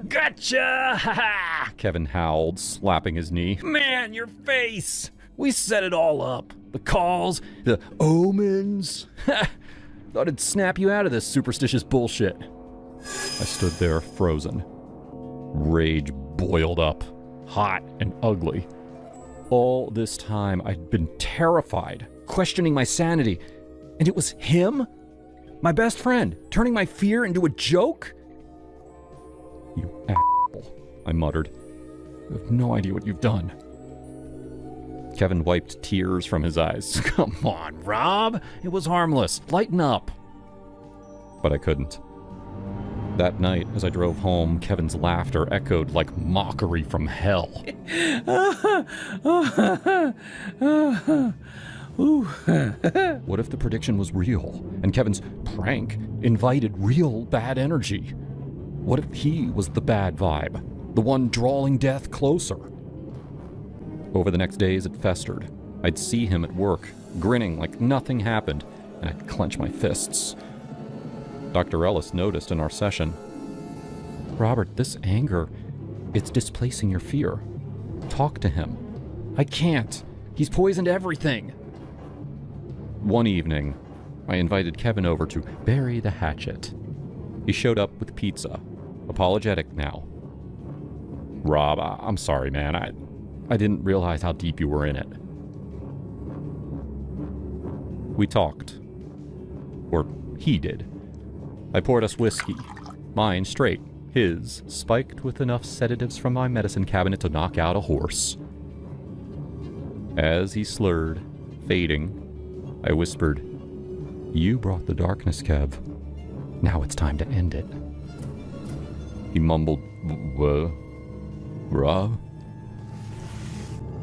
Gotcha! Kevin howled, slapping his knee. Man, your face! We set it all up. The calls, the omens. Thought it'd snap you out of this superstitious bullshit. I stood there frozen. Rage boiled up, hot and ugly. All this time, I'd been terrified, questioning my sanity. And it was him? My best friend, turning my fear into a joke? You asshole, I muttered. You have no idea what you've done. Kevin wiped tears from his eyes. Come on, Rob. It was harmless. Lighten up. But I couldn't. That night, as I drove home, Kevin's laughter echoed like mockery from hell. What if the prediction was real, and Kevin's prank invited real bad energy? What if he was the bad vibe, the one drawing death closer? Over the next days, it festered. I'd see him at work, grinning like nothing happened, and I'd clench my fists. Dr. Ellis noticed in our session, Robert, this anger, it's displacing your fear. Talk to him. I can't. He's poisoned everything. One evening, I invited Kevin over to bury the hatchet. He showed up with pizza, apologetic now. Rob, I'm sorry, man. I didn't realize how deep you were in it. We talked. Or he did. I poured us whiskey, mine straight, his spiked with enough sedatives from my medicine cabinet to knock out a horse. As he slurred, fading, I whispered, You brought the darkness, Kev. Now it's time to end it. He mumbled, Rob?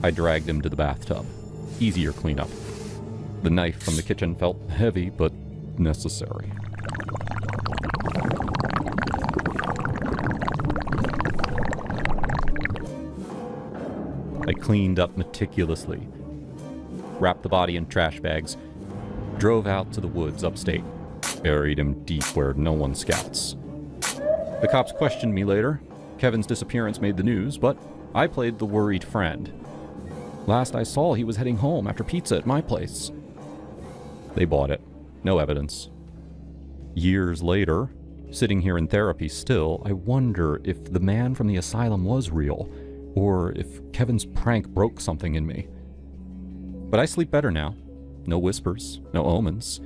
I dragged him to the bathtub. Easier cleanup. The knife from the kitchen felt heavy, but necessary. I cleaned up meticulously, wrapped the body in trash bags, drove out to the woods upstate, buried him deep where no one scouts. The cops questioned me later. Kevin's disappearance made the news, but I played the worried friend. Last I saw, he was heading home after pizza at my place. They bought it. No evidence. Years later, Sitting here in therapy still, I wonder if the man from the asylum was real, or if Kevin's prank broke something in me. But I sleep better now. No whispers, no omens.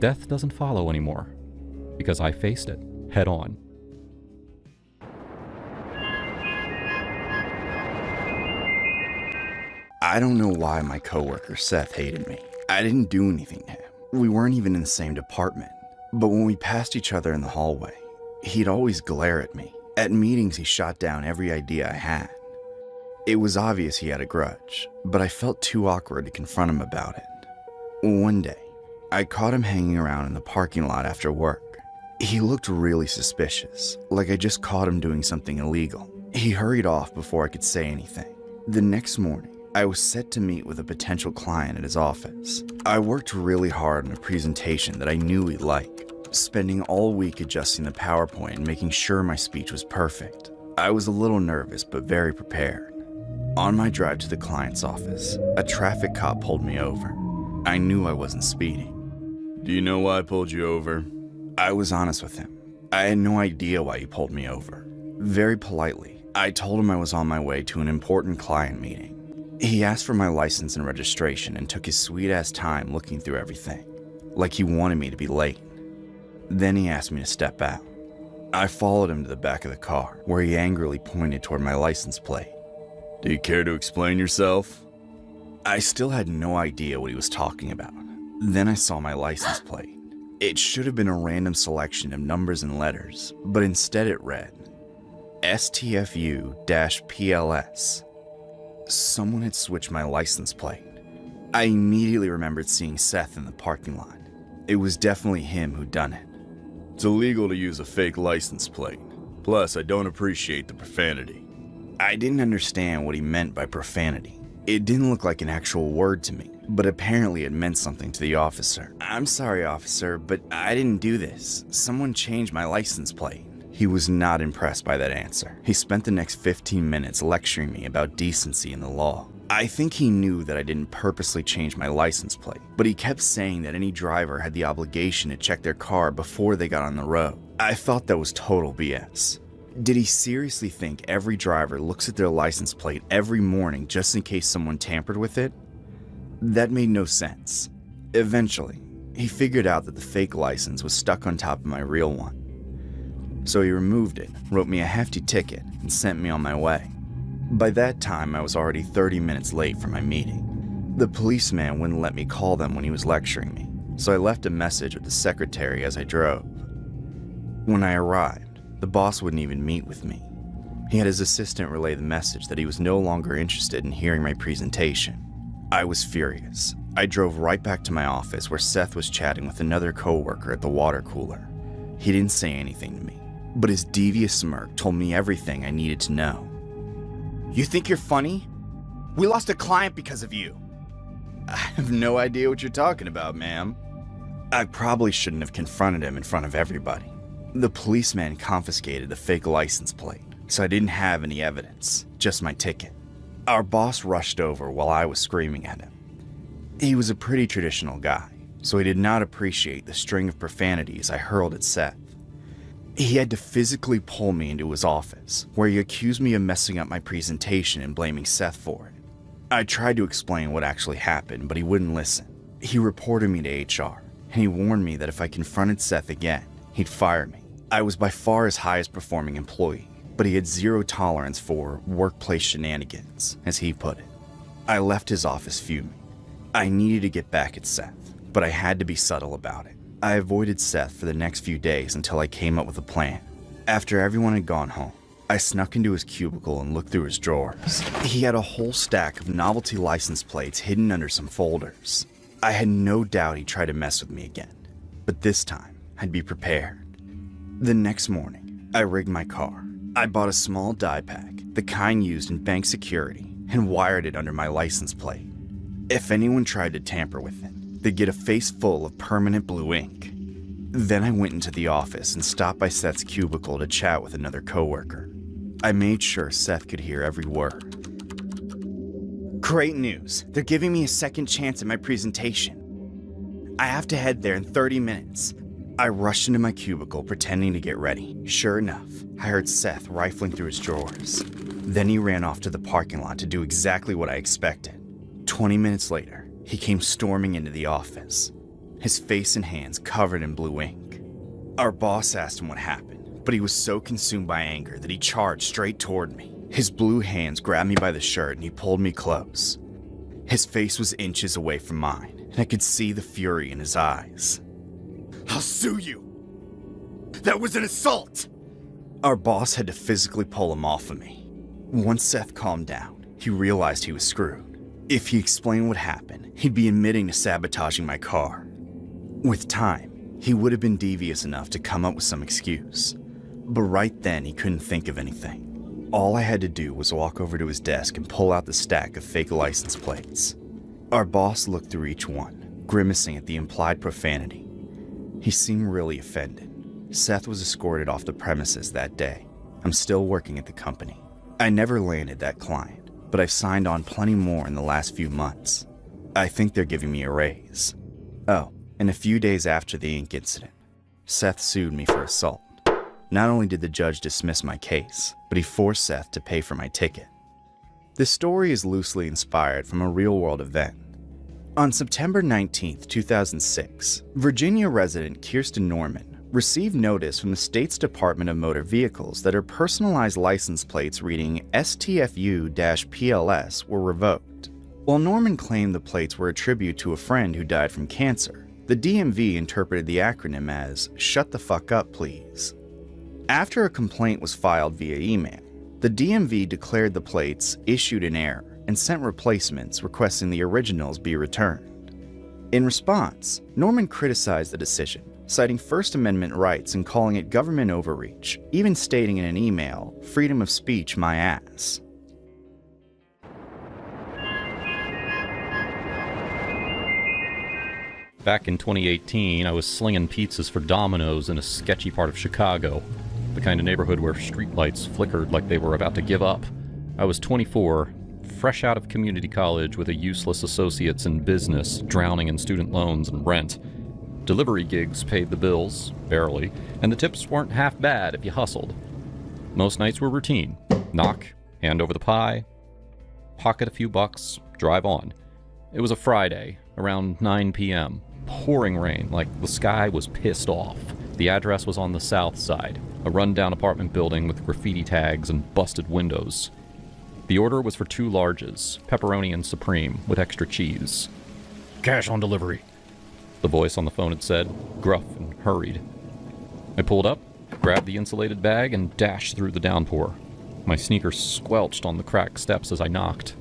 Death doesn't follow anymore, because I faced it head on. I don't know why my coworker Seth hated me. I didn't do anything to him. We weren't even in the same department. But when we passed each other in the hallway, he'd always glare at me. At meetings, he shot down every idea I had. It was obvious he had a grudge, but I felt too awkward to confront him about it. One day, I caught him hanging around in the parking lot after work. He looked really suspicious, like I just caught him doing something illegal. He hurried off before I could say anything. The next morning, I was set to meet with a potential client at his office. I worked really hard on a presentation that I knew he'd like, spending all week adjusting the PowerPoint and making sure my speech was perfect. I was a little nervous, but very prepared. On my drive to the client's office, a traffic cop pulled me over. I knew I wasn't speeding. "Do you know why I pulled you over?" I was honest with him. I had no idea why he pulled me over. Very politely, I told him I was on my way to an important client meeting. He asked for my license and registration and took his sweet-ass time looking through everything, like he wanted me to be late. Then he asked me to step out. I followed him to the back of the car, where he angrily pointed toward my license plate. "Do you care to explain yourself?" I still had no idea what he was talking about. Then I saw my license plate. It should have been a random selection of numbers and letters, but instead it read STFU-PLS. Someone had switched my license plate. I immediately remembered seeing Seth in the parking lot. It was definitely him who'd done it. "It's illegal to use a fake license plate. Plus, I don't appreciate the profanity." I didn't understand what he meant by profanity. It didn't look like an actual word to me, but apparently it meant something to the officer. "I'm sorry, officer, but I didn't do this. Someone changed my license plate." He was not impressed by that answer. He spent the next 15 minutes lecturing me about decency and the law. I think he knew that I didn't purposely change my license plate, but he kept saying that any driver had the obligation to check their car before they got on the road. I thought that was total BS. Did he seriously think every driver looks at their license plate every morning just in case someone tampered with it? That made no sense. Eventually, he figured out that the fake license was stuck on top of my real one. So he removed it, wrote me a hefty ticket, and sent me on my way. By that time, I was already 30 minutes late for my meeting. The policeman wouldn't let me call them when he was lecturing me, so I left a message with the secretary as I drove. When I arrived, the boss wouldn't even meet with me. He had his assistant relay the message that he was no longer interested in hearing my presentation. I was furious. I drove right back to my office where Seth was chatting with another coworker at the water cooler. He didn't say anything to me, but his devious smirk told me everything I needed to know. You think you're funny? We lost a client because of you. I have no idea what you're talking about, ma'am. I probably shouldn't have confronted him in front of everybody. The policeman confiscated the fake license plate, so I didn't have any evidence, just my ticket. Our boss rushed over while I was screaming at him. He was a pretty traditional guy, so he did not appreciate the string of profanities I hurled at Seth. He had to physically pull me into his office, where he accused me of messing up my presentation and blaming Seth for it. I tried to explain what actually happened, but he wouldn't listen. He reported me to HR, and he warned me that if I confronted Seth again, he'd fire me. I was by far his highest performing employee, but he had zero tolerance for workplace shenanigans, as he put it. I left his office fuming. I needed to get back at Seth, but I had to be subtle about it. I avoided Seth for the next few days until I came up with a plan. After everyone had gone home, I snuck into his cubicle and looked through his drawers. He had a whole stack of novelty license plates hidden under some folders. I had no doubt he'd try to mess with me again, but this time I'd be prepared. The next morning, I rigged my car. I bought a small die pack, the kind used in bank security, and wired it under my license plate. If anyone tried to tamper with it, they'd get a face full of permanent blue ink. Then I went into the office and stopped by Seth's cubicle to chat with another coworker. I made sure Seth could hear every word. Great news. They're giving me a second chance at my presentation. I have to head there in 30 minutes. I rushed into my cubicle pretending to get ready. Sure enough, I heard Seth rifling through his drawers. Then he ran off to the parking lot to do exactly what I expected. 20 minutes later, he came storming into the office, his face and hands covered in blue ink. Our boss asked him what happened, but he was so consumed by anger that he charged straight toward me. His blue hands grabbed me by the shirt and he pulled me close. His face was inches away from mine, and I could see the fury in his eyes. I'll sue you. That was an assault. Our boss had to physically pull him off of me. Once Seth calmed down, he realized he was screwed. If he explained what happened, he'd be admitting to sabotaging my car. With time, he would have been devious enough to come up with some excuse. But right then, he couldn't think of anything. All I had to do was walk over to his desk and pull out the stack of fake license plates. Our boss looked through each one, grimacing at the implied profanity. He seemed really offended. Seth was escorted off the premises that day. I'm still working at the company. I never landed that client, but I've signed on plenty more in the last few months. I think they're giving me a raise. Oh, and a few days after the ink incident, Seth sued me for assault. Not only did the judge dismiss my case, but he forced Seth to pay for my ticket. This story is loosely inspired from a real-world event. On September 19, 2006, Virginia resident Kirsten Norman received notice from the state's Department of Motor Vehicles that her personalized license plates reading STFU-PLS were revoked. While Norman claimed the plates were a tribute to a friend who died from cancer, the DMV interpreted the acronym as "Shut the fuck up, please." After a complaint was filed via email, the DMV declared the plates issued in error and sent replacements requesting the originals be returned. In response, Norman criticized the decision, citing First Amendment rights and calling it government overreach, even stating in an email, "Freedom of speech, my ass." Back in 2018, I was slinging pizzas for Domino's in a sketchy part of Chicago, the kind of neighborhood where streetlights flickered like they were about to give up. I was 24, fresh out of community college with a useless associates in business, drowning in student loans and rent. Delivery gigs paid the bills, barely, and the tips weren't half bad if you hustled. Most nights were routine. Knock, hand over the pie, pocket a few bucks, drive on. It was a Friday, around 9 p.m. Pouring rain, like the sky was pissed off. The address was on the south side, a rundown apartment building with graffiti tags and busted windows. The order was for 2 larges, pepperoni and supreme, with extra cheese. "Cash on delivery," the voice on the phone had said, gruff and hurried. I pulled up, grabbed the insulated bag, and dashed through the downpour. My sneakers squelched on the cracked steps as I knocked.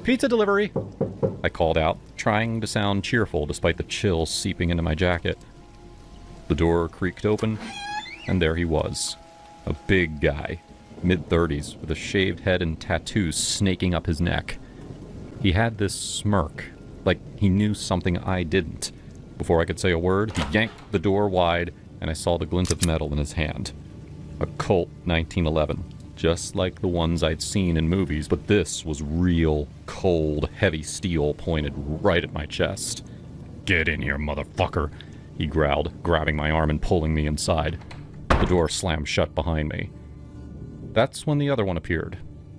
"Pizza delivery," I called out, trying to sound cheerful despite the chill seeping into my jacket. The door creaked open, and there he was. A big guy, mid-30s, with a shaved head and tattoos snaking up his neck. He had this smirk, like he knew something I didn't. Before I could say a word, he yanked the door wide, and I saw the glint of metal in his hand. A Colt 1911, just like the ones I'd seen in movies, but this was real, cold, heavy steel pointed right at my chest. "Get in here, motherfucker," he growled, grabbing my arm and pulling me inside. The door slammed shut behind me. That's when the other one appeared.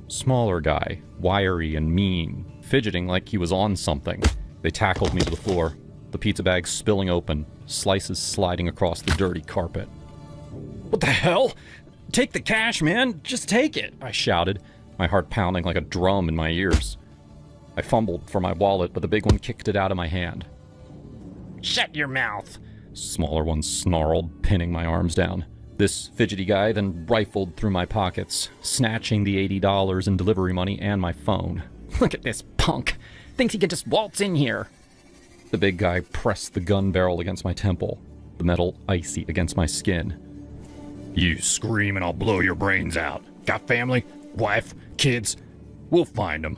Smaller guy, wiry and mean, fidgeting like he was on something. They tackled me to the floor, the pizza bag spilling open, slices sliding across the dirty carpet. "What the hell? Take the cash, man! Just take it!" I shouted, my heart pounding like a drum in my ears. I fumbled for my wallet, but the big one kicked it out of my hand. "Shut your mouth!" Smaller one snarled, pinning my arms down. This fidgety guy then rifled through my pockets, snatching the $80 in delivery money and my phone. "Look at this punk! Thinks he can just waltz in here!" The big guy pressed the gun barrel against my temple, the metal icy against my skin. "You scream and I'll blow your brains out. Got family? Wife? Kids? We'll find them.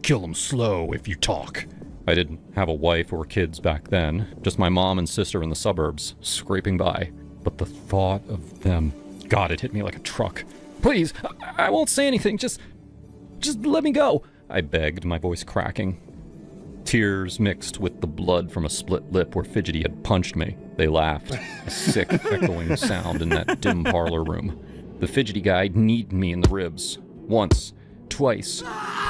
Kill them slow if you talk." I didn't have a wife or kids back then, just my mom and sister in the suburbs, scraping by. But the thought of them... God, it hit me like a truck. "Please, I won't say anything, just let me go," I begged, my voice cracking. Tears mixed with the blood from a split lip where Fidgety had punched me. They laughed, a sick, echoing sound in that dim parlor room. The Fidgety guy kneed me in the ribs. Once, twice,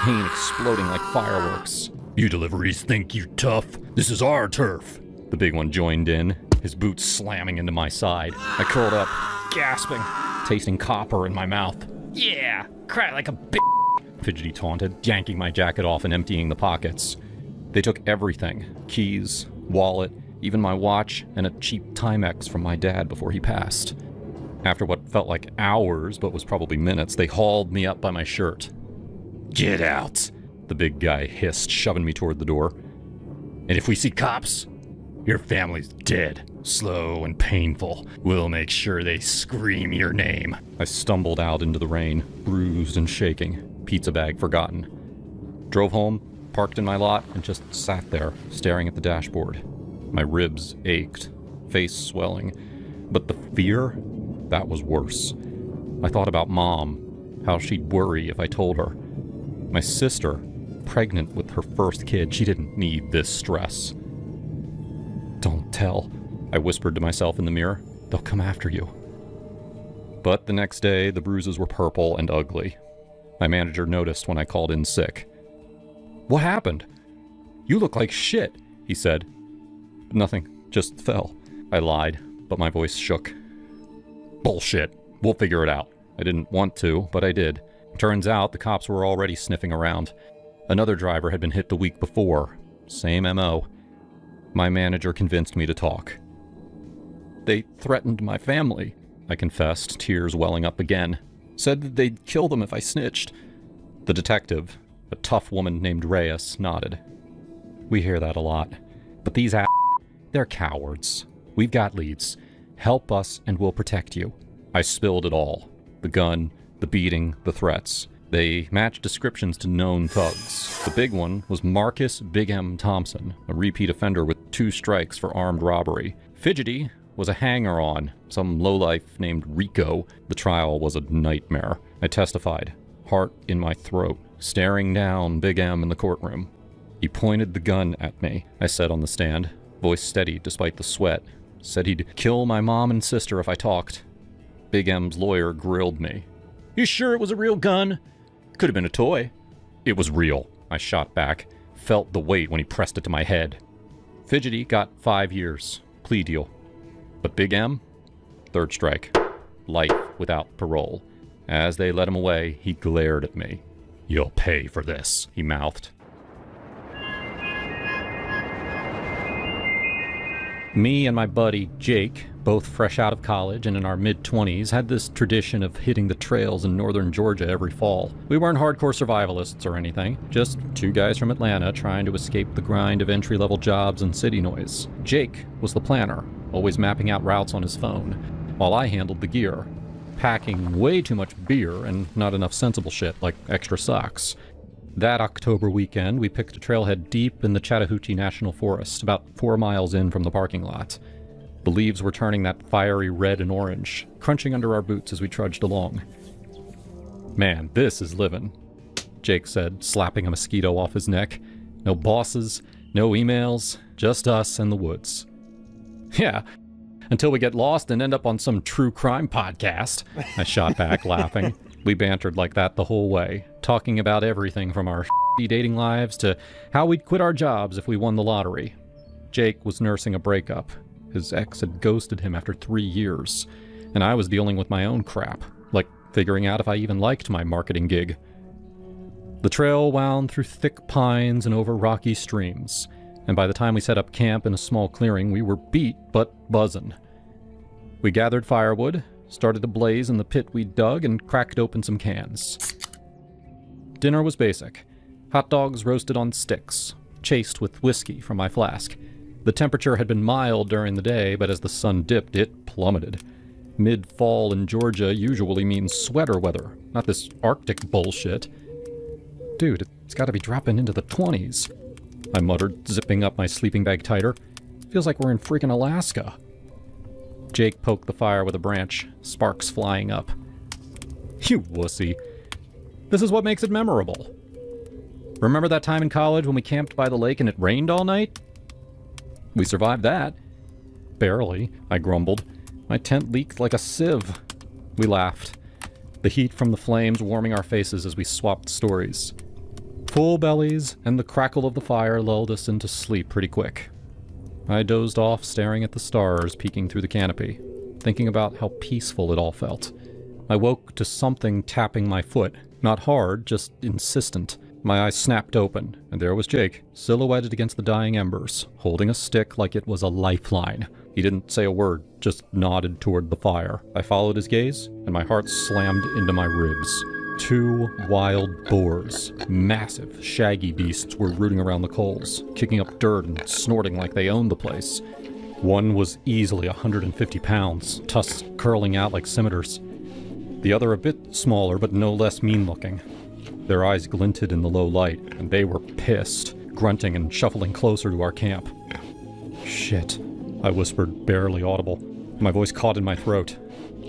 pain exploding like fireworks. You deliveries think you tough? This is our turf. The big one joined in, his boots slamming into my side. I curled up, gasping, tasting copper in my mouth. Yeah, cry like a bitch, Fidgety taunted, yanking my jacket off and emptying the pockets. They took everything, keys, wallet, even my watch, and a cheap Timex from my dad before he passed. After what felt like hours, but was probably minutes, they hauled me up by my shirt. Get out, the big guy hissed, shoving me toward the door. And if we see cops, your family's dead. Slow and painful. We'll make sure they scream your name. I stumbled out into the rain, bruised and shaking, pizza bag forgotten. Drove home, parked in my lot, and just sat there, staring at the dashboard. My ribs ached, face swelling. But the fear, that was worse. I thought about Mom, how she'd worry if I told her. My sister, pregnant with her first kid, she didn't need this stress. Don't tell, I whispered to myself in the mirror. They'll come after you. But the next day, the bruises were purple and ugly. My manager noticed when I called in sick. What happened? You look like shit, he said. Nothing, just fell. I lied, but my voice shook. Bullshit. We'll figure it out. I didn't want to, but I did. Turns out the cops were already sniffing around. Another driver had been hit the week before. Same MO. My manager convinced me to talk. They threatened my family, I confessed, tears welling up again. Said that they'd kill them if I snitched. The detective, a tough woman named Reyes, nodded. We hear that a lot. But these they're cowards. We've got leads. Help us and we'll protect you. I spilled it all. The gun, the beating, the threats. They matched descriptions to known thugs. The big one was Marcus Big M. Thompson, a repeat offender with 2 strikes for armed robbery. Fidgety was a hanger-on, some lowlife named Rico. The trial was a nightmare. I testified, heart in my throat, staring down Big M in the courtroom. He pointed the gun at me, I said on the stand, voice steady despite the sweat. Said he'd kill my mom and sister if I talked. Big M's lawyer grilled me. You sure it was a real gun? Could have been a toy. It was real, I shot back. Felt the weight when he pressed it to my head. Fidgety got 5 years. Plea deal. But Big M? 3rd strike. Life without parole. As they let him away, he glared at me. You'll pay for this, he mouthed. Me and my buddy, Jake, both fresh out of college and in our mid-20s, had this tradition of hitting the trails in northern Georgia every fall. We weren't hardcore survivalists or anything, just 2 guys from Atlanta trying to escape the grind of entry-level jobs and city noise. Jake was the planner, always mapping out routes on his phone, while I handled the gear, packing way too much beer and not enough sensible shit like extra socks. That October weekend, we picked a trailhead deep in the Chattahoochee National Forest, about 4 miles in from the parking lot. The leaves were turning that fiery red and orange, crunching under our boots as we trudged along. Man, this is living, Jake said, slapping a mosquito off his neck. No bosses, no emails, just us and the woods. Yeah, until we get lost and end up on some true crime podcast, I shot back, laughing. We bantered like that the whole way, talking about everything from our shitty dating lives to how we'd quit our jobs if we won the lottery. Jake was nursing a breakup. His ex had ghosted him after 3 years, and I was dealing with my own crap, like figuring out if I even liked my marketing gig. The trail wound through thick pines and over rocky streams, and by the time we set up camp in a small clearing, we were beat but buzzin'. We gathered firewood, started a blaze in the pit we'd dug, and cracked open some cans. Dinner was basic. Hot dogs roasted on sticks, chased with whiskey from my flask. The temperature had been mild during the day, but as the sun dipped, it plummeted. Mid-fall in Georgia usually means sweater weather, not this Arctic bullshit. Dude, it's gotta be dropping into the 20s. I muttered, zipping up my sleeping bag tighter. Feels like we're in freaking Alaska. Jake poked the fire with a branch, sparks flying up. You wussy. This is what makes it memorable. Remember that time in college when we camped by the lake and it rained all night? We survived that. Barely, I grumbled. My tent leaked like a sieve. We laughed, the heat from the flames warming our faces as we swapped stories. Full bellies and the crackle of the fire lulled us into sleep pretty quick. I dozed off, staring at the stars peeking through the canopy, thinking about how peaceful it all felt. I woke to something tapping my foot, not hard, just insistent. My eyes snapped open, and there was Jake, silhouetted against the dying embers, holding a stick like it was a lifeline. He didn't say a word, just nodded toward the fire. I followed his gaze, and my heart slammed into my ribs. 2 wild boars, massive, shaggy beasts, were rooting around the coals, kicking up dirt and snorting like they owned the place. One was easily 150 pounds, tusks curling out like scimitars. The other a bit smaller, but no less mean-looking. Their eyes glinted in the low light, and they were pissed, grunting and shuffling closer to our camp. Shit, I whispered, barely audible. My voice caught in my throat.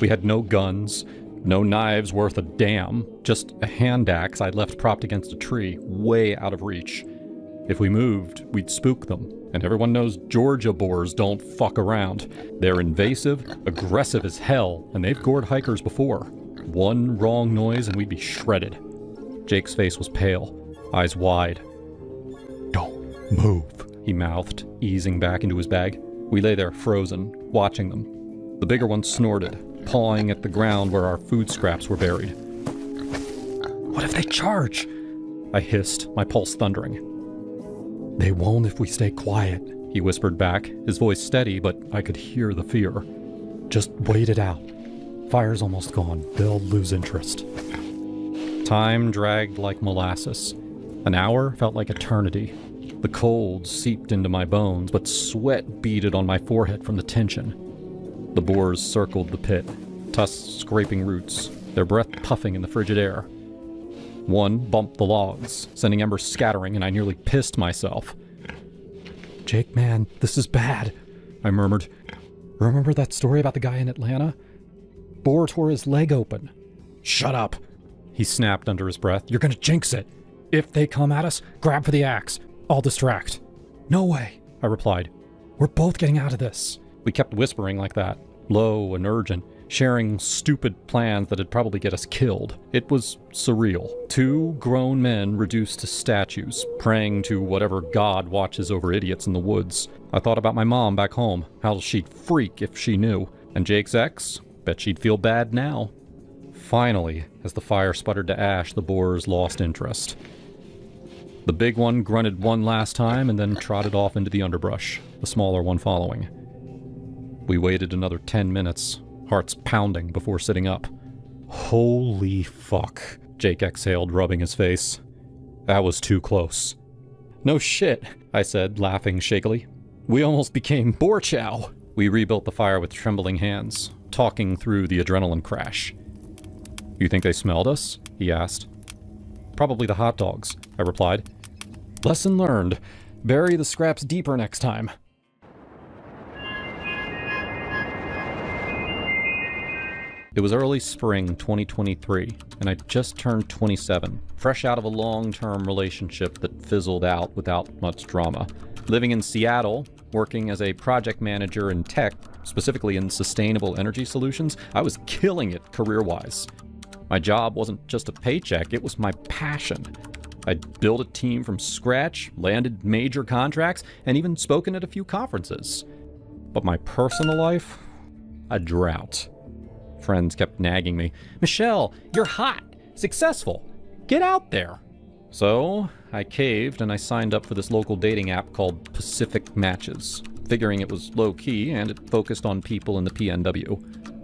We had no guns, no knives worth a damn, just a hand axe I'd left propped against a tree, way out of reach. If we moved, we'd spook them, and everyone knows Georgia boars don't fuck around. They're invasive, aggressive as hell, and they've gored hikers before. One wrong noise and we'd be shredded. Jake's face was pale, eyes wide. "Don't move," he mouthed, easing back into his bag. We lay there frozen, watching them. The bigger one snorted, pawing at the ground where our food scraps were buried. "What if they charge?" I hissed, my pulse thundering. "They won't if we stay quiet," he whispered back, his voice steady, but I could hear the fear. "Just wait it out. Fire's almost gone. They'll lose interest." Time dragged like molasses. An hour felt like eternity. The cold seeped into my bones, but sweat beaded on my forehead from the tension. The boars circled the pit, tusks scraping roots, their breath puffing in the frigid air. One bumped the logs, sending embers scattering, and I nearly pissed myself. "Jake, man, this is bad," I murmured. "Remember that story about the guy in Atlanta? Boar tore his leg open." "Shut up," he snapped under his breath. "You're gonna jinx it. If they come at us, grab for the axe. I'll distract." "No way," I replied. "We're both getting out of this." We kept whispering like that, low and urgent, sharing stupid plans that'd probably get us killed. It was surreal. 2 grown men reduced to statues, praying to whatever god watches over idiots in the woods. I thought about my mom back home, how she'd freak if she knew. And Jake's ex? Bet she'd feel bad now. Finally, as the fire sputtered to ash, the boars lost interest. The big one grunted one last time and then trotted off into the underbrush, the smaller one following. We waited another 10 minutes, hearts pounding before sitting up. "Holy fuck," Jake exhaled, rubbing his face. "That was too close." "No shit," I said, laughing shakily. "We almost became boar chow." We rebuilt the fire with trembling hands, talking through the adrenaline crash. "You think they smelled us?" he asked. "Probably the hot dogs," I replied. "Lesson learned. Bury the scraps deeper next time." It was early spring 2023, and I just turned 27, fresh out of a long-term relationship that fizzled out without much drama. Living in Seattle, working as a project manager in tech, specifically in sustainable energy solutions, I was killing it career-wise. My job wasn't just a paycheck, it was my passion. I'd built a team from scratch, landed major contracts, and even spoken at a few conferences. But my personal life? A drought. Friends kept nagging me, "Michelle, you're hot, successful, get out there." So I caved and I signed up for this local dating app called Pacific Matches, figuring it was low-key and it focused on people in the PNW.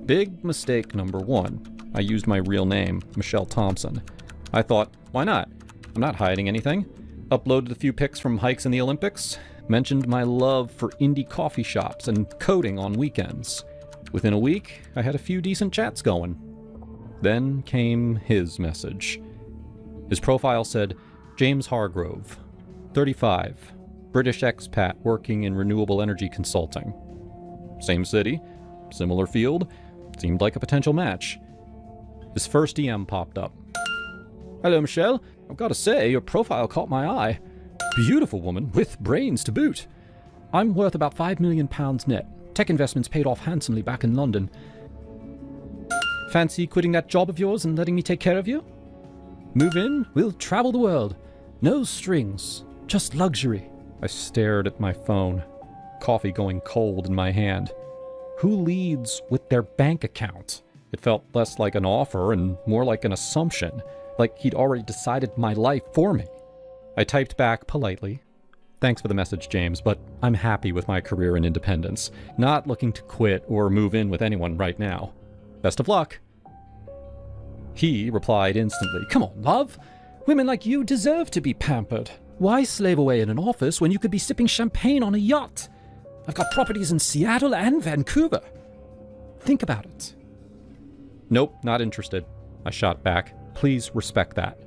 Big mistake number 1. I used my real name, Michelle Thompson. I thought, why not? I'm not hiding anything. Uploaded a few pics from hikes in the Olympics, mentioned my love for indie coffee shops and coding on weekends. Within a week, I had a few decent chats going. Then came his message. His profile said, James Hargrove, 35, British expat working in renewable energy consulting. Same city, similar field, seemed like a potential match. His first DM popped up. Hello, Michelle. I've got to say, your profile caught my eye. Beautiful woman with brains to boot. I'm worth about £5 million net. Tech investments paid off handsomely back in London. Fancy quitting that job of yours and letting me take care of you? Move in, we'll travel the world. No strings, just luxury. I stared at my phone, coffee going cold in my hand. Who leads with their bank account? It felt less like an offer and more like an assumption, like he'd already decided my life for me. I typed back politely. Thanks for the message, James, but I'm happy with my career and independence. Not looking to quit or move in with anyone right now. Best of luck. He replied instantly, Come on, love. Women like you deserve to be pampered. Why slave away in an office when you could be sipping champagne on a yacht? I've got properties in Seattle and Vancouver. Think about it. Nope, not interested. I shot back. Please respect that.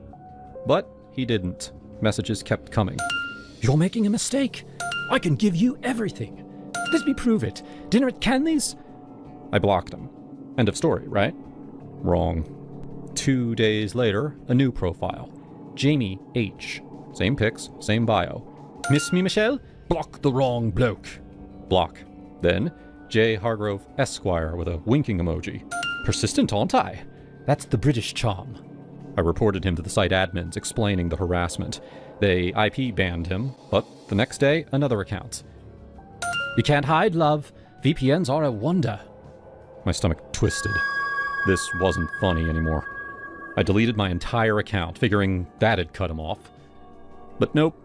But he didn't. Messages kept coming. You're making a mistake. I can give you everything. Let me prove it. Dinner at Canley's? I blocked him. End of story, right? Wrong. 2 days later, a new profile. Jamie H. Same pics, same bio. Miss me, Michelle? Block the wrong bloke. Block. Then, J. Hargrove Esquire with a winking emoji. Persistent, aren't I? That's the British charm. I reported him to the site admins, explaining the harassment. They IP banned him, but the next day, another account. You can't hide, love. VPNs are a wonder. My stomach twisted. This wasn't funny anymore. I deleted my entire account, figuring that'd cut him off. But nope,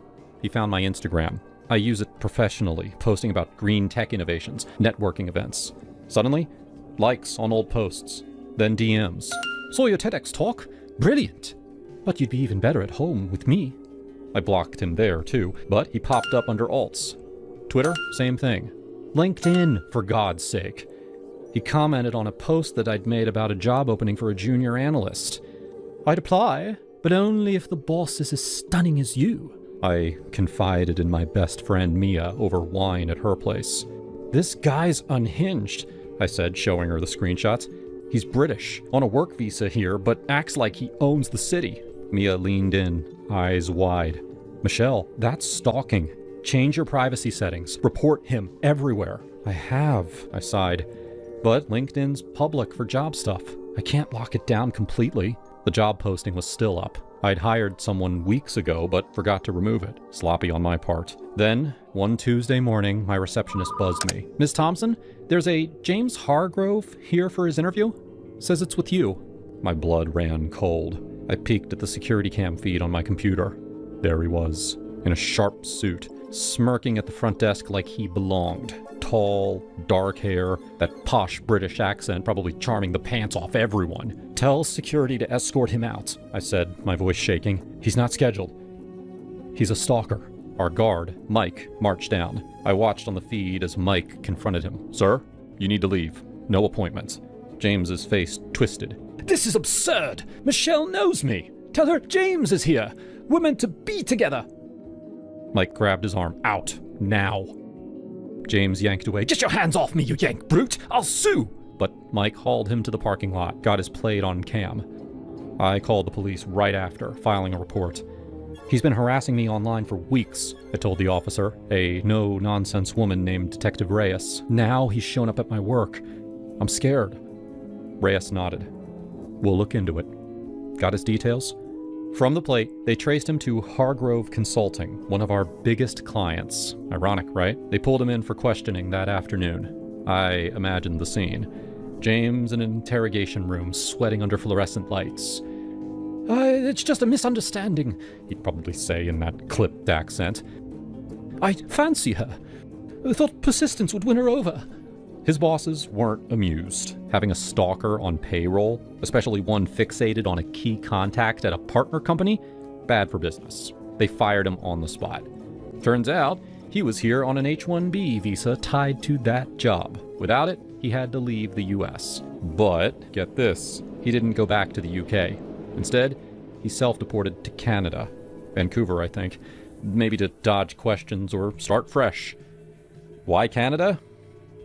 he found my Instagram. I use it professionally, posting about green tech innovations, networking events. Suddenly, likes on old posts, then DMs. Saw your TEDx talk? Brilliant! But you'd be even better at home with me. I blocked him there too, but he popped up under alts. Twitter, same thing. LinkedIn, for God's sake. He commented on a post that I'd made about a job opening for a junior analyst. I'd apply, but only if the boss is as stunning as you. I confided in my best friend Mia over wine at her place. This guy's unhinged, I said, showing her the screenshots. He's British, on a work visa here, but acts like he owns the city. Mia leaned in, eyes wide. Michelle, that's stalking. Change your privacy settings. Report him everywhere. I have, I sighed. But LinkedIn's public for job stuff. I can't lock it down completely. The job posting was still up. I'd hired someone weeks ago, but forgot to remove it. Sloppy on my part. Then, one Tuesday morning, my receptionist buzzed me. Miss Thompson, there's a James Hargrove here for his interview. Says it's with you. My blood ran cold. I peeked at the security cam feed on my computer. There he was, in a sharp suit, smirking at the front desk like he belonged. Tall, dark hair, that posh British accent probably charming the pants off everyone. Tell security to escort him out, I said, my voice shaking. He's not scheduled. He's a stalker. Our guard, Mike, marched down. I watched on the feed as Mike confronted him. Sir, you need to leave. No appointments. James's face twisted. This is absurd! Michelle knows me! Tell her James is here! We're meant to be together! Mike grabbed his arm. Out. Now. James yanked away. Get your hands off me, you yank brute! I'll sue! But Mike hauled him to the parking lot, got his plate on cam. I called the police right after, filing a report. He's been harassing me online for weeks, I told the officer, a no-nonsense woman named Detective Reyes. Now he's shown up at my work. I'm scared. Reyes nodded. We'll look into it. Got his details? From the plate, they traced him to Hargrove Consulting, one of our biggest clients. Ironic, right? They pulled him in for questioning that afternoon. I imagined the scene. James in an interrogation room, sweating under fluorescent lights. It's just a misunderstanding, he'd probably say in that clipped accent. I fancy her. I thought persistence would win her over. His bosses weren't amused. Having a stalker on payroll, especially one fixated on a key contact at a partner company, bad for business. They fired him on the spot. Turns out, he was here on an H-1B visa tied to that job. Without it, he had to leave the US. But, get this, he didn't go back to the UK. Instead, he self-deported to Canada. Vancouver, I think. Maybe to dodge questions or start fresh. Why Canada?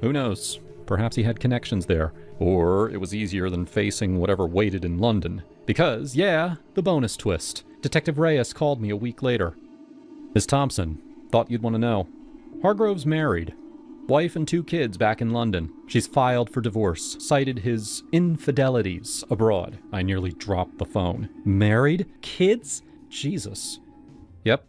Who knows? Perhaps he had connections there. Or it was easier than facing whatever waited in London. Because, yeah, the bonus twist. Detective Reyes called me a week later. Ms. Thompson, thought you'd want to know. Hargrove's married. Wife and 2 kids back in London. She's filed for divorce. Cited his infidelities abroad. I nearly dropped the phone. Married? Kids? Jesus. Yep.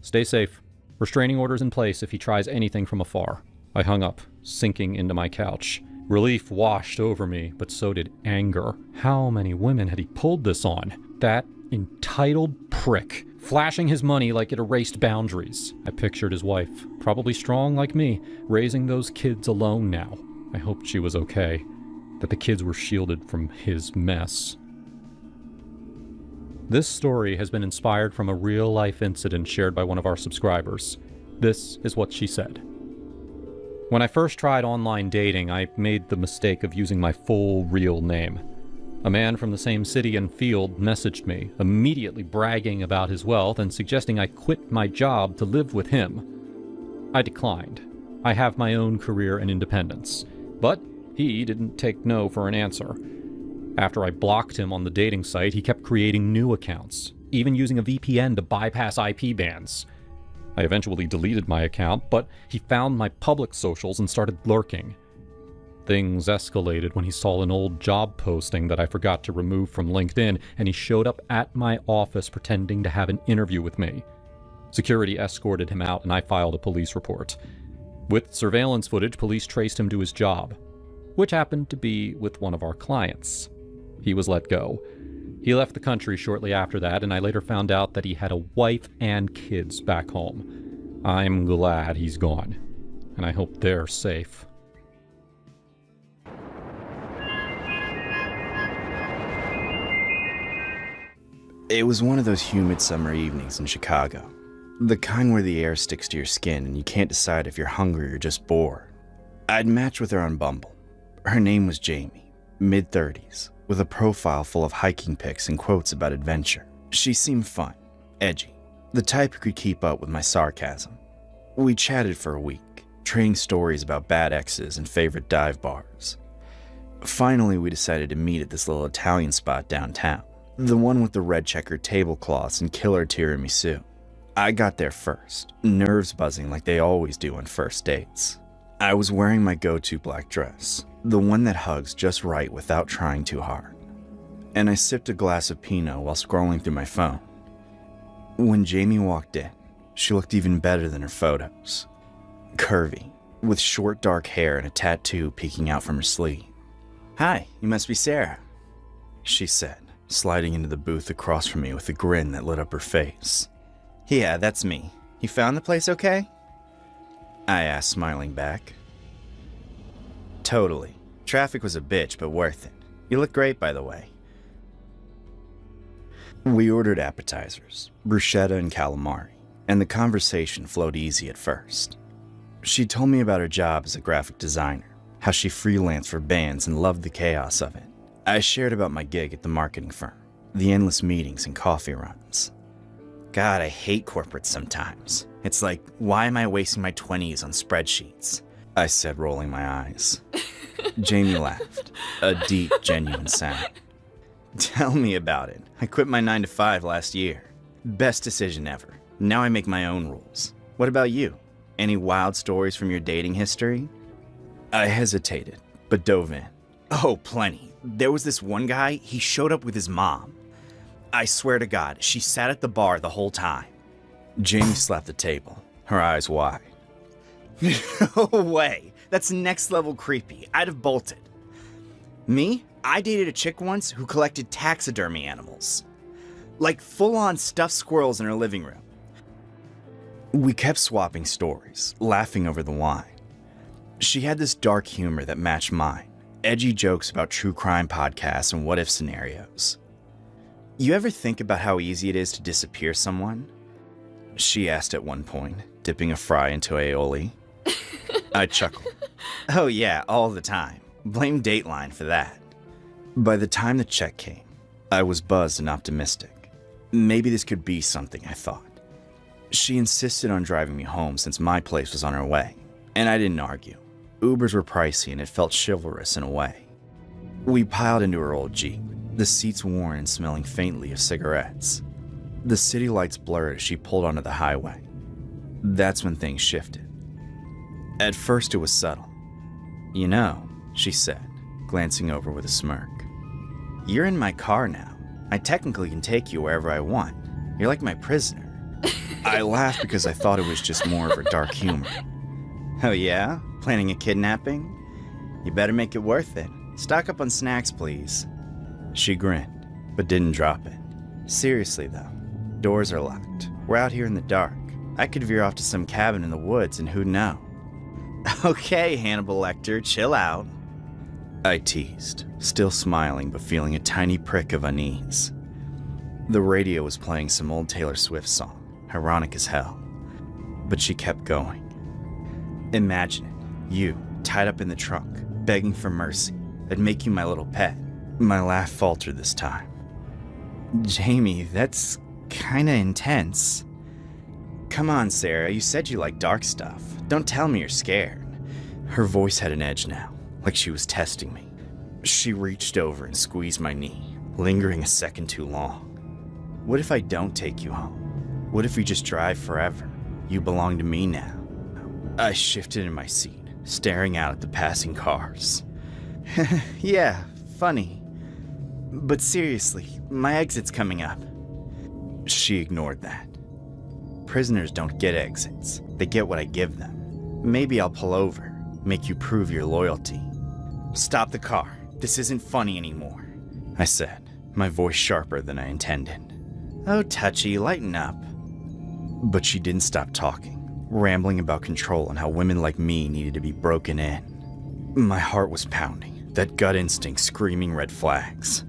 Stay safe. Restraining orders in place if he tries anything from afar. I hung up, sinking into my couch. Relief washed over me, but so did anger. How many women had he pulled this on? That entitled prick, flashing his money like it erased boundaries. I pictured his wife, probably strong like me, raising those kids alone now. I hoped she was okay, that the kids were shielded from his mess. This story has been inspired from a real-life incident shared by one of our subscribers. This is what she said. When I first tried online dating, I made the mistake of using my full real name. A man from the same city and field messaged me, immediately bragging about his wealth and suggesting I quit my job to live with him. I declined. I have my own career and independence. But he didn't take no for an answer. After I blocked him on the dating site, he kept creating new accounts, even using a VPN to bypass IP bans. I eventually deleted my account, but he found my public socials and started lurking. Things escalated when he saw an old job posting that I forgot to remove from LinkedIn, and he showed up at my office pretending to have an interview with me. Security escorted him out, and I filed a police report. With surveillance footage, police traced him to his job, which happened to be with one of our clients. He was let go. He left the country shortly after that, and I later found out that he had a wife and kids back home. I'm glad he's gone, and I hope they're safe. It was one of those humid summer evenings in Chicago. The kind where the air sticks to your skin and you can't decide if you're hungry or just bored. I'd matched with her on Bumble. Her name was Jamie, mid-30s, with a profile full of hiking pics and quotes about adventure. She seemed fun, edgy, the type who could keep up with my sarcasm. We chatted for a week, trading stories about bad exes and favorite dive bars. Finally, we decided to meet at this little Italian spot downtown, the one with the red checkered tablecloths and killer tiramisu. I got there first, nerves buzzing like they always do on first dates. I was wearing my go-to black dress, the one that hugs just right without trying too hard. And I sipped a glass of Pinot while scrolling through my phone. When Jamie walked in, she looked even better than her photos. Curvy, with short dark hair and a tattoo peeking out from her sleeve. "Hi, you must be Sarah," she said, sliding into the booth across from me with a grin that lit up her face. "Yeah, that's me. You found the place okay?" I asked, smiling back. "Totally. Traffic was a bitch, but worth it. You look great, by the way." We ordered appetizers, bruschetta and calamari, and the conversation flowed easy at first. She told me about her job as a graphic designer, how she freelanced for bands and loved the chaos of it. I shared about my gig at the marketing firm, the endless meetings and coffee runs. God, I hate corporates sometimes. It's like, why am I wasting my 20s on spreadsheets? I said, rolling my eyes. Jamie laughed, a deep, genuine sound. "Tell me about it. I quit my 9-to-5 last year. Best decision ever. Now I make my own rules. What about you? Any wild stories from your dating history?" I hesitated, but dove in. "Oh, plenty. There was this one guy, he showed up with his mom. I swear to God, she sat at the bar the whole time." Jamie slapped the table, her eyes wide. "No way. That's next level creepy. I'd have bolted. Me? I dated a chick once who collected taxidermy animals. Like full-on stuffed squirrels in her living room." We kept swapping stories, laughing over the wine. She had this dark humor that matched mine, edgy jokes about true crime podcasts and what-if scenarios. "You ever think about how easy it is to disappear someone?" she asked at one point, dipping a fry into aioli. I chuckled. "Oh yeah, all the time. Blame Dateline for that." By the time the check came, I was buzzed and optimistic. Maybe this could be something, I thought. She insisted on driving me home since my place was on her way, and I didn't argue. Ubers were pricey and it felt chivalrous in a way. We piled into her old Jeep, the seats worn and smelling faintly of cigarettes. The city lights blurred as she pulled onto the highway. That's when things shifted. At first it was subtle. "You know," she said, glancing over with a smirk. "You're in my car now. I technically can take you wherever I want. You're like my prisoner." I laughed because I thought it was just more of her dark humor. "Oh yeah? Planning a kidnapping? You better make it worth it. Stock up on snacks, please." She grinned, but didn't drop it. "Seriously though, doors are locked. We're out here in the dark. I could veer off to some cabin in the woods and who'd know." "Okay, Hannibal Lecter, chill out," I teased, still smiling but feeling a tiny prick of unease. The radio was playing some old Taylor Swift song, ironic as hell. But she kept going. "Imagine it, you, tied up in the trunk, begging for mercy. I'd make you my little pet." My laugh faltered this time. "Jamie, that's kinda intense." "Come on, Sarah, you said you like dark stuff. Don't tell me you're scared." Her voice had an edge now, like she was testing me. She reached over and squeezed my knee, lingering a second too long. "What if I don't take you home? What if we just drive forever? You belong to me now." I shifted in my seat, staring out at the passing cars. "Yeah, funny. But seriously, my exit's coming up." She ignored that. "Prisoners don't get exits. They get what I give them. Maybe I'll pull over, make you prove your loyalty." "Stop the car. This isn't funny anymore," I said, my voice sharper than I intended. "Oh, Touchy, lighten up." But she didn't stop talking, rambling about control and how women like me needed to be broken in. My heart was pounding, that gut instinct screaming red flags.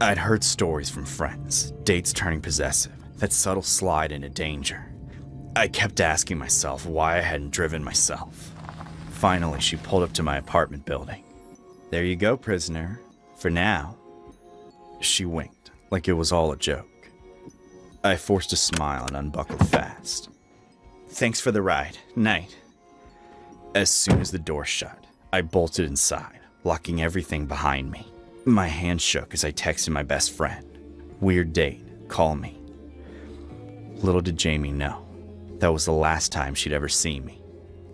I'd heard stories from friends, dates turning possessive, that subtle slide into danger. I kept asking myself why I hadn't driven myself. Finally, she pulled up to my apartment building. "There you go, prisoner. For now." She winked, like it was all a joke. I forced a smile and unbuckled fast. "Thanks for the ride. Night." As soon as the door shut, I bolted inside, locking everything behind me. My hand shook as I texted my best friend. "Weird date. Call me." Little did Jamie know, that was the last time she'd ever see me.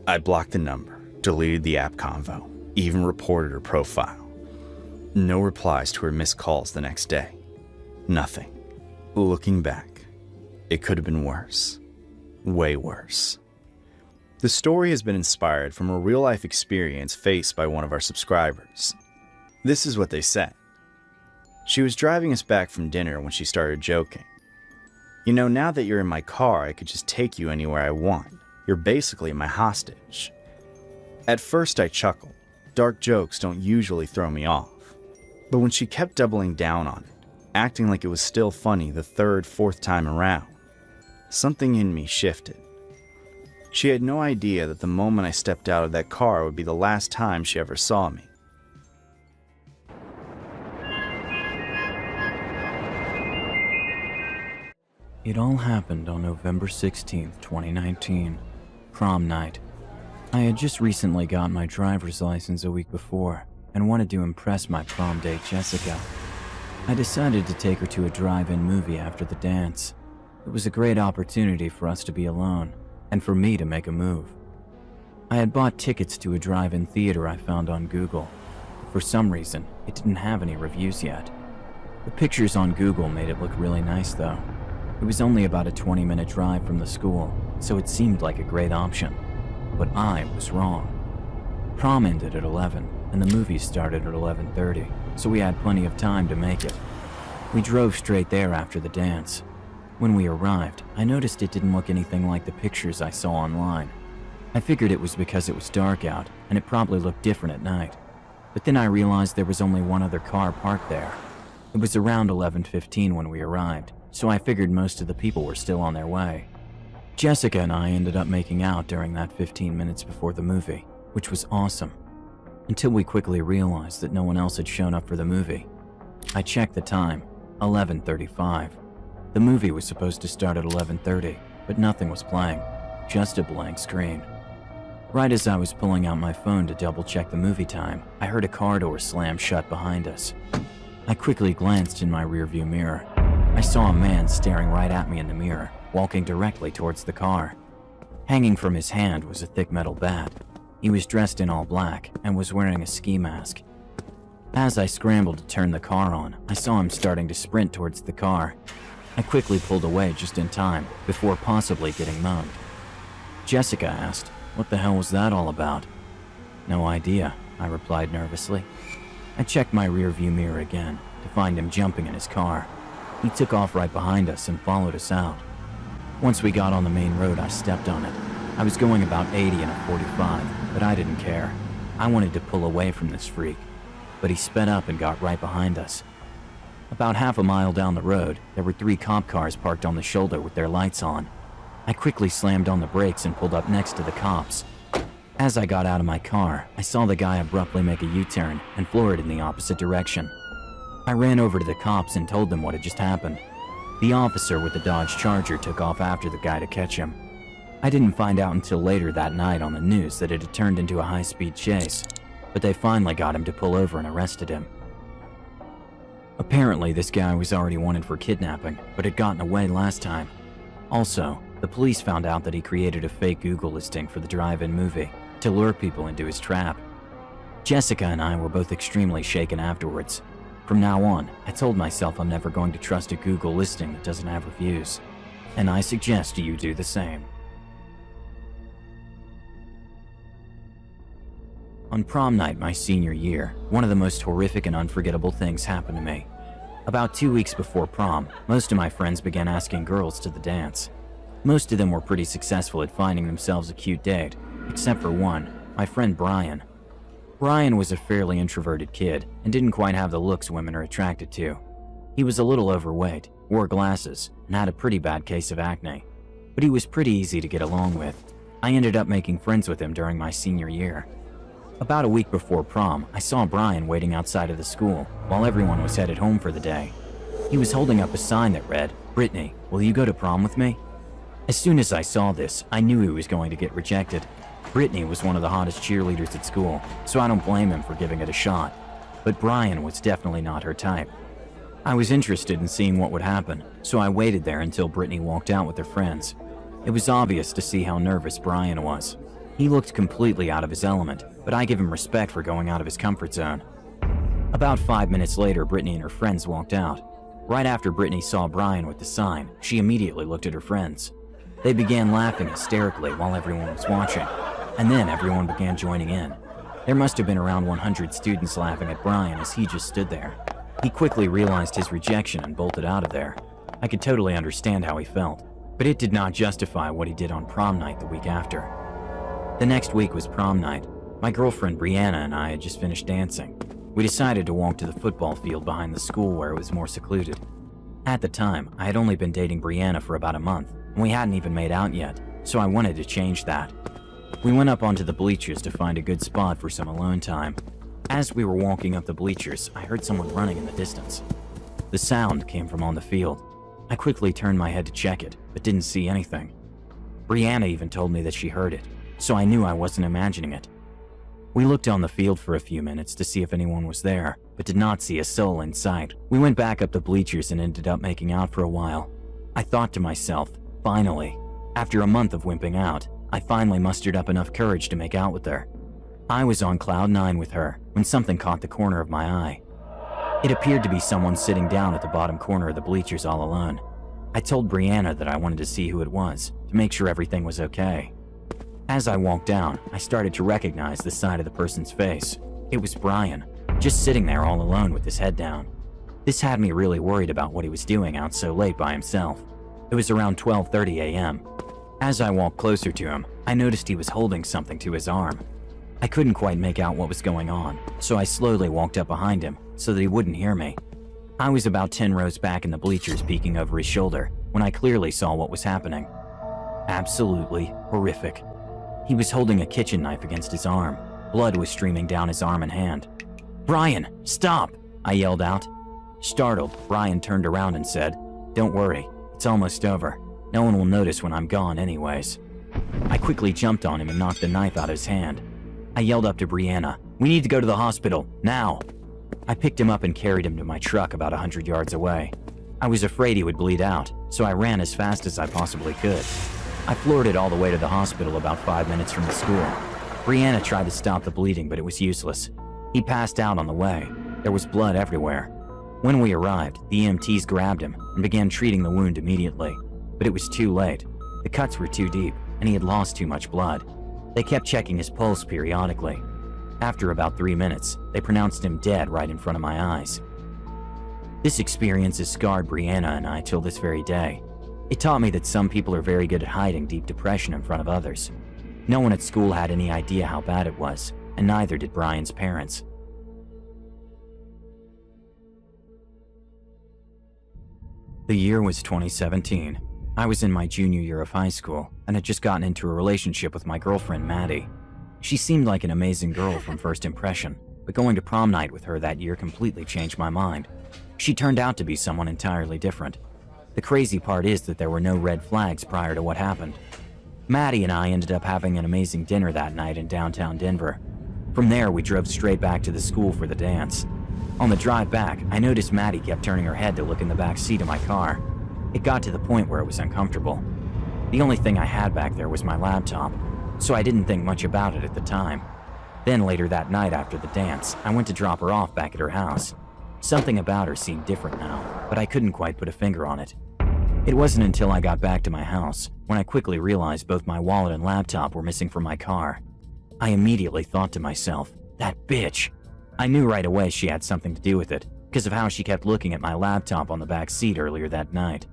I blocked the number, deleted the app convo, even reported her profile. No replies to her missed calls the next day. Nothing. Looking back, it could have been worse. Way worse. The story has been inspired from a real-life experience faced by one of our subscribers. This is what they said. She was driving us back from dinner when she started joking. "You know, now that you're in my car, I could just take you anywhere I want. You're basically my hostage." At first I chuckled. Dark jokes don't usually throw me off. But when she kept doubling down on it, acting like it was still funny the third, fourth time around, something in me shifted. She had no idea that the moment I stepped out of that car would be the last time she ever saw me. It all happened on November 16th, 2019, prom night. I had just recently got my driver's license a week before and wanted to impress my prom date, Jessica. I decided to take her to a drive-in movie after the dance. It was a great opportunity for us to be alone and for me to make a move. I had bought tickets to a drive-in theater I found on Google. For some reason, it didn't have any reviews yet. The pictures on Google made it look really nice though. It was only about a 20-minute drive from the school, so it seemed like a great option. But I was wrong. Prom ended at 11, and the movie started at 11:30, so we had plenty of time to make it. We drove straight there after the dance. When we arrived, I noticed it didn't look anything like the pictures I saw online. I figured it was because it was dark out, and it probably looked different at night. But then I realized there was only one other car parked there. It was around 11:15 when we arrived, so I figured most of the people were still on their way. Jessica and I ended up making out during that 15 minutes before the movie, which was awesome. Until we quickly realized that no one else had shown up for the movie. I checked the time, 11:35. The movie was supposed to start at 11:30, but nothing was playing, just a blank screen. Right as I was pulling out my phone to double check the movie time, I heard a car door slam shut behind us. I quickly glanced in my rearview mirror. I saw a man staring right at me in the mirror, walking directly towards the car. Hanging from his hand was a thick metal bat. He was dressed in all black and was wearing a ski mask. As I scrambled to turn the car on, I saw him starting to sprint towards the car. I quickly pulled away just in time, before possibly getting mugged. Jessica asked, "What the hell was that all about?" "No idea," I replied nervously. I checked my rearview mirror again to find him jumping in his car. He took off right behind us and followed us out. Once we got on the main road, I stepped on it. I was going about 80 in a 45, but I didn't care. I wanted to pull away from this freak, but he sped up and got right behind us. About half a mile down the road, there were 3 cop cars parked on the shoulder with their lights on. I quickly slammed on the brakes and pulled up next to the cops. As I got out of my car, I saw the guy abruptly make a U-turn and floor it in the opposite direction. I ran over to the cops and told them what had just happened. The officer with the Dodge Charger took off after the guy to catch him. I didn't find out until later that night on the news that it had turned into a high-speed chase, but they finally got him to pull over and arrested him. Apparently, this guy was already wanted for kidnapping, but had gotten away last time. Also, the police found out that he created a fake Google listing for the drive-in movie to lure people into his trap. Jessica and I were both extremely shaken afterwards. From now on, I told myself I'm never going to trust a Google listing that doesn't have reviews, and I suggest you do the same. On prom night my senior year, one of the most horrific and unforgettable things happened to me. About 2 weeks before prom, most of my friends began asking girls to the dance. Most of them were pretty successful at finding themselves a cute date, except for one, my friend Brian. Brian was a fairly introverted kid and didn't quite have the looks women are attracted to. He was a little overweight, wore glasses, and had a pretty bad case of acne. But he was pretty easy to get along with. I ended up making friends with him during my senior year. About a week before prom, I saw Brian waiting outside of the school while everyone was headed home for the day. He was holding up a sign that read, "Brittany, will you go to prom with me?" As soon as I saw this, I knew he was going to get rejected. Brittany was one of the hottest cheerleaders at school, so I don't blame him for giving it a shot. But Brian was definitely not her type. I was interested in seeing what would happen, so I waited there until Brittany walked out with her friends. It was obvious to see how nervous Brian was. He looked completely out of his element, but I give him respect for going out of his comfort zone. About 5 minutes later, Brittany and her friends walked out. Right after Brittany saw Brian with the sign, she immediately looked at her friends. They began laughing hysterically while everyone was watching, and then everyone began joining in. There must have been around 100 students laughing at Brian as he just stood there. He quickly realized his rejection and bolted out of there. I could totally understand how he felt, but it did not justify what he did on prom night the week after. The next week was prom night. My girlfriend Brianna and I had just finished dancing. We decided to walk to the football field behind the school where it was more secluded. At the time, I had only been dating Brianna for about a month, and we hadn't even made out yet, so I wanted to change that. We went up onto the bleachers to find a good spot for some alone time. As we were walking up the bleachers, I heard someone running in the distance. The sound came from on the field. I quickly turned my head to check it, but didn't see anything. Brianna even told me that she heard it, so I knew I wasn't imagining it. We looked on the field for a few minutes to see if anyone was there, but did not see a soul in sight. We went back up the bleachers and ended up making out for a while. I thought to myself, finally, after a month of wimping out, I finally mustered up enough courage to make out with her. I was on cloud 9 with her when something caught the corner of my eye. It appeared to be someone sitting down at the bottom corner of the bleachers all alone. I told Brianna that I wanted to see who it was, to make sure everything was okay. As I walked down, I started to recognize the side of the person's face. It was Brian, just sitting there all alone with his head down. This had me really worried about what he was doing out so late by himself. It was around 12:30 a.m. As I walked closer to him, I noticed he was holding something to his arm. I couldn't quite make out what was going on, so I slowly walked up behind him so that he wouldn't hear me. I was about 10 rows back in the bleachers peeking over his shoulder when I clearly saw what was happening. Absolutely horrific. He was holding a kitchen knife against his arm. Blood was streaming down his arm and hand. "Brian, stop!" I yelled out. Startled, Brian turned around and said, "Don't worry, it's almost over. No one will notice when I'm gone anyways." I quickly jumped on him and knocked the knife out of his hand. I yelled up to Brianna, "We need to go to the hospital, now!" I picked him up and carried him to my truck about 100 yards away. I was afraid he would bleed out, so I ran as fast as I possibly could. I floored it all the way to the hospital about 5 minutes from the school. Brianna tried to stop the bleeding, but it was useless. He passed out on the way. There was blood everywhere. When we arrived, the EMTs grabbed him and began treating the wound immediately. But it was too late. The cuts were too deep, and he had lost too much blood. They kept checking his pulse periodically. After about 3 minutes, they pronounced him dead right in front of my eyes. This experience has scarred Brianna and I till this very day. It taught me that some people are very good at hiding deep depression in front of others. No one at school had any idea how bad it was, and neither did Brian's parents. The year was 2017. I was in my junior year of high school and had just gotten into a relationship with my girlfriend, Maddie. She seemed like an amazing girl from first impression, but going to prom night with her that year completely changed my mind. She turned out to be someone entirely different. The crazy part is that there were no red flags prior to what happened. Maddie and I ended up having an amazing dinner that night in downtown Denver. From there, we drove straight back to the school for the dance. On the drive back, I noticed Maddie kept turning her head to look in the back seat of my car. It got to the point where it was uncomfortable. The only thing I had back there was my laptop, so I didn't think much about it at the time. Then later that night after the dance, I went to drop her off back at her house. Something about her seemed different now, but I couldn't quite put a finger on it. It wasn't until I got back to my house when I quickly realized both my wallet and laptop were missing from my car. I immediately thought to myself, that bitch! I knew right away she had something to do with it, because of how she kept looking at my laptop on the back seat earlier that night.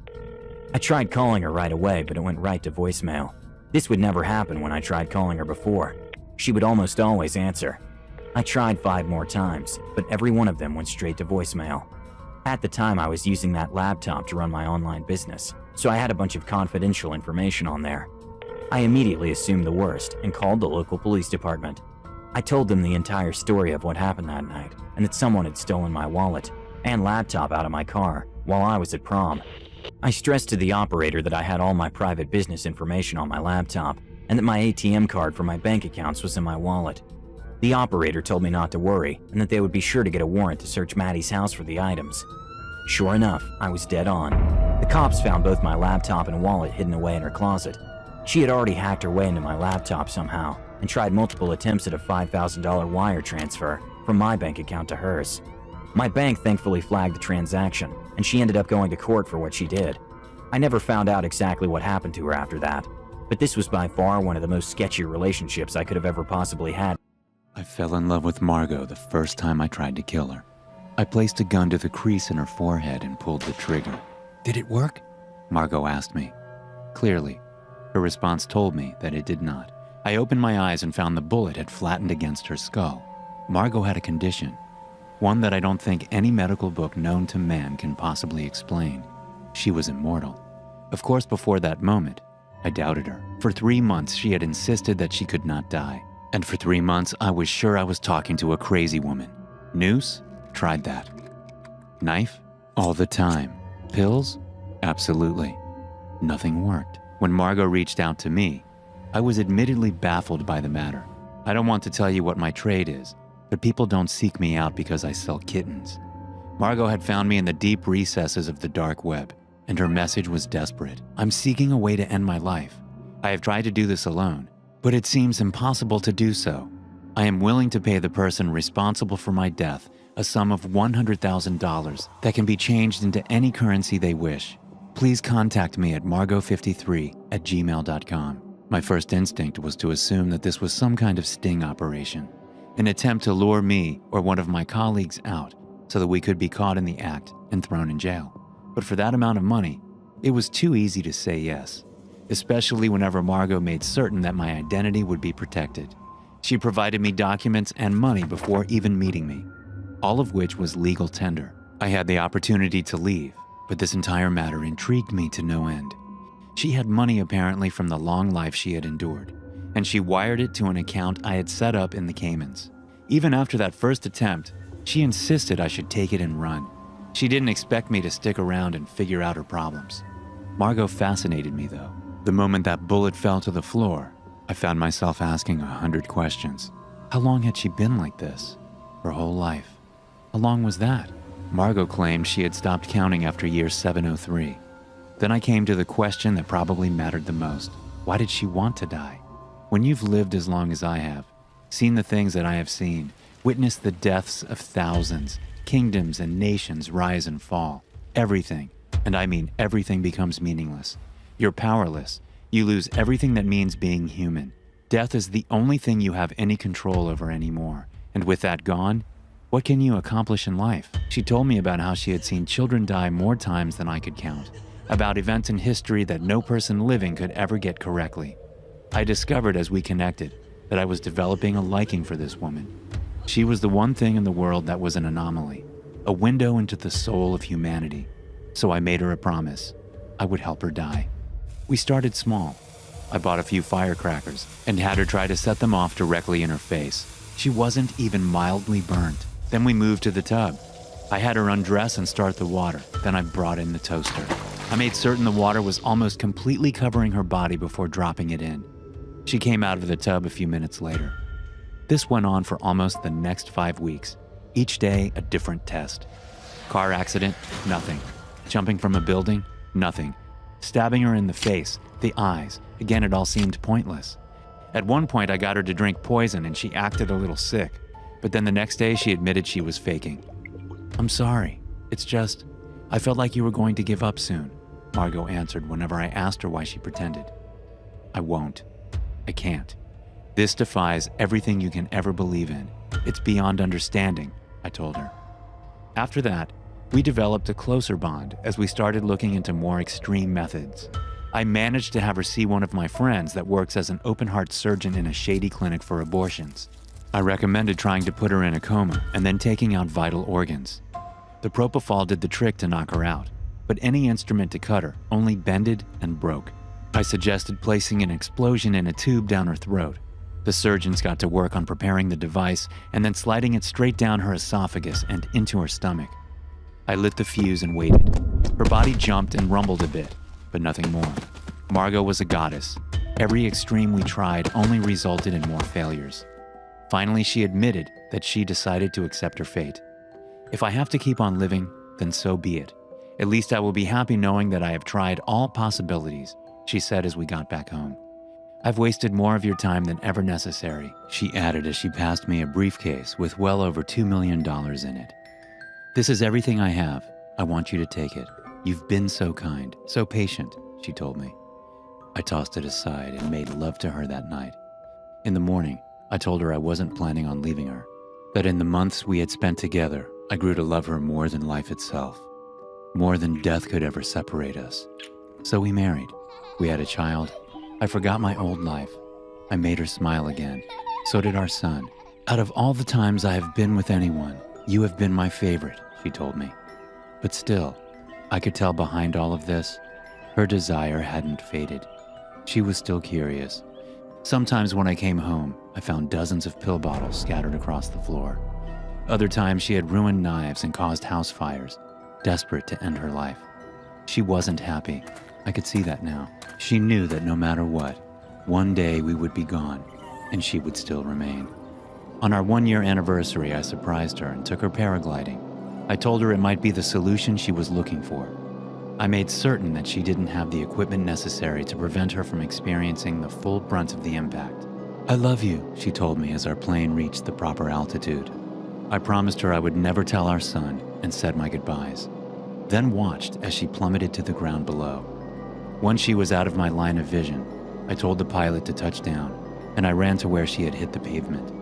I tried calling her right away, but it went right to voicemail. This would never happen when I tried calling her before. She would almost always answer. I tried 5 more times, but every one of them went straight to voicemail. At the time, I was using that laptop to run my online business, so I had a bunch of confidential information on there. I immediately assumed the worst and called the local police department. I told them the entire story of what happened that night, and that someone had stolen my wallet and laptop out of my car while I was at prom. I stressed to the operator that I had all my private business information on my laptop, and that my ATM card for my bank accounts was in my wallet. The operator told me not to worry, and that they would be sure to get a warrant to search Maddie's house for the items. Sure enough, I was dead on. The cops found both my laptop and wallet hidden away in her closet. She had already hacked her way into my laptop somehow, and tried multiple attempts at a $5,000 wire transfer from my bank account to hers. My bank thankfully flagged the transaction, and she ended up going to court for what she did. I never found out exactly what happened to her after that, but this was by far one of the most sketchy relationships I could have ever possibly had. I fell in love with Margot the first time I tried to kill her. I placed a gun to the crease in her forehead and pulled the trigger. "Did it work?" Margot asked me. Clearly, her response told me that it did not. I opened my eyes and found the bullet had flattened against her skull. Margot had a condition, one that I don't think any medical book known to man can possibly explain. She was immortal. Of course, before that moment, I doubted her. For 3 months, she had insisted that she could not die. And for 3 months, I was sure I was talking to a crazy woman. Noose? Tried that. Knife? All the time. Pills? Absolutely. Nothing worked. When Margot reached out to me, I was admittedly baffled by the matter. I don't want to tell you what my trade is, but people don't seek me out because I sell kittens. Margot had found me in the deep recesses of the dark web, and her message was desperate. I'm seeking a way to end my life. I have tried to do this alone, but it seems impossible to do so. I am willing to pay the person responsible for my death a sum of $100,000 that can be changed into any currency they wish. Please contact me at margot53@gmail.com. My first instinct was to assume that this was some kind of sting operation, an attempt to lure me or one of my colleagues out so that we could be caught in the act and thrown in jail. But for that amount of money, it was too easy to say yes, especially whenever Margot made certain that my identity would be protected. She provided me documents and money before even meeting me, all of which was legal tender. I had the opportunity to leave, but this entire matter intrigued me to no end. She had money apparently from the long life she had endured, and she wired it to an account I had set up in the Caymans. Even after that first attempt, she insisted I should take it and run. She didn't expect me to stick around and figure out her problems. Margot fascinated me though. The moment that bullet fell to the floor, I found myself asking 100 questions. How long had she been like this? Her whole life. How long was that? Margot claimed she had stopped counting after year 703. Then I came to the question that probably mattered the most. Why did she want to die? When you've lived as long as I have, seen the things that I have seen, witnessed the deaths of thousands, kingdoms and nations rise and fall, everything, and I mean everything, becomes meaningless. You're powerless. You lose everything that means being human. Death is the only thing you have any control over anymore. And with that gone, what can you accomplish in life? She told me about how she had seen children die more times than I could count, about events in history that no person living could ever get correctly. I discovered as we connected that I was developing a liking for this woman. She was the one thing in the world that was an anomaly, a window into the soul of humanity. So I made her a promise. I would help her die. We started small. I bought a few firecrackers and had her try to set them off directly in her face. She wasn't even mildly burnt. Then we moved to the tub. I had her undress and start the water. Then I brought in the toaster. I made certain the water was almost completely covering her body before dropping it in. She came out of the tub a few minutes later. This went on for almost the next 5 weeks. Each day, a different test. Car accident, nothing. Jumping from a building, nothing. Stabbing her in the face, the eyes, again it all seemed pointless. At one point I got her to drink poison and she acted a little sick, but then the next day she admitted she was faking. "I'm sorry, it's just, I felt like you were going to give up soon," Margot answered whenever I asked her why she pretended. "I won't. I can't. This defies everything you can ever believe in. It's beyond understanding," I told her. After that, we developed a closer bond as we started looking into more extreme methods. I managed to have her see one of my friends that works as an open-heart surgeon in a shady clinic for abortions. I recommended trying to put her in a coma and then taking out vital organs. The propofol did the trick to knock her out, but any instrument to cut her only bended and broke. I suggested placing an explosion in a tube down her throat. The surgeons got to work on preparing the device and then sliding it straight down her esophagus and into her stomach. I lit the fuse and waited. Her body jumped and rumbled a bit, but nothing more. Margot was a goddess. Every extreme we tried only resulted in more failures. Finally, she admitted that she decided to accept her fate. "If I have to keep on living, then so be it. At least I will be happy knowing that I have tried all possibilities," she said as we got back home. "I've wasted more of your time than ever necessary," she added as she passed me a briefcase with well over $2 million in it. "This is everything I have. I want you to take it. You've been so kind, so patient," she told me. I tossed it aside and made love to her that night. In the morning, I told her I wasn't planning on leaving her, that in the months we had spent together, I grew to love her more than life itself, more than death could ever separate us. So we married. We had a child. I forgot my old life. I made her smile again. So did our son. "Out of all the times I have been with anyone, you have been my favorite," she told me. But still, I could tell behind all of this, her desire hadn't faded. She was still curious. Sometimes when I came home, I found dozens of pill bottles scattered across the floor. Other times she had ruined knives and caused house fires, desperate to end her life. She wasn't happy. I could see that now. She knew that no matter what, one day we would be gone, and she would still remain. On our 1-year anniversary, I surprised her and took her paragliding. I told her it might be the solution she was looking for. I made certain that she didn't have the equipment necessary to prevent her from experiencing the full brunt of the impact. "I love you," she told me as our plane reached the proper altitude. I promised her I would never tell our son and said my goodbyes, then watched as she plummeted to the ground below. Once she was out of my line of vision, I told the pilot to touch down, and I ran to where she had hit the pavement.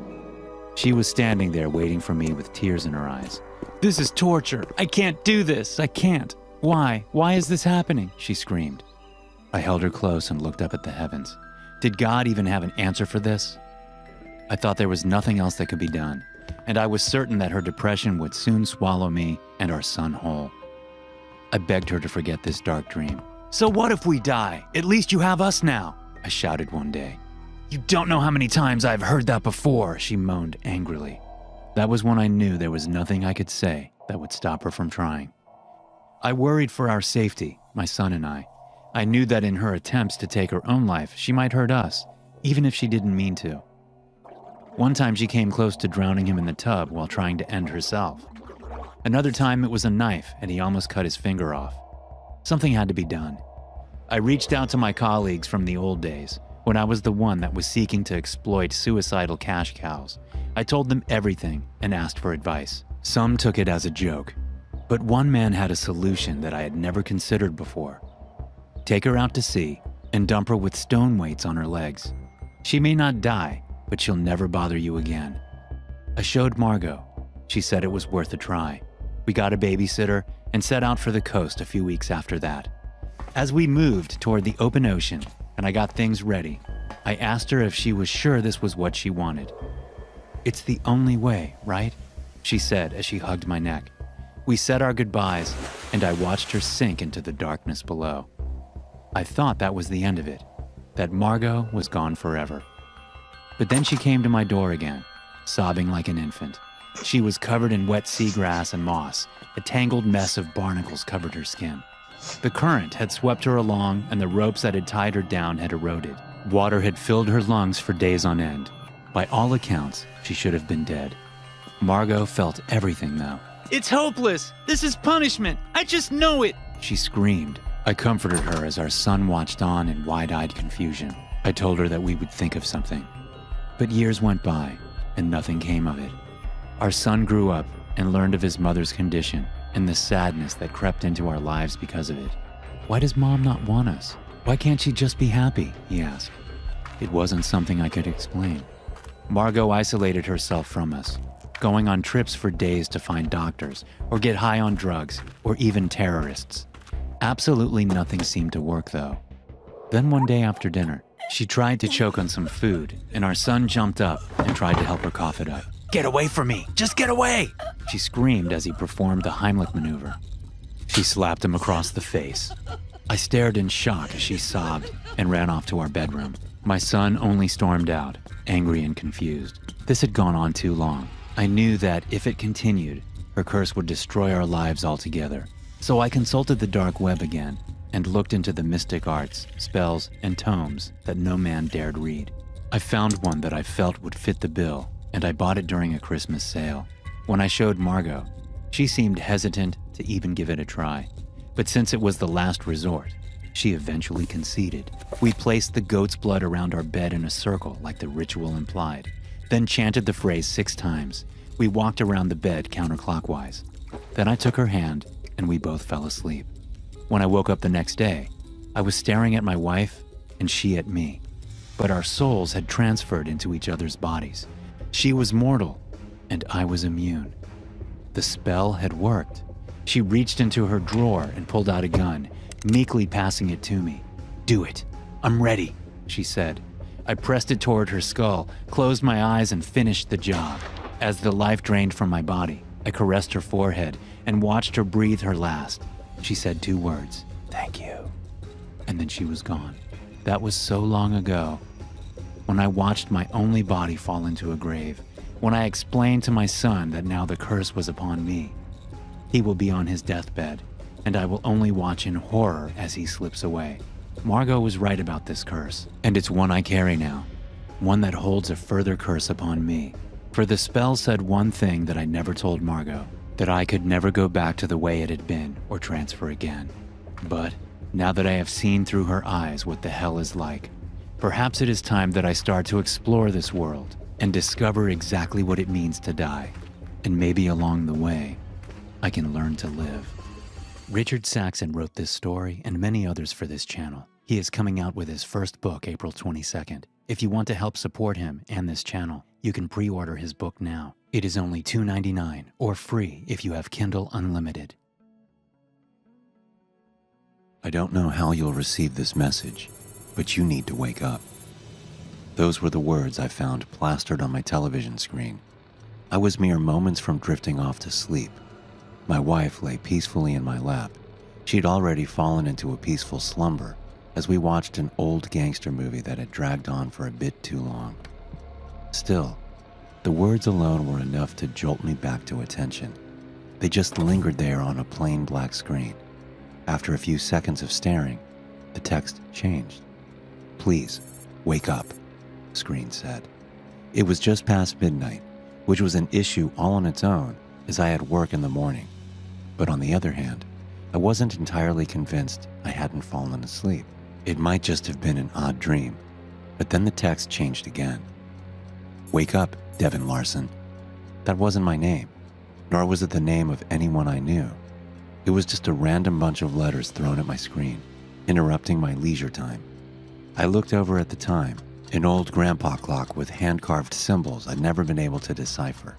She was standing there waiting for me with tears in her eyes. "This is torture. I can't do this. I can't. Why? Why is this happening?" she screamed. I held her close and looked up at the heavens. Did God even have an answer for this? I thought there was nothing else that could be done, and I was certain that her depression would soon swallow me and our son whole. I begged her to forget this dark dream. "So what if we die? At least you have us now," I shouted one day. "You don't know how many times I've heard that before," she moaned angrily. That was when I knew there was nothing I could say that would stop her from trying. I worried for our safety, my son and I. I knew that in her attempts to take her own life, she might hurt us, even if she didn't mean to. One time she came close to drowning him in the tub while trying to end herself. Another time it was a knife and he almost cut his finger off. Something had to be done. I reached out to my colleagues from the old days, when I was the one that was seeking to exploit suicidal cash cows. I told them everything and asked for advice. Some took it as a joke, but one man had a solution that I had never considered before. Take her out to sea and dump her with stone weights on her legs. She may not die, but she'll never bother you again. I showed Margot. She said it was worth a try. We got a babysitter and set out for the coast a few weeks after that. As we moved toward the open ocean and I got things ready, I asked her if she was sure this was what she wanted. "It's the only way, right?" she said as she hugged my neck. We said our goodbyes and I watched her sink into the darkness below. I thought that was the end of it, that Margot was gone forever. But then she came to my door again, sobbing like an infant. She was covered in wet seagrass and moss. A tangled mess of barnacles covered her skin. The current had swept her along and the ropes that had tied her down had eroded. Water had filled her lungs for days on end. By all accounts, she should have been dead. Margot felt everything though. "It's hopeless! This is punishment! I just know it!" she screamed. I comforted her as our son watched on in wide-eyed confusion. I told her that we would think of something. But years went by and nothing came of it. Our son grew up and learned of his mother's condition and the sadness that crept into our lives because of it. "Why does Mom not want us? Why can't she just be happy?" he asked. It wasn't something I could explain. Margot isolated herself from us, going on trips for days to find doctors or get high on drugs or even terrorists. Absolutely nothing seemed to work though. Then one day after dinner, she tried to choke on some food and our son jumped up and tried to help her cough it up. "Get away from me! Just get away!" she screamed as he performed the Heimlich maneuver. She slapped him across the face. I stared in shock as she sobbed and ran off to our bedroom. My son only stormed out, angry and confused. This had gone on too long. I knew that if it continued, her curse would destroy our lives altogether. So I consulted the dark web again and looked into the mystic arts, spells, and tomes that no man dared read. I found one that I felt would fit the bill, and I bought it during a Christmas sale. When I showed Margot, she seemed hesitant to even give it a try. But since it was the last resort, she eventually conceded. We placed the goat's blood around our bed in a circle like the ritual implied, then chanted the phrase 6 times. We walked around the bed counterclockwise. Then I took her hand and we both fell asleep. When I woke up the next day, I was staring at my wife and she at me. But our souls had transferred into each other's bodies. She was mortal and I was immune. The spell had worked. She reached into her drawer and pulled out a gun, meekly passing it to me. "Do it. I'm ready," she said. I pressed it toward her skull, closed my eyes and finished the job. As the life drained from my body, I caressed her forehead and watched her breathe her last. She said 2 words, "Thank you," and then she was gone. That was so long ago. When I watched my only body fall into a grave, when I explained to my son that now the curse was upon me. He will be on his deathbed, and I will only watch in horror as he slips away. Margot was right about this curse, and it's one I carry now, one that holds a further curse upon me. For the spell said one thing that I never told Margot, that I could never go back to the way it had been or transfer again. But now that I have seen through her eyes what the hell is like, perhaps it is time that I start to explore this world and discover exactly what it means to die. And maybe along the way, I can learn to live. Richard Saxon wrote this story and many others for this channel. He is coming out with his first book April 22nd. If you want to help support him and this channel, you can pre-order his book now. It is only $2.99 or free if you have Kindle Unlimited. I don't know how you'll receive this message, but you need to wake up. Those were the words I found plastered on my television screen. I was mere moments from drifting off to sleep. My wife lay peacefully in my lap. She'd already fallen into a peaceful slumber as we watched an old gangster movie that had dragged on for a bit too long. Still, the words alone were enough to jolt me back to attention. They just lingered there on a plain black screen. After a few seconds of staring, the text changed. "Please, wake up," the screen said. It was just past midnight, which was an issue all on its own as I had work in the morning. But on the other hand, I wasn't entirely convinced I hadn't fallen asleep. It might just have been an odd dream. But then the text changed again. "Wake up, Devin Larson." That wasn't my name, nor was it the name of anyone I knew. It was just a random bunch of letters thrown at my screen, interrupting my leisure time. I looked over at the time, an old grandpa clock with hand-carved symbols I'd never been able to decipher.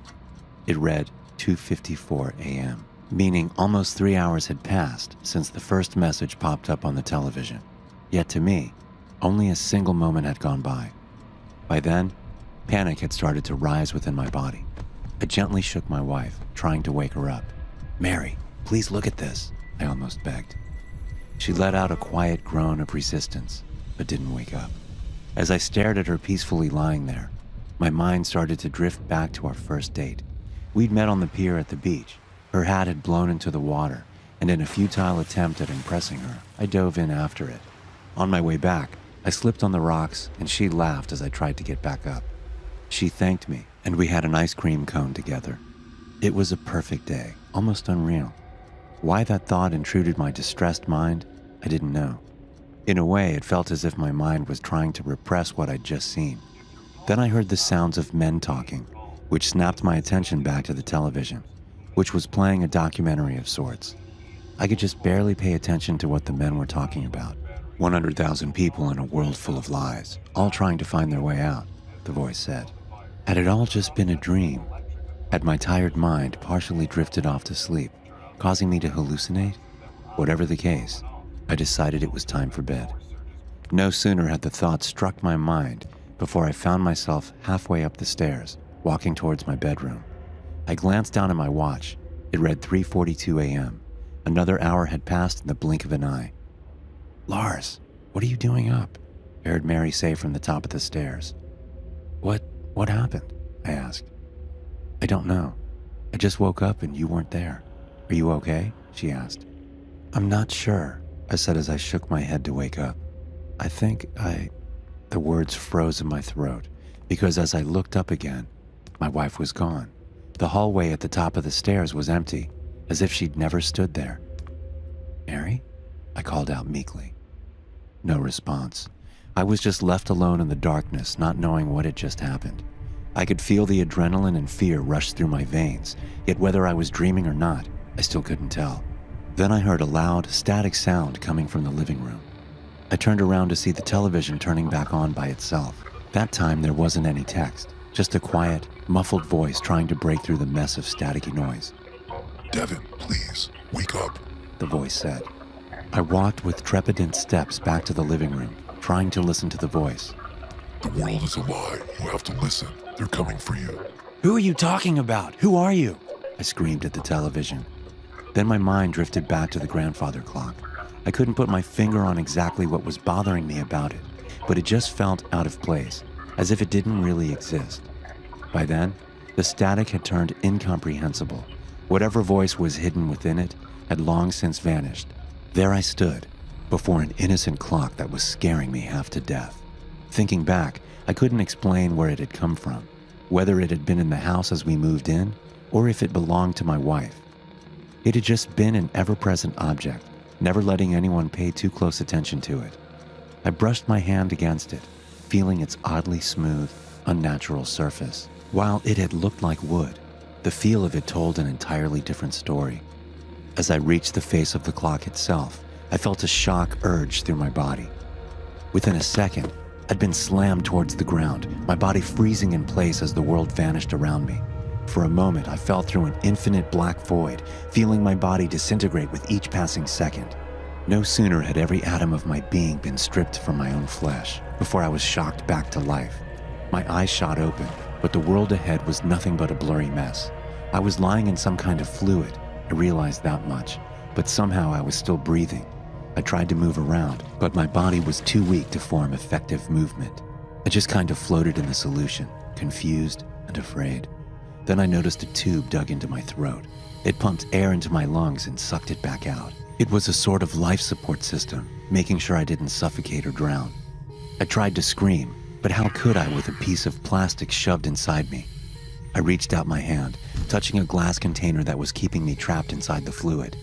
It read 2:54 a.m., meaning almost 3 hours had passed since the first message popped up on the television. Yet to me, only a single moment had gone by. By then, panic had started to rise within my body. I gently shook my wife, trying to wake her up. "Mary, please look at this," I almost begged. She let out a quiet groan of resistance, but didn't wake up. As I stared at her peacefully lying there, my mind started to drift back to our first date. We'd met on the pier at the beach. Her hat had blown into the water, and in a futile attempt at impressing her, I dove in after it. On my way back, I slipped on the rocks, and she laughed as I tried to get back up. She thanked me, and we had an ice cream cone together. It was a perfect day, almost unreal. Why that thought intruded my distressed mind, I didn't know. In a way, it felt as if my mind was trying to repress what I'd just seen. Then I heard the sounds of men talking, which snapped my attention back to the television, which was playing a documentary of sorts. I could just barely pay attention to what the men were talking about. 100,000 people in a world full of lies, all trying to find their way out, the voice said. Had it all just been a dream? Had my tired mind partially drifted off to sleep, causing me to hallucinate? Whatever the case, I decided it was time for bed. No sooner had the thought struck my mind before I found myself halfway up the stairs, walking towards my bedroom. I glanced down at my watch. It read 3:42 a.m. Another hour had passed in the blink of an eye. "Lars, what are you doing up?" I heard Mary say from the top of the stairs. What happened?" I asked. "I don't know. I just woke up and you weren't there. Are you okay?" she asked. "I'm not sure," I said as I shook my head to wake up. "I think The words froze in my throat because as I looked up again, my wife was gone. The hallway at the top of the stairs was empty, as if she'd never stood there. "Mary?" I called out meekly. No response. I was just left alone in the darkness, not knowing what had just happened. I could feel the adrenaline and fear rush through my veins, yet whether I was dreaming or not, I still couldn't tell. Then I heard a loud, static sound coming from the living room. I turned around to see the television turning back on by itself. That time there wasn't any text, just a quiet, muffled voice trying to break through the mess of staticky noise. "Devin, please, wake up," the voice said. I walked with trepidant steps back to the living room, trying to listen to the voice. "The world is a lie. You have to listen. They're coming for you." "Who are you talking about? Who are you?" I screamed at the television. Then my mind drifted back to the grandfather clock. I couldn't put my finger on exactly what was bothering me about it, but it just felt out of place, as if it didn't really exist. By then, the static had turned incomprehensible. Whatever voice was hidden within it had long since vanished. There I stood, before an innocent clock that was scaring me half to death. Thinking back, I couldn't explain where it had come from, whether it had been in the house as we moved in, or if it belonged to my wife. It had just been an ever-present object, never letting anyone pay too close attention to it. I brushed my hand against it, feeling its oddly smooth, unnatural surface. While it had looked like wood, the feel of it told an entirely different story. As I reached the face of the clock itself, I felt a shock urge through my body. Within a second, I'd been slammed towards the ground, my body freezing in place as the world vanished around me. For a moment, I fell through an infinite black void, feeling my body disintegrate with each passing second. No sooner had every atom of my being been stripped from my own flesh before I was shocked back to life. My eyes shot open, but the world ahead was nothing but a blurry mess. I was lying in some kind of fluid, I realized that much, but somehow I was still breathing. I tried to move around, but my body was too weak to form effective movement. I just kind of floated in the solution, confused and afraid. Then I noticed a tube dug into my throat. It pumped air into my lungs and sucked it back out. It was a sort of life support system, making sure I didn't suffocate or drown. I tried to scream, but how could I with a piece of plastic shoved inside me? I reached out my hand, touching a glass container that was keeping me trapped inside the fluid.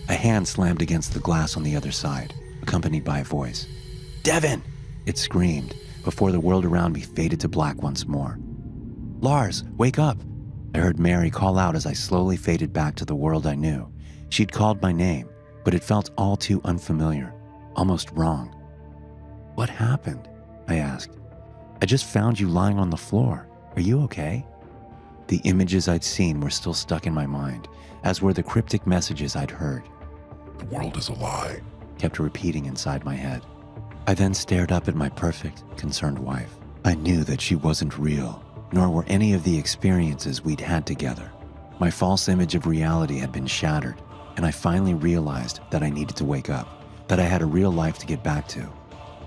A hand slammed against the glass on the other side, accompanied by a voice. "Devin!" It screamed, before the world around me faded to black once more. "Lars, wake up!" I heard Mary call out as I slowly faded back to the world I knew. She'd called my name, but it felt all too unfamiliar, almost wrong. "What happened?" I asked. "I just found you lying on the floor. Are you okay?" The images I'd seen were still stuck in my mind, as were the cryptic messages I'd heard. The world is a lie. Kept repeating inside my head. I then stared up at my perfect, concerned wife. I knew that she wasn't real, nor were any of the experiences we'd had together. My false image of reality had been shattered, and I finally realized that I needed to wake up, that I had a real life to get back to.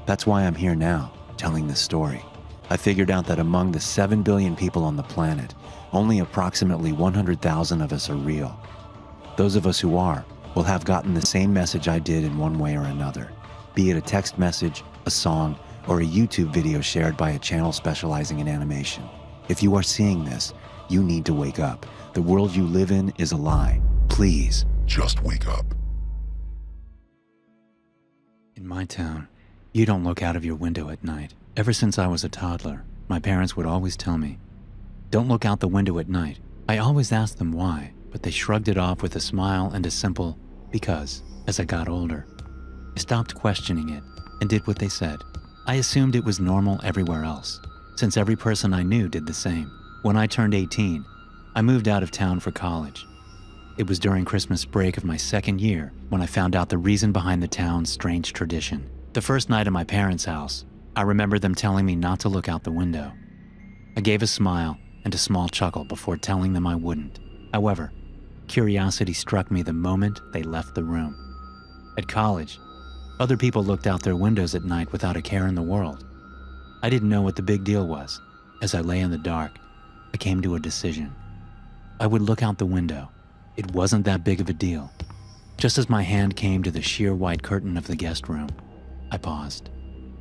That's why I'm here now, telling this story. I figured out that among the 7 billion people on the planet, only approximately 100,000 of us are real. Those of us who are will have gotten the same message I did in one way or another, be it a text message, a song, or a YouTube video shared by a channel specializing in animation. If you are seeing this, you need to wake up. The world you live in is a lie. Please. Just wake up. In my town, you don't look out of your window at night. Ever since I was a toddler, my parents would always tell me, "Don't look out the window at night." I always asked them why, but they shrugged it off with a smile and a simple, "because." As I got older, I stopped questioning it and did what they said. I assumed it was normal everywhere else, since every person I knew did the same. When I turned 18, I moved out of town for college. It was during Christmas break of my second year when I found out the reason behind the town's strange tradition. The first night at my parents' house, I remember them telling me not to look out the window. I gave a smile and a small chuckle before telling them I wouldn't. However, curiosity struck me the moment they left the room. At college, other people looked out their windows at night without a care in the world. I didn't know what the big deal was. As I lay in the dark, I came to a decision. I would look out the window. It wasn't that big of a deal. Just as my hand came to the sheer white curtain of the guest room, I paused.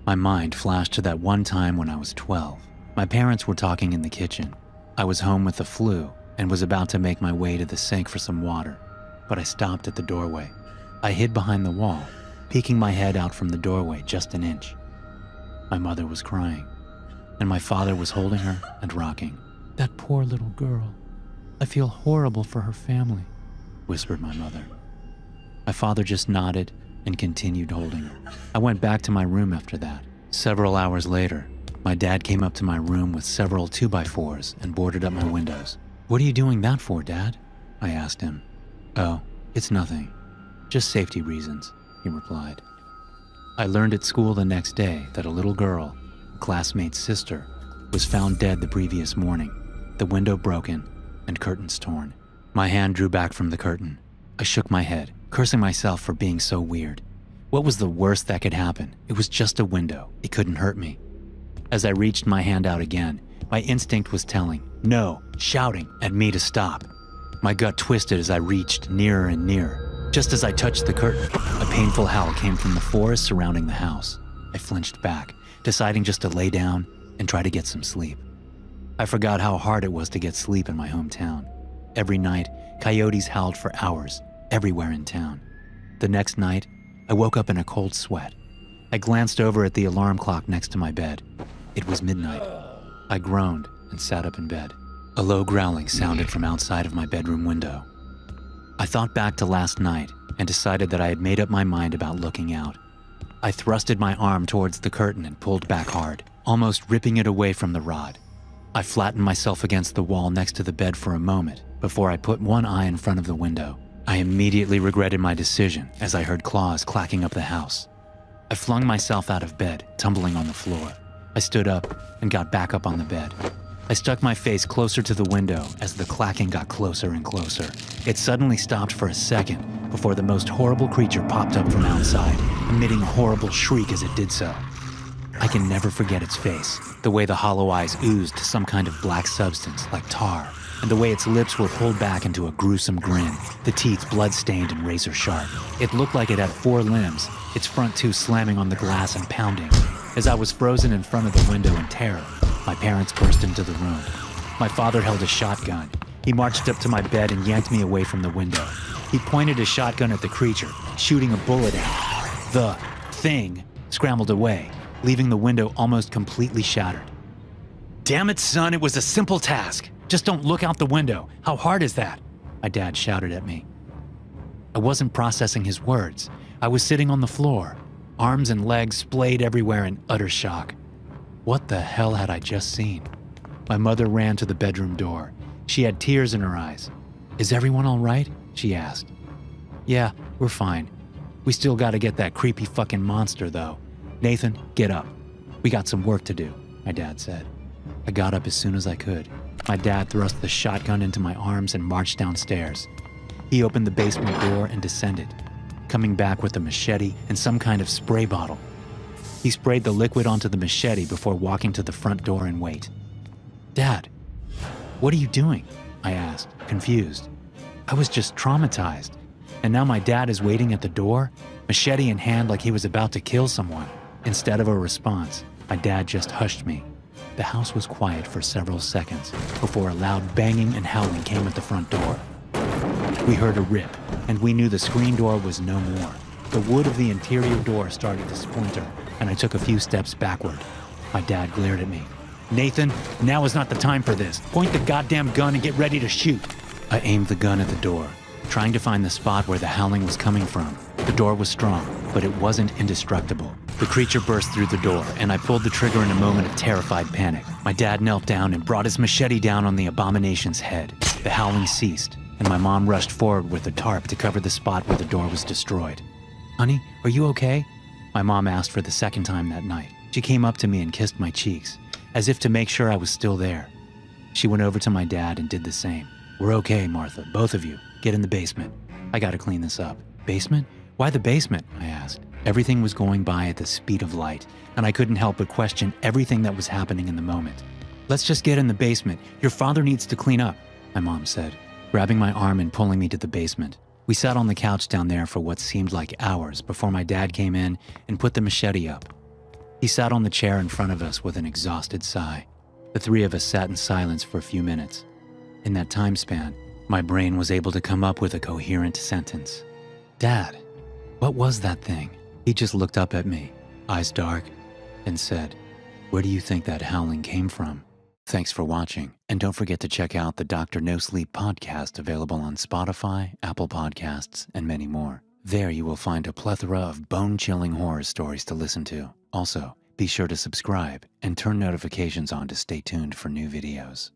My mind flashed to that one time when I was 12. My parents were talking in the kitchen. I was home with the flu and was about to make my way to the sink for some water, but I stopped at the doorway. I hid behind the wall, peeking my head out from the doorway just an inch. My mother was crying, and my father was holding her and rocking. "That poor little girl. I feel horrible for her family," whispered my mother. My father just nodded and continued holding her. I went back to my room after that. Several hours later, my dad came up to my room with several 2x4s and boarded up my windows. "What are you doing that for, Dad?" I asked him. "Oh, it's nothing. Just safety reasons," he replied. I learned at school the next day that a little girl, a classmate's sister, was found dead the previous morning, the window broken and curtains torn. My hand drew back from the curtain. I shook my head, cursing myself for being so weird. What was the worst that could happen? It was just a window. It couldn't hurt me. As I reached my hand out again, my instinct was telling, no, shouting at me to stop. My gut twisted as I reached nearer and nearer. Just as I touched the curtain, a painful howl came from the forest surrounding the house. I flinched back, deciding just to lay down and try to get some sleep. I forgot how hard it was to get sleep in my hometown. Every night, coyotes howled for hours, everywhere in town. The next night, I woke up in a cold sweat. I glanced over at the alarm clock next to my bed. It was midnight. I groaned and sat up in bed. A low growling sounded from outside of my bedroom window. I thought back to last night and decided that I had made up my mind about looking out. I thrusted my arm towards the curtain and pulled back hard, almost ripping it away from the rod. I flattened myself against the wall next to the bed for a moment before I put one eye in front of the window. I immediately regretted my decision as I heard claws clacking up the house. I flung myself out of bed, tumbling on the floor. I stood up and got back up on the bed. I stuck my face closer to the window as the clacking got closer and closer. It suddenly stopped for a second before the most horrible creature popped up from outside, emitting a horrible shriek as it did so. I can never forget its face, the way the hollow eyes oozed some kind of black substance like tar, and the way its lips were pulled back into a gruesome grin, the teeth blood-stained and razor-sharp. It looked like it had 4 limbs, its front 2 slamming on the glass and pounding. As I was frozen in front of the window in terror, my parents burst into the room. My father held a shotgun. He marched up to my bed and yanked me away from the window. He pointed his shotgun at the creature, shooting a bullet at it. The thing scrambled away, leaving the window almost completely shattered. "Damn it, son, it was a simple task. Just don't look out the window. How hard is that?" my dad shouted at me. I wasn't processing his words. I was sitting on the floor, arms and legs splayed everywhere in utter shock. What the hell had I just seen? My mother ran to the bedroom door. She had tears in her eyes. "Is everyone all right?" she asked. "Yeah, we're fine. We still gotta get that creepy fucking monster, though. Nathan, get up. We got some work to do," my dad said. I got up as soon as I could. My dad thrust the shotgun into my arms and marched downstairs. He opened the basement door and descended, coming back with a machete and some kind of spray bottle. He sprayed the liquid onto the machete before walking to the front door and wait. "Dad, what are you doing?" I asked, confused. I was just traumatized. And now my dad is waiting at the door, machete in hand like he was about to kill someone. Instead of a response, my dad just hushed me. The house was quiet for several seconds before a loud banging and howling came at the front door. We heard a rip, and we knew the screen door was no more. The wood of the interior door started to splinter, and I took a few steps backward. My dad glared at me. "Nathan, now is not the time for this. Point the goddamn gun and get ready to shoot." I aimed the gun at the door, trying to find the spot where the howling was coming from. The door was strong, but it wasn't indestructible. The creature burst through the door, and I pulled the trigger in a moment of terrified panic. My dad knelt down and brought his machete down on the abomination's head. The howling ceased, and my mom rushed forward with a tarp to cover the spot where the door was destroyed. "Honey, are you okay?" my mom asked for the second time that night. She came up to me and kissed my cheeks, as if to make sure I was still there. She went over to my dad and did the same. "We're okay, Martha, both of you. Get in the basement. I gotta clean this up." "Basement? Why the basement?" I asked. Everything was going by at the speed of light, and I couldn't help but question everything that was happening in the moment. "Let's just get in the basement. Your father needs to clean up," my mom said, grabbing my arm and pulling me to the basement. We sat on the couch down there for what seemed like hours before my dad came in and put the machete up. He sat on the chair in front of us with an exhausted sigh. The 3 of us sat in silence for a few minutes. In that time span, my brain was able to come up with a coherent sentence. "Dad, what was that thing?" He just looked up at me, eyes dark, and said, "Where do you think that howling came from?" Thanks for watching, and don't forget to check out the Dr. No Sleep podcast available on Spotify, Apple Podcasts, and many more. There you will find a plethora of bone-chilling horror stories to listen to. Also, be sure to subscribe and turn notifications on to stay tuned for new videos.